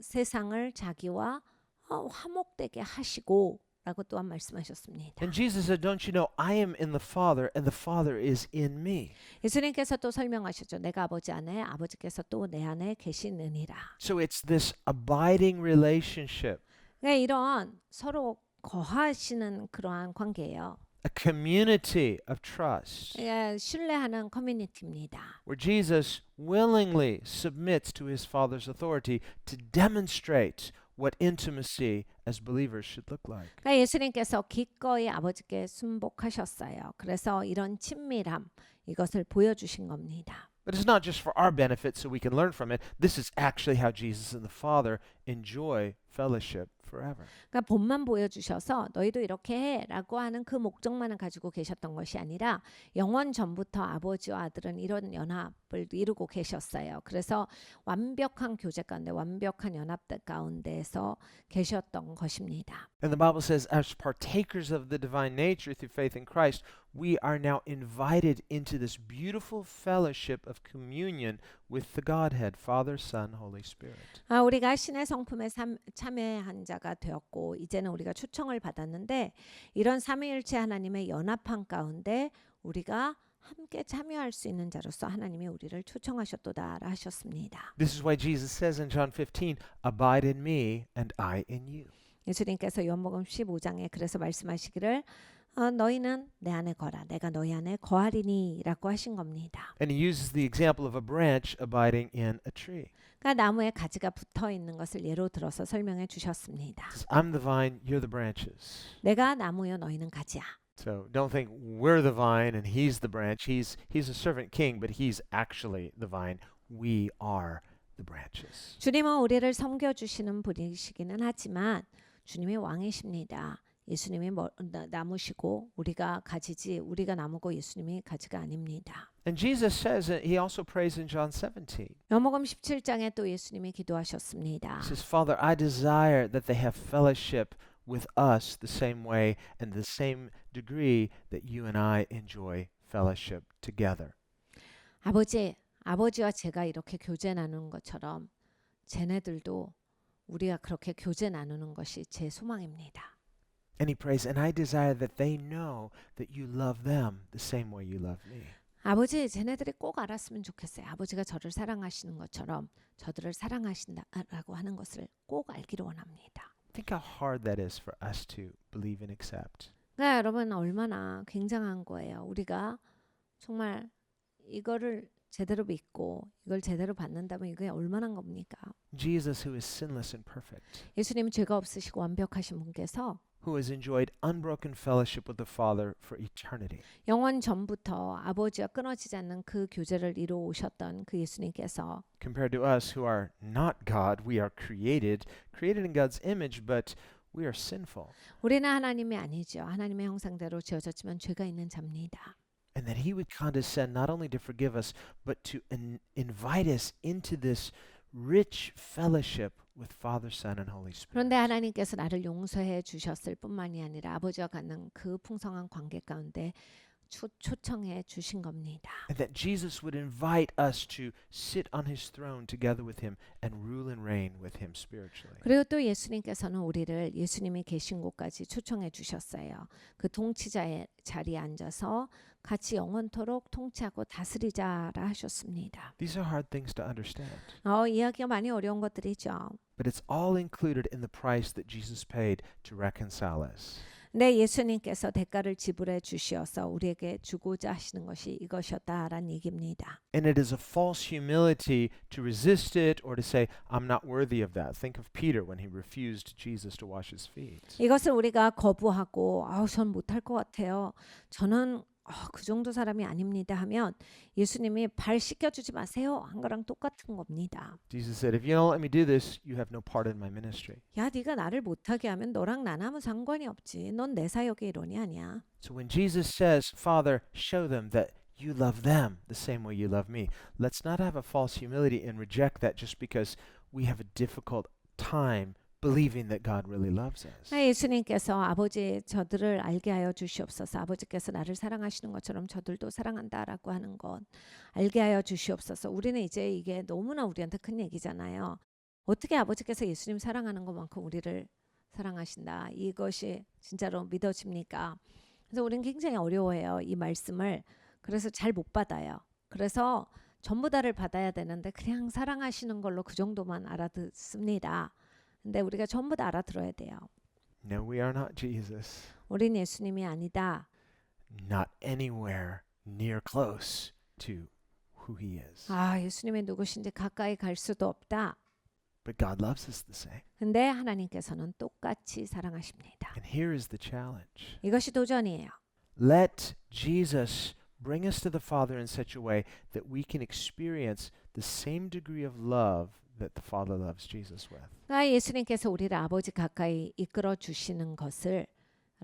세상을 자기와 화목되게 하시고 라고 또한 말씀하셨습니다. And Jesus said, don't you know, I am in the Father and the Father is in me. 예수님께서 또 설명하셨죠. 내가 아버지 안에 아버지께서 또 내 안에 계시느니라. So it's this abiding relationship, 그러니까 이런 서로 거하시는 그러한 관계예요. a community of trust, 예, 신뢰하는 커뮤니티입니다. where Jesus willingly submits to his Father's authority to demonstrate what intimacy as believers should look like. 그러니까 예수님께서 기꺼이 아버지께 순복하셨어요. 그래서 이런 친밀함 이것을 보여주신 겁니다. But it's not just for our benefit so we can learn from it. This is actually how Jesus and the Father enjoy fellowship forever. 그러니까 본만 보여주셔서 너희도 이렇게 해라고 하는 그 목적만을 가지고 계셨던 것이 아니라 영원 전부터 아버지와 아들은 이런 연합을 이루고 계셨어요. 그래서 완벽한 교제 가운데 완벽한 연합 가운데에서 계셨던 것입니다. And the Bible says, as partakers of the divine nature through faith in Christ, we are now invited into this beautiful fellowship of communion with the Godhead, Father, Son, Holy Spirit. 우리가 신의 성품에 참여한 자가 되었고 이제는 우리가 초청을 받았는데 이런 삼위일체 하나님의 연합한 가운데 우리가 함께 참여할 수 있는 자로서 하나님이 우리를 초청하셨도다 하셨습니다. This is why Jesus says in John 15, abide in me and I in you. 예수님께서 요한복음 15장에 그래서 말씀하시기를 너희는 내 안에 거라 내가 너희 안에 거하리니라고 하신 겁니다. And he uses the example of a branch abiding in a tree. 그러니까 나무에 가지가 붙어 있는 것을 예로 들어서 설명해 주셨습니다. He says, I'm the vine, you're the branches. 내가 나무요 너희는 가지야. So don't think we're the vine and he's the branch. He's a servant king, but he's actually the vine. We are the branches. 주님은 우리를 섬겨주시는 분이시기는 하지만 주님이 왕이십니다. 예수님이 나무시고 우리가 가지지 우리가 나무고 예수님이 가지가 아닙니다. And Jesus says, he also prays in John 17. 요한복음 17장에 또 예수님이 기도하셨습니다. He says, Father, I desire that they have fellowship with us the same way and the same degree that you and I enjoy fellowship together. 아버지와 제가 이렇게 교제 나누는 것처럼 쟤네들도 우리가 그렇게 교제 나누는 것이 제 소망입니다. And he prays, and I desire that they know that you love them the same way you love me. 아버지, 쟤네들이 꼭 알았으면 좋겠어요. 아버지가 저를 사랑하시는 것처럼 저들을 사랑하신다라고 하는 것을 꼭 알기를 원합니다. Think how hard that is for us to believe and accept. 그러니까 여러분 얼마나 굉장한 거예요. 우리가 정말 이거를 제대로 믿고 이걸 제대로 받는다면 이게 얼마나 겁니까? Jesus, who is sinless and perfect, 예수님 죄가 없으시고 완벽하신 분께서 who has enjoyed unbroken fellowship with the Father for eternity. 영원 전부터 아버지와 끊어지지 않는 그 교제를 이루어 오셨던 그 예수님께서 Compared to us who are not God, we are created in God's image, but we are sinful. 우리는 하나님이 아니죠. 하나님의 형상대로 지어졌지만 죄가 있는 자입니다. And that he would condescend not only to forgive us, but to invite us into this rich fellowship with Father, Son, and Holy Spirit. 그런데 하나님께서 나를 용서해 주셨을 뿐만이 아니라 아버지와 갖는 그 풍성한 관계 가운데 초청해 주신 겁니다. And that Jesus would invite us to sit on his throne together with him and rule and reign with him spiritually. 그리고 또 예수님께서는 우리를 예수님이 계신 곳까지 초청해 주셨어요. 그 통치자의 자리에 앉아서 같이 영원토록 통치하고 다스리자라 하셨습니다. These are hard things to understand. 이야기가 많이 어려운 것들이죠. But it's all included in the price that Jesus paid to reconcile us. 근데 예수님께서 대가를 지불해 주시어서 우리에게 주고자 하시는 것이 이것이었다라는 얘기입니다. And it is a false humility to resist it or to say, I'm not worthy of that. Think of Peter when he refused Jesus to wash his feet. 이것을 우리가 거부하고 전 못할 것 같아요. 저는 그 정도 사람이 아닙니다 하면 예수님이 발 씻겨주지 마세요 한 거랑 똑같은 겁니다. Jesus said, if you don't let me do this, you have no part in my ministry. 야, 네가 나를 못하게 하면 너랑 난 아무 상관이 없지. 넌 내 사역의 일원이 아니야. So when Jesus says, Father, show them that you love them the same way you love me, let's not have a false humility and reject that just because we have a difficult time believing that God really loves us. 예수님께서 아버지 저들을 알게 하여 주시옵소서. 아버지께서 나를 사랑하시는 것처럼 저들도 사랑한다라고 하는 것 알게 하여 주시옵소서. 우리는 이제 이게 너무나 우리한테 큰 얘기잖아요. 어떻게 아버지께서 예수님 사랑하는 것만큼 우리를 사랑하신다. 이것이 진짜로 믿어집니까? 그래서 우리는 굉장히 어려워해요. 이 말씀을. 그래서 잘 못 받아요. 그래서 전부 다를 받아야 되는데 그냥 사랑하시는 걸로 그 정도만 알아듣습니다. 근데 우리가 전부 다 알아들어야 돼요. No, we are not Jesus. 우린 예수님이 아니다. Not anywhere near close to who he is. 예수님이 누구신지 가까이 갈 수도 없다. But God loves us the same. 근데 하나님께서는 똑같이 사랑하십니다. And here is the challenge. 이것이 도전이에요. Let Jesus bring us to the Father in such a way that we can experience the same degree of love that the Father loves Jesus with. 예수님께서 우리를 아버지 가까이 이끌어 주시는 것을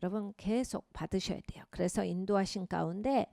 여러분 계속 받으셔야 돼요. 그래서 인도하신 가운데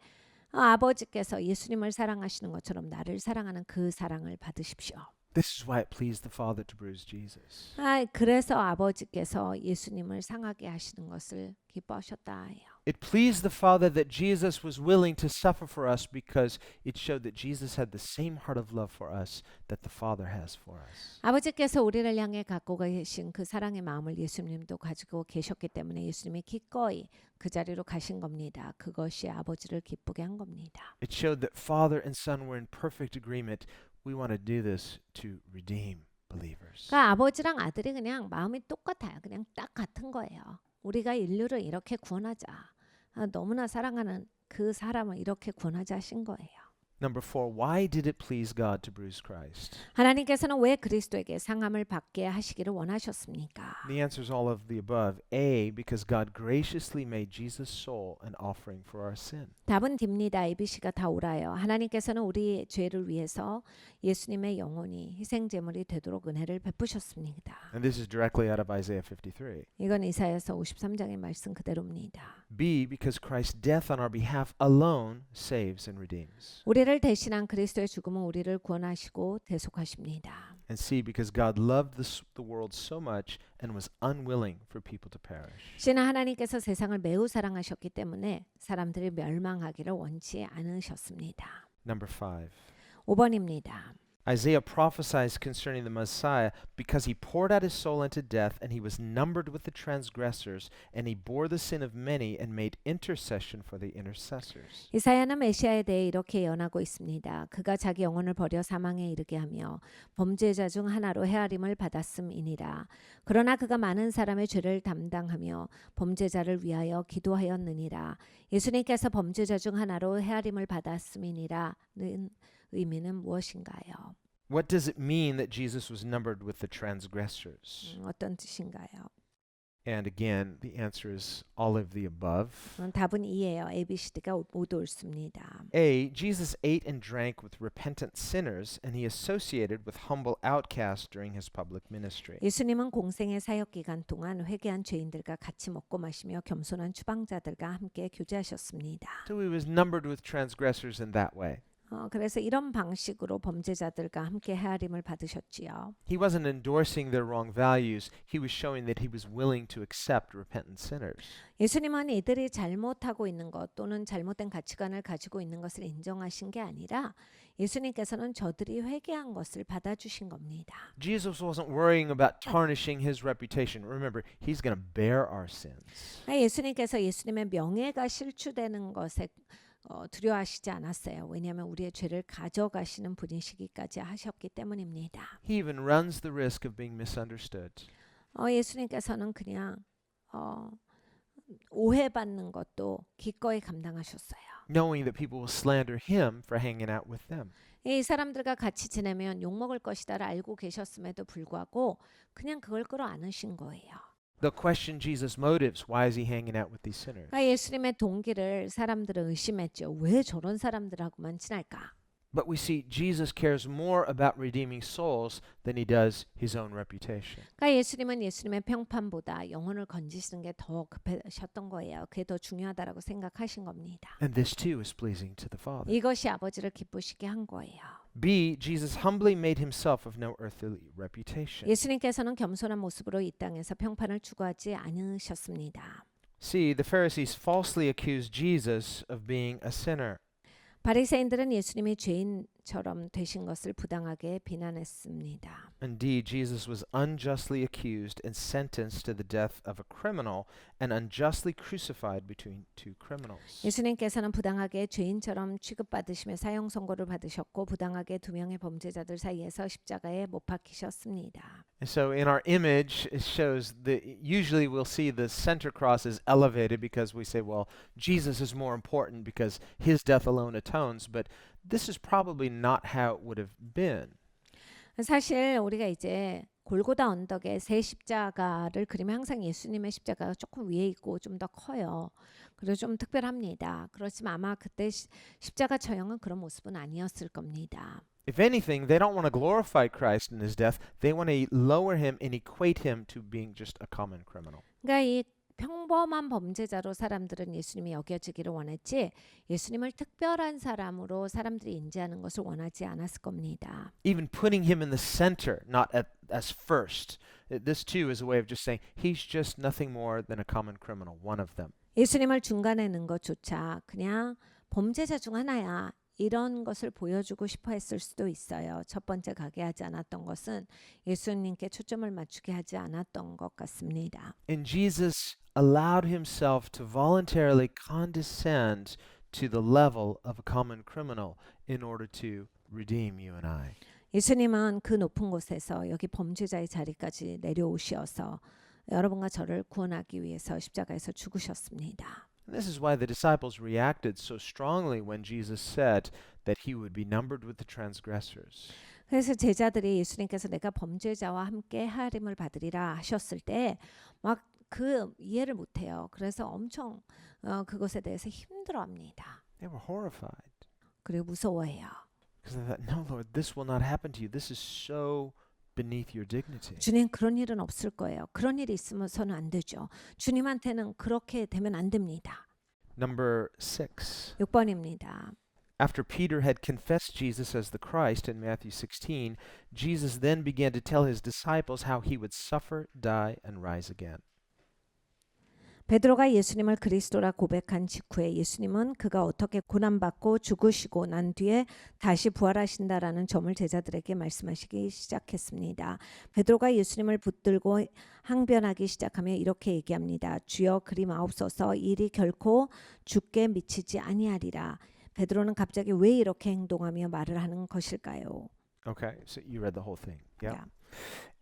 아버지께서 예수님을 사랑하시는 것처럼 나를 사랑하는 그 사랑을 받으십시오. This is why it pleased the Father to bruise Jesus. 그래서 아버지께서 예수님을 상하게 하시는 것을 기뻐하셨다 해요. It pleased the Father that Jesus was willing to suffer for us because it showed that Jesus had the same heart of love for us that the Father has for us. 아버지께서 우리를 향해 갖고 계신 그 사랑의 마음을 예수님도 가지고 계셨기 때문에 예수님이 기꺼이 그 자리로 가신 겁니다. 그것이 아버지를 기쁘게 한 겁니다. It showed that Father and Son were in perfect agreement. We want to do this to redeem believers. 그러니까 아버지랑 아들이 그냥 마음이 똑같아요. 그냥 딱 같은 거예요. 우리가 인류를 이렇게 구원하자. 너무나 사랑하는 그 사람을 이렇게 구원하자 하신 거예요. Number 4, why did it please God to bruise Christ? 하나님께서는 왜 그리스도에게 상함을 받게 하시기를 원하셨습니까? The answer is all of the above. A, because God graciously made Jesus' soul an offering for our sin. 답은 D입니다. ABC가 다 옳아요. 하나님께서는 우리 죄를 위해서 예수님의 영혼이 희생제물이 되도록 은혜를 베푸셨습니다. And this is directly out of Isaiah 53. 이건 이사야서 53장의 말씀 그대로입니다. B, because Christ's death on our behalf alone saves and redeems. 우리를 대신한 그리스도의 죽음은 우리를 구원하시고 대속하십니다. And C, because God loved the world so much and was unwilling for people to perish. C는 하나님께서 세상을 매우 사랑하셨기 때문에 사람들이 멸망하기를 원치 않으셨습니다. Number 5. 5번입니다. Isaiah prophesies concerning the Messiah because he poured out his soul unto death and he was numbered with the transgressors and he bore the sin of many and made intercession for the intercessors. 이사야는 메시아에 대해 이렇게 예언하고 있습니다. 그가 자기 영혼을 버려 사망에 이르게 하며 범죄자 중 하나로 헤아림을 받았음이니라. 그러나 그가 많은 사람의 죄를 담당하며 범죄자를 위하여 기도하였느니라. 예수님께서 범죄자 중 하나로 헤아림을 받았음이니라는 의미는 무엇인가요? What does it mean that Jesus was numbered with the transgressors? 어떤 뜻인가요? And again, the answer is all of the above. 답은 E예요. A, B, C, D가 모두 옳습니다. A. Jesus ate and drank with repentant sinners, and he associated with humble outcasts during his public ministry. 예수님은 공생의 사역 기간 동안 회개한 죄인들과 같이 먹고 마시며 겸손한 추방자들과 함께 교제하셨습니다. So he was numbered with transgressors in that way. 그래서 이런 방식으로 범죄자들과 함께 헤아림을 받으셨지요. He wasn't endorsing their wrong values. He was showing that he was willing to accept repentant sinners. 예수님은 이들이 잘못하고 있는 것 또는 잘못된 가치관을 가지고 있는 것을 인정하신 게 아니라 예수님께서는 저들이 회개한 것을 받아주신 겁니다. Jesus wasn't worrying about tarnishing his reputation. Remember, he's going to bear our sins. 예수님께서 예수님의 명예가 실추되는 것에 두려워하시지 않았어요. 왜냐하면 우리의 죄를 가져가시는 분이시기까지 하셨기 때문입니다. He even runs the risk of being misunderstood. 예수님께서는 그냥 오해받는 것도 기꺼이 감당하셨어요. Knowing that people will slander him for hanging out with them. 이 사람들과 같이 지내면 욕먹을 것이다를 알고 계셨음에도 불구하고 그냥 그걸 끌어안으신 거예요. They'll question Jesus' motives. Why is he hanging out with these sinners? 예수님의 동기를 사람들은 의심했죠. 왜 저런 사람들하고만 친할까? But we see Jesus cares more about redeeming souls than he does his own reputation. 예수님은 예수님의 평판보다 영혼을 건지시는 게 더 급하셨던 거예요. 그게 더 중요하다라고 생각하신 겁니다. And this too is pleasing to the Father. 이것이 아버지를 기쁘시게 한 거예요. B. Jesus humbly made himself of no earthly reputation. 예수님께서는 겸손한 모습으로 이 땅에서 평판을 추구하지 않으셨습니다. C. The Pharisees falsely accused Jesus of being a sinner. 바리새인들은 예수님이 죄인처럼 되신 것을 부당하게 비난했습니다. And D. Jesus was unjustly accused and sentenced to the death of a criminal and unjustly crucified between two criminals. 예수님께서는 부당하게 죄인처럼 취급받으시며 사형 선고를 받으셨고 부당하게 두 명의 범죄자들 사이에서 십자가에 못 박히셨습니다. And so in our image, it shows that usually we'll see the center cross is elevated because we say, well, Jesus is more important because his death alone atones. But this is probably not how it would have been. 사실 우리가 이제 골고다 언덕에 세 십자가를 그리면 항상 예수님의 십자가가 조금 위에 있고 좀 더 커요. 그리고 좀 특별합니다. 그렇지만 아마 그때 십자가 처형은 그런 모습은 아니었을 겁니다. If anything, they don't want to glorify Christ in his death. They want to lower him and equate him to being just a common criminal. 그러니까 이 평범한 범죄자로 사람들은 예수님이 여겨지기를 원했지 예수님을 특별한 사람으로 사람들이 인지하는 것을 원하지 않았을 겁니다. Even putting him in the center, not as first. This too is a way of just saying he's just nothing more than a common criminal, one of them. 예수님을 중간에 넣은 것조차 그냥 범죄자 중 하나야. 이런 것을 보여주고 싶어 했을 수도 있어요. 첫 번째 가게 하지 않았던 것은 예수님께 초점을 맞추게 하지 않았던 것 같습니다. And Jesus allowed himself to voluntarily condescend to the level of a common criminal in order to redeem you and I. 예수님은 그 높은 곳에서 여기 범죄자의 자리까지 내려오셔서 여러분과 저를 구원하기 위해서 십자가에서 죽으셨습니다. And this is why the disciples reacted so strongly when Jesus said that he would be numbered with the transgressors. 그래서 제자들이 예수님께서 내가 범죄자와 함께 하림을 받으리라 하셨을 때 막 그 이해를 못해요. 그래서 엄청 그것에 대해서 힘들어합니다. They were horrified 그리고 무서워해요. because they thought, "No, Lord, this will not happen to you. This is so beneath your dignity." 주님 그런 일은 없을 거예요. 그런 일이 있으면서는 안 되죠. 주님한테는 그렇게 되면 안 됩니다. Number 6. 6번입니다. After Peter had confessed Jesus as the Christ in Matthew 16, Jesus then began to tell his disciples how he would suffer, die, and rise again. 베드로가 예수님을 그리스도라 고백한 직후에 예수님은 그가 어떻게 고난받고 죽으시고 난 뒤에 다시 부활하신다라는 점을 제자들에게 말씀하시기 시작했습니다. 베드로가 예수님을 붙들고 항변하기 시작하며 이렇게 얘기합니다. 주여 그리 마옵소서 일이 결코 죽게 미치지 아니하리라. 베드로는 갑자기 왜 이렇게 행동하며 말을 하는 것일까요? Okay, so you read the whole thing. Yeah. Yeah.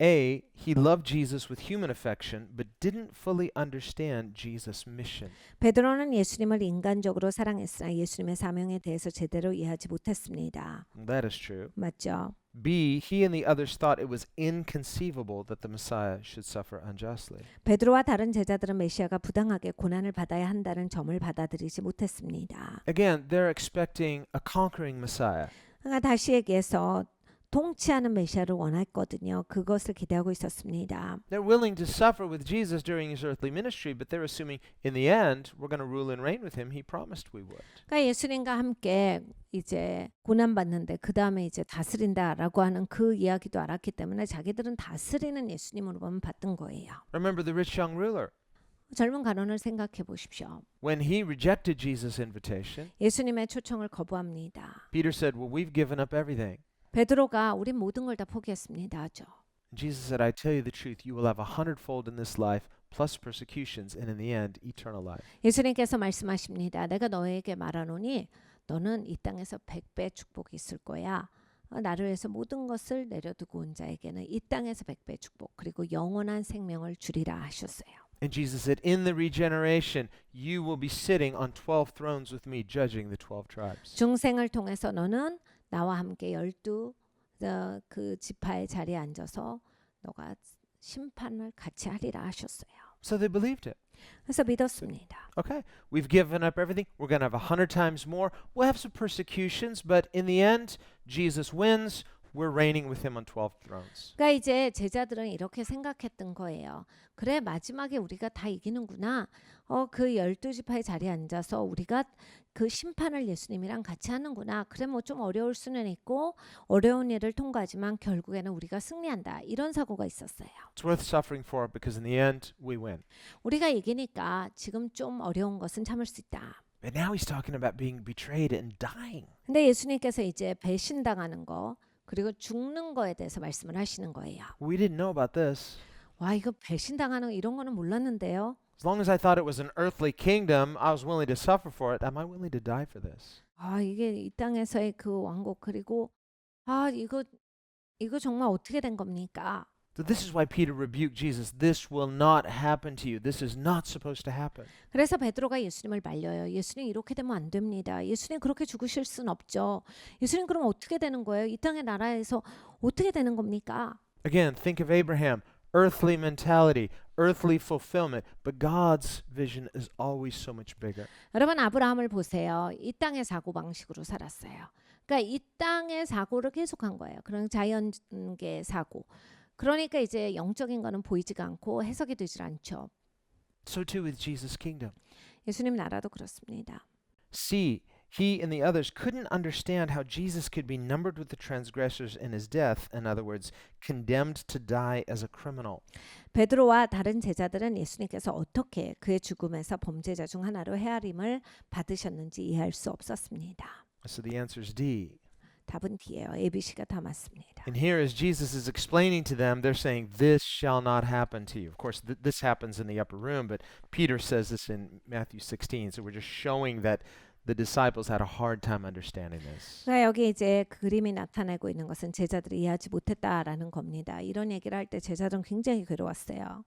A, he loved Jesus with human affection, but didn't fully understand Jesus' mission. 베드로는 예수님을 인간적으로 사랑했으나 예수님의 사명에 대해서 제대로 이해하지 못했습니다. That is true. 맞죠? B, he and the others thought it was inconceivable that the Messiah should suffer unjustly. 베드로와 다른 제자들은 메시아가 부당하게 고난을 받아야 한다는 점을 받아들이지 못했습니다. Again, they're expecting a conquering Messiah. 그러니까 다시 얘기해서 통치하는 메시아를 원했거든요. 그것을 기대하고 있었습니다. They're willing to suffer with Jesus during his earthly ministry, but they're assuming in the end we're going to rule and reign with him. He promised we would. 그러니까 예수님과 함께 이제 고난 받는데 그 다음에 이제 다스린다라고 하는 그 이야기도 알았기 때문에 자기들은 다스리는 예수님으로만 봤던 거예요. Remember the rich young ruler. 젊은 가론을 생각해 보십시오. When he rejected Jesus' invitation, 예수님의 초청을 거부합니다. Peter said, "Well, we've given up everything." 베드로가 우린 모든 걸 다 포기했습니다 하죠. Jesus said, "I tell you the truth, you will have 100-fold in this life, plus persecutions, and in the end, eternal life." 예수님께서 말씀하십니다. 내가 너에게 말하노니 너는 이 땅에서 100배 축복이 있을 거야. 나를 위해서 모든 것을 내려두고 온 자에게는 이 땅에서 100배 축복 그리고 영원한 생명을 주리라 하셨어요. And Jesus said, "In the regeneration, you will be sitting on 12 thrones with me, judging the 12 tribes." 중생을 통해서 너는 나와 함께 12 그 지파의 자리에 앉아서 너가 심판을 같이 하리라 하셨어요. So they believed it. 그래서 믿었습니다. Okay, we've given up everything. We're going to have 100 times more. We'll have some persecutions, but in the end, Jesus wins. We're reigning with him on 12 thrones. 그러니까 이제 제자들은 이렇게 생각했던 거예요. 그래 마지막에 우리가 다 이기는구나. 그 12지파의 자리에 앉아서 우리가 그 심판을 예수님이랑 같이 하는구나. 그래 뭐 좀 어려울 수는 있고 어려운 일을 통과하지만 결국에는 우리가 승리한다. 이런 사고가 있었어요. It's worth suffering for because in the end, we win. 우리가 이기니까 지금 좀 어려운 것은 참을 수 있다. But now he's talking about being betrayed and dying. 근데 예수님께서 이제 배신당하는 거 그리고 죽는 거에 대해서 말씀을 하시는 거예요. We didn't know about this. 와 이거 배신당하는 이런 거는 몰랐는데요. As long as I thought it was an earthly kingdom, I was willing to suffer for it. Am I willing to die for this? 이게 이 땅에서의 그 왕국 그리고 이거 정말 어떻게 된 겁니까? So this is why Peter rebuked Jesus. This will not happen to you. This is not supposed to happen. 그래서 베드로가 예수님을 말려요. 예수님 이렇게 되면 안 됩니다. 예수님 그렇게 죽으실 순 없죠. 예수님 그럼 어떻게 되는 거예요? 이 땅의 나라에서 어떻게 되는 겁니까? Again, think of Abraham. Earthly mentality, earthly fulfillment, but God's vision is always so much bigger. 여러분 아브라함을 보세요. 이 땅의 사고 방식으로 살았어요. 그러니까 이 땅의 사고를 계속한 거예요. 그런 자연계 사고. 그러니까 이제 영적인 거는 보이지가 않고 해석이 되질 않죠. So too with Jesus' kingdom. 예수님 나라도 그렇습니다. See, he and the others couldn't understand how Jesus could be numbered with the transgressors in his death, in other words, condemned to die as a criminal. 베드로와 다른 제자들은 예수님께서 어떻게 그의 죽음에서 범죄자 중 하나로 헤아림을 받으셨는지 이해할 수 없었습니다. So the answer is D. 답은 D예요. ABC가 다 맞습니다. And here, as Jesus is explaining to them, they're saying, "This shall not happen to you." Of course, this happens in the upper room, but Peter says this in Matthew 16. So we're just showing that the disciples had a hard time understanding this. 그러니까 여기 이제 그림이 나타내고 있는 것은 제자들이 이해하지 못했다라는 겁니다. 이런 얘기를 할 때 제자들은 굉장히 괴로웠어요.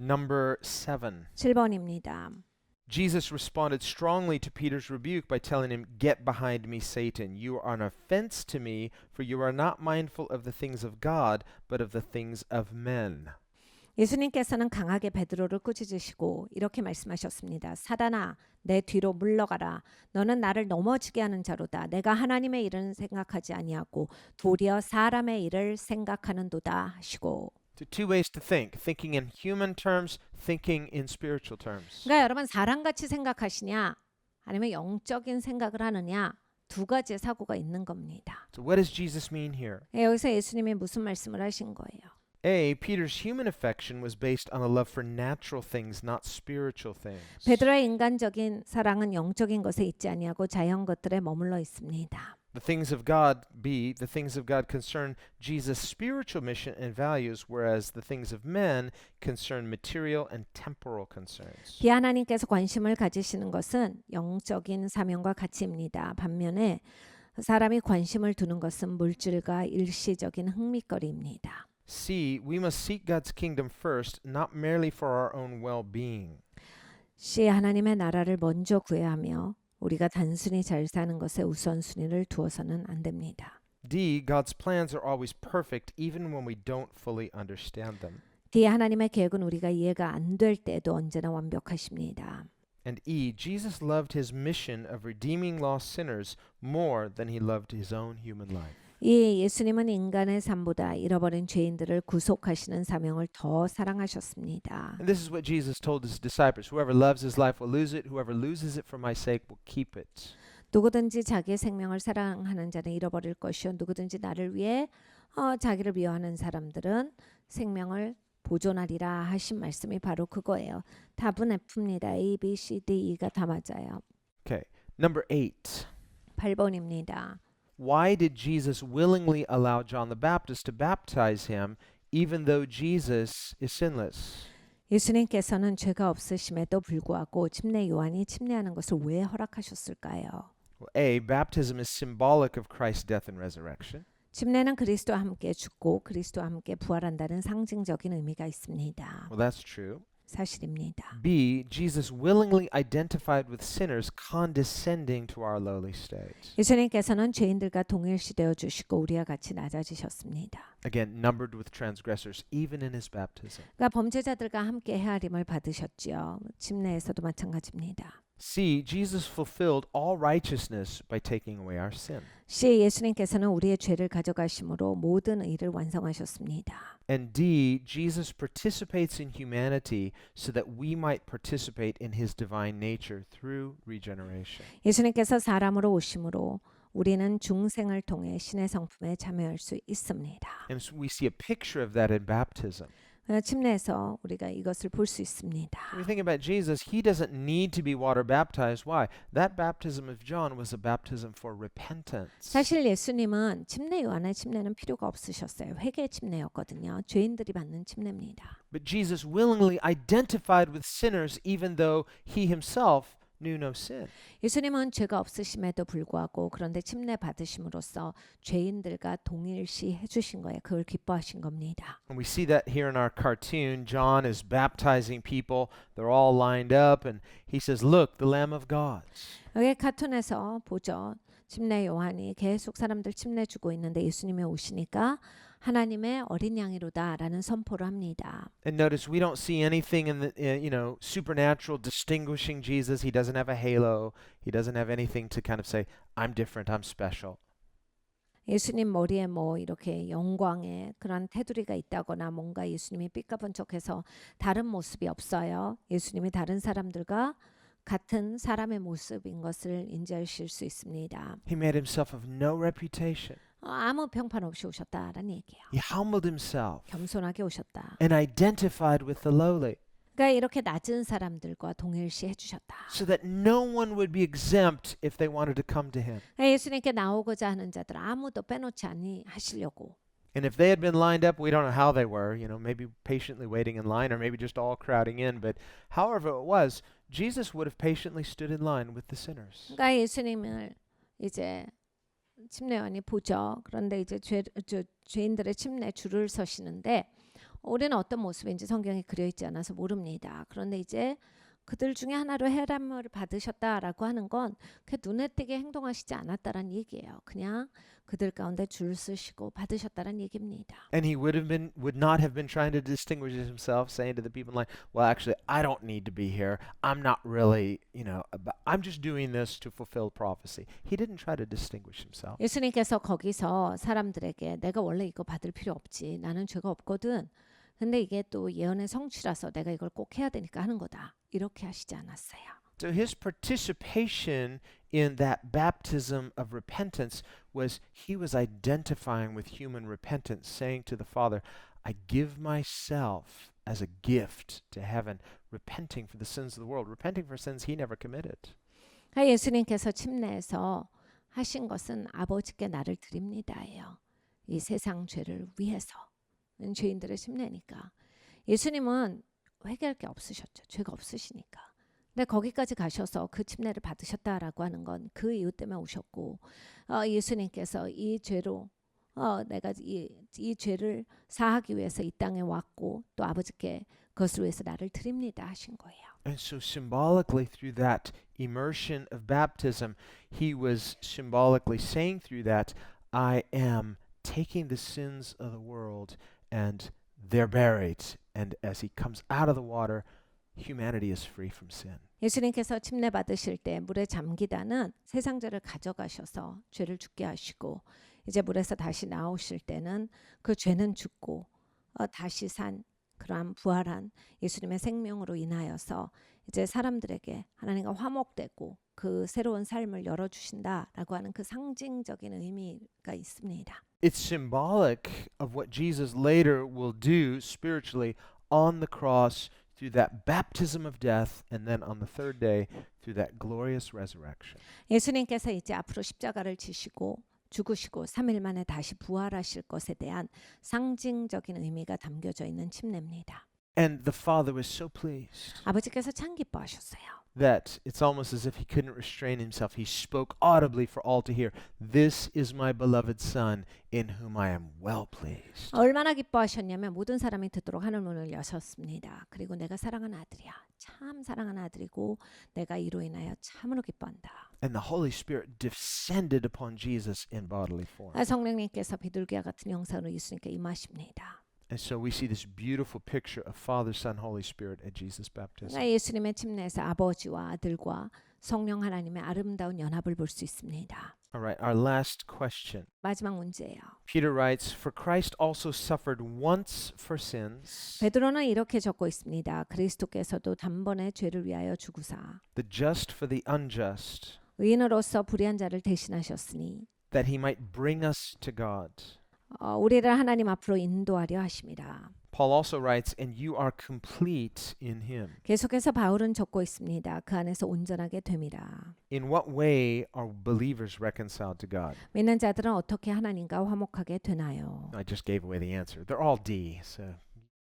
Number 7. 7번입니다. Jesus responded strongly to Peter's rebuke by telling him, "Get behind me, Satan. You are an offense to me, for you are not mindful of the things of God, but of the things of men." 예수님께서는 강하게 베드로를 꾸짖으시고 이렇게 말씀하셨습니다. 사단아, 내 뒤로 물러가라. 너는 나를 넘어지게 하는 자로다. 내가 하나님의 일은 생각하지 아니하고 도리어 사람의 일을 생각하는도다 하시고. So two ways to think: thinking in human terms, thinking in spiritual terms. 그러니까 여러분 사람같이 생각하시냐 아니면 영적인 생각을 하느냐 두 가지의 사고가 있는 겁니다. So what does Jesus mean here? 여기서 예수님이 무슨 말씀을 하신 거예요? A, Peter's human affection was based on a love for natural things, not spiritual things. 베드로의 인간적인 사랑은 영적인 것에 있지 아니하고 자연 것들에 머물러 있습니다. The things of God, B, the things of God concern Jesus' spiritual mission and values, whereas the things of men concern material and temporal concerns. 비하나님께서 관심을 가지시는 것은 영적인 사명과 가치입니다. 반면에 사람이 관심을 두는 것은 물질과 일시적인 흥미거리입니다. C, we must seek God's kingdom first, not merely for our own well-being. C, 하나님의 나라를 먼저 구해야 하며 우리가 단순히 잘 사는 것에 우선순위를 두어서는 안 됩니다. D, God's plans are always perfect even when we don't fully understand them. D. 하나님의 계획은 우리가 이해가 안 될 때도 언제나 완벽하십니다. And E, Jesus loved his mission of redeeming lost sinners more than he loved his own human life. 이 예수님은 인간의 삶보다 잃어버린 죄인들을 구속하시는 사명을 더 사랑하셨습니다. And this is what Jesus told his disciples. Whoever loves his life will lose it. Whoever loses it for my sake will keep it. 누구든지 자기의 생명을 사랑하는 자는 잃어버릴 것이요 누구든지 나를 위해 자기를 미워하는 사람들은 생명을 보존하리라 하신 말씀이 바로 그거예요. 답은 F입니다. A, B, C, D, E가 다 맞아요. Okay. Number 8. 8번입니다. Why did Jesus willingly allow John the Baptist to baptize him even though Jesus is sinless? 예수님께서는 죄가 없으심에도 불구하고 침례 요한이 침례하는 것을 왜 허락하셨을까요? Well, A, baptism is symbolic of Christ's death and resurrection. 침례는 그리스도와 함께 죽고 그리스도와 함께 부활한다는 상징적인 의미가 있습니다. Well, that's true. 사실입니다. B, Jesus willingly identified with sinners condescending to our lowly state. 예수님께서는 죄인들과 동일시되어 주시고 우리와 같이 낮아지셨습니다. Again, numbered with transgressors, even in his baptism. 그러니까 범죄자들과 함께 헤아림을 받으셨지요. 침례에서도 마찬가지입니다. C, Jesus fulfilled all righteousness by taking away our sin. C. 예수님께서는 우리의 죄를 가져가심으로 모든 의를 완성하셨습니다. And D, Jesus participates in humanity so that we might participate in his divine nature through regeneration. 예수님께서 사람으로 오심으로 우리는 중생을 통해 신의 성품에 참여할 수 있습니다. And so we see a picture of that in baptism. 침례에서 우리가 이것을 볼 수 있습니다. When we think about Jesus, he doesn't need to be water baptized. Why? That baptism of John was a baptism for repentance. 사실 예수님은 침례 요한의 침례는 필요가 없으셨어요. 회개 침례였거든요. 죄인들이 받는 침례입니다. But Jesus willingly identified with sinners even though he himself knew no sin. 예수님은 죄가 없으심에도 불구하고 그런데 침례 받으심으로써 죄인들과 동일시 해주신 거예요. 그걸 기뻐하신 겁니다. And we see that here in our cartoon. John is baptizing people. They're all lined up and he says, "Look, the Lamb of God." 여기 카툰에서 보죠. 침례 요한이 계속 사람들 침례 주고 있는데 예수님이 오시니까 하나님의 어린 양이로다라는 선포를 합니다. And notice we don't see anything in the supernatural distinguishing Jesus. He doesn't have a halo. He doesn't have anything to kind of say, "I'm different. I'm special." 예수님 머리에 뭐 이렇게 영광의 그런 테두리가 있다거나 뭔가 예수님이 삐까번쩍해서 다른 모습이 없어요. 예수님이 다른 사람들과 같은 사람의 모습인 것을 인지하실 수 있습니다. He made himself of no reputation. 아무 평판 없이 오셨다라는 얘기예요. He humbled himself 겸손하게 오셨다. and identified with the lowly 그러니까 이렇게 낮은 사람들과 동일시 해주셨다. so that no one would be exempt if they wanted to come to him. 예수님께 나오고자 하는 자들 아무도 빼놓지 하시려고. And if they had been lined up, we don't know how they were, maybe patiently waiting in line or maybe just all crowding in. But however it was, Jesus would have patiently stood in line with the sinners. 그러니까 예수님을 이제 침례요한이 보죠. 그런데 이제 죄인들의 침례 줄을 서시는데 우리는 어떤 모습인지 성경에 그려 있지 않아서 모릅니다. 그런데 이제 그들 중에 하나로 헤아림을 받으셨다라고 하는 건 그 눈에 띄게 행동하시지 않았다라는 얘기예요. 그냥 그들 가운데 줄 서시고 받으셨다라는 얘기입니다. And he would not have been trying to distinguish himself, saying to the people in line, "Well, actually, I don't need to be here. I'm not really, I'm just doing this to fulfill prophecy." He didn't try to distinguish himself. 예수님께서 거기서 사람들에게 내가 원래 이거 받을 필요 없지. 나는 죄가 없거든. 근데 이게 또 예언의 성취라서 내가 이걸 꼭 해야 되니까 하는 거다. 이렇게 하시지 않았어요. So his participation in that baptism of repentance was he was identifying with human repentance, saying to the Father, "I give myself as a gift to heaven, repenting for the sins of the world, repenting for sins he never committed." 예수님께서 침례에서 하신 것은 아버지께 나를 드립니다예요. 이 세상 죄를 위해서. 죄인들의 침례니까. 예수님은 회개할 게 없으셨죠. 죄가 없으시니까. 근데 거기까지 가셔서 그 침례를 받으셨다라고 하는 건 그 이유 때문에 오셨고 예수님께서 이 죄로 내가 이 죄를 사하기 위해서 이 땅에 왔고 또 아버지께 그것을 위해서 나를 드립니다 하신 거예요. And so symbolically through that immersion of baptism, he was symbolically saying through that, I am taking the sins of the world and they're buried. And as he comes out of the water, humanity is free from sin. 예수님께서 침례 받으실 때 물에 잠기다는 세상 죄를 가져가셔서 죄를 죽게 하시고 이제 물에서 다시 나오실 때는 그 죄는 죽고 다시 산 그러한 부활한 예수님의 생명으로 인하여서 이제 사람들에게 하나님과 화목되고 그 새로운 삶을 열어주신다라고 하는 그 상징적인 의미가 있습니다. It's symbolic of what Jesus later will do spiritually on the cross through that baptism of death and then on the third day through that glorious resurrection. 예수님께서 이제 앞으로 십자가를 지시고 죽으시고 3일 만에 다시 부활하실 것에 대한 상징적인 의미가 담겨져 있는 침례입니다. And the Father was so pleased 아버지께서 참 기뻐하셨어요. that it's almost as if he couldn't restrain himself. He spoke audibly for all to hear. This is my beloved Son in whom I am well pleased. 얼마나 기뻐하셨냐면 모든 사람이 듣도록 하늘 문을 여셨습니다. 그리고 내가 사랑하는 아들이야. 참 사랑하는 아들이고 내가 이로 인하여 참으로 기뻐한다. And the Holy Spirit descended upon Jesus in bodily form. 성령님께서 비둘기와 같은 형상으로 예수님께 임하십니다. And so we see this beautiful picture of Father, Son, Holy Spirit at Jesus' baptism. 예수님의 침례에서 아버지와 아들과 성령 하나님의 아름다운 연합을 볼 수 있습니다. All right, our last question. 마지막 문제예요. Peter writes, For Christ also suffered once for sins, 베드로는 이렇게 적고 있습니다. 그리스도께서도 단번에 죄를 위하여 죽으사 the just for the unjust, 의인으로서 불의한 자를 대신하셨으니 that he might bring us to God. 우리를 하나님 앞으로 인도하려 하십니다. Paul also writes, And you are complete in him. 계속해서 바울은 적고 있습니다. 그 안에서 온전하게 됨이라. In what way are believers reconciled to God? 믿는 자들은 어떻게 하나님과 화목하게 되나요? I just gave away the answer. They're all D. So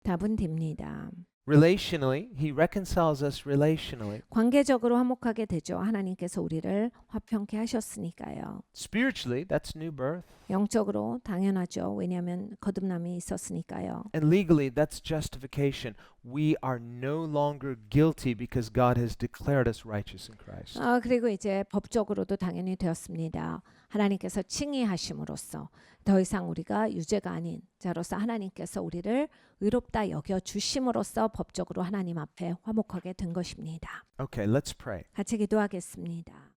답은 D입니다. relationally, he reconciles us relationally. 관계적으로 화목하게 되죠. 하나님께서 우리를 화평케 하셨으니까요. Spiritually, that's new birth. 영적으로 당연하죠. 왜냐하면 거듭남이 있었으니까요. And legally, that's justification. We are no longer guilty because God has declared us righteous in Christ. 그리고 이제 법적으로도 당연히 되었습니다. 하나님께서 칭의하심으로써 더 이상 우리가 유죄가 아닌 자로서 하나님께서 우리를 의롭다 여겨 주심으로써 법적으로 하나님 앞에 화목하게 된 것입니다. Okay, let's pray. 같이 기도하겠습니다.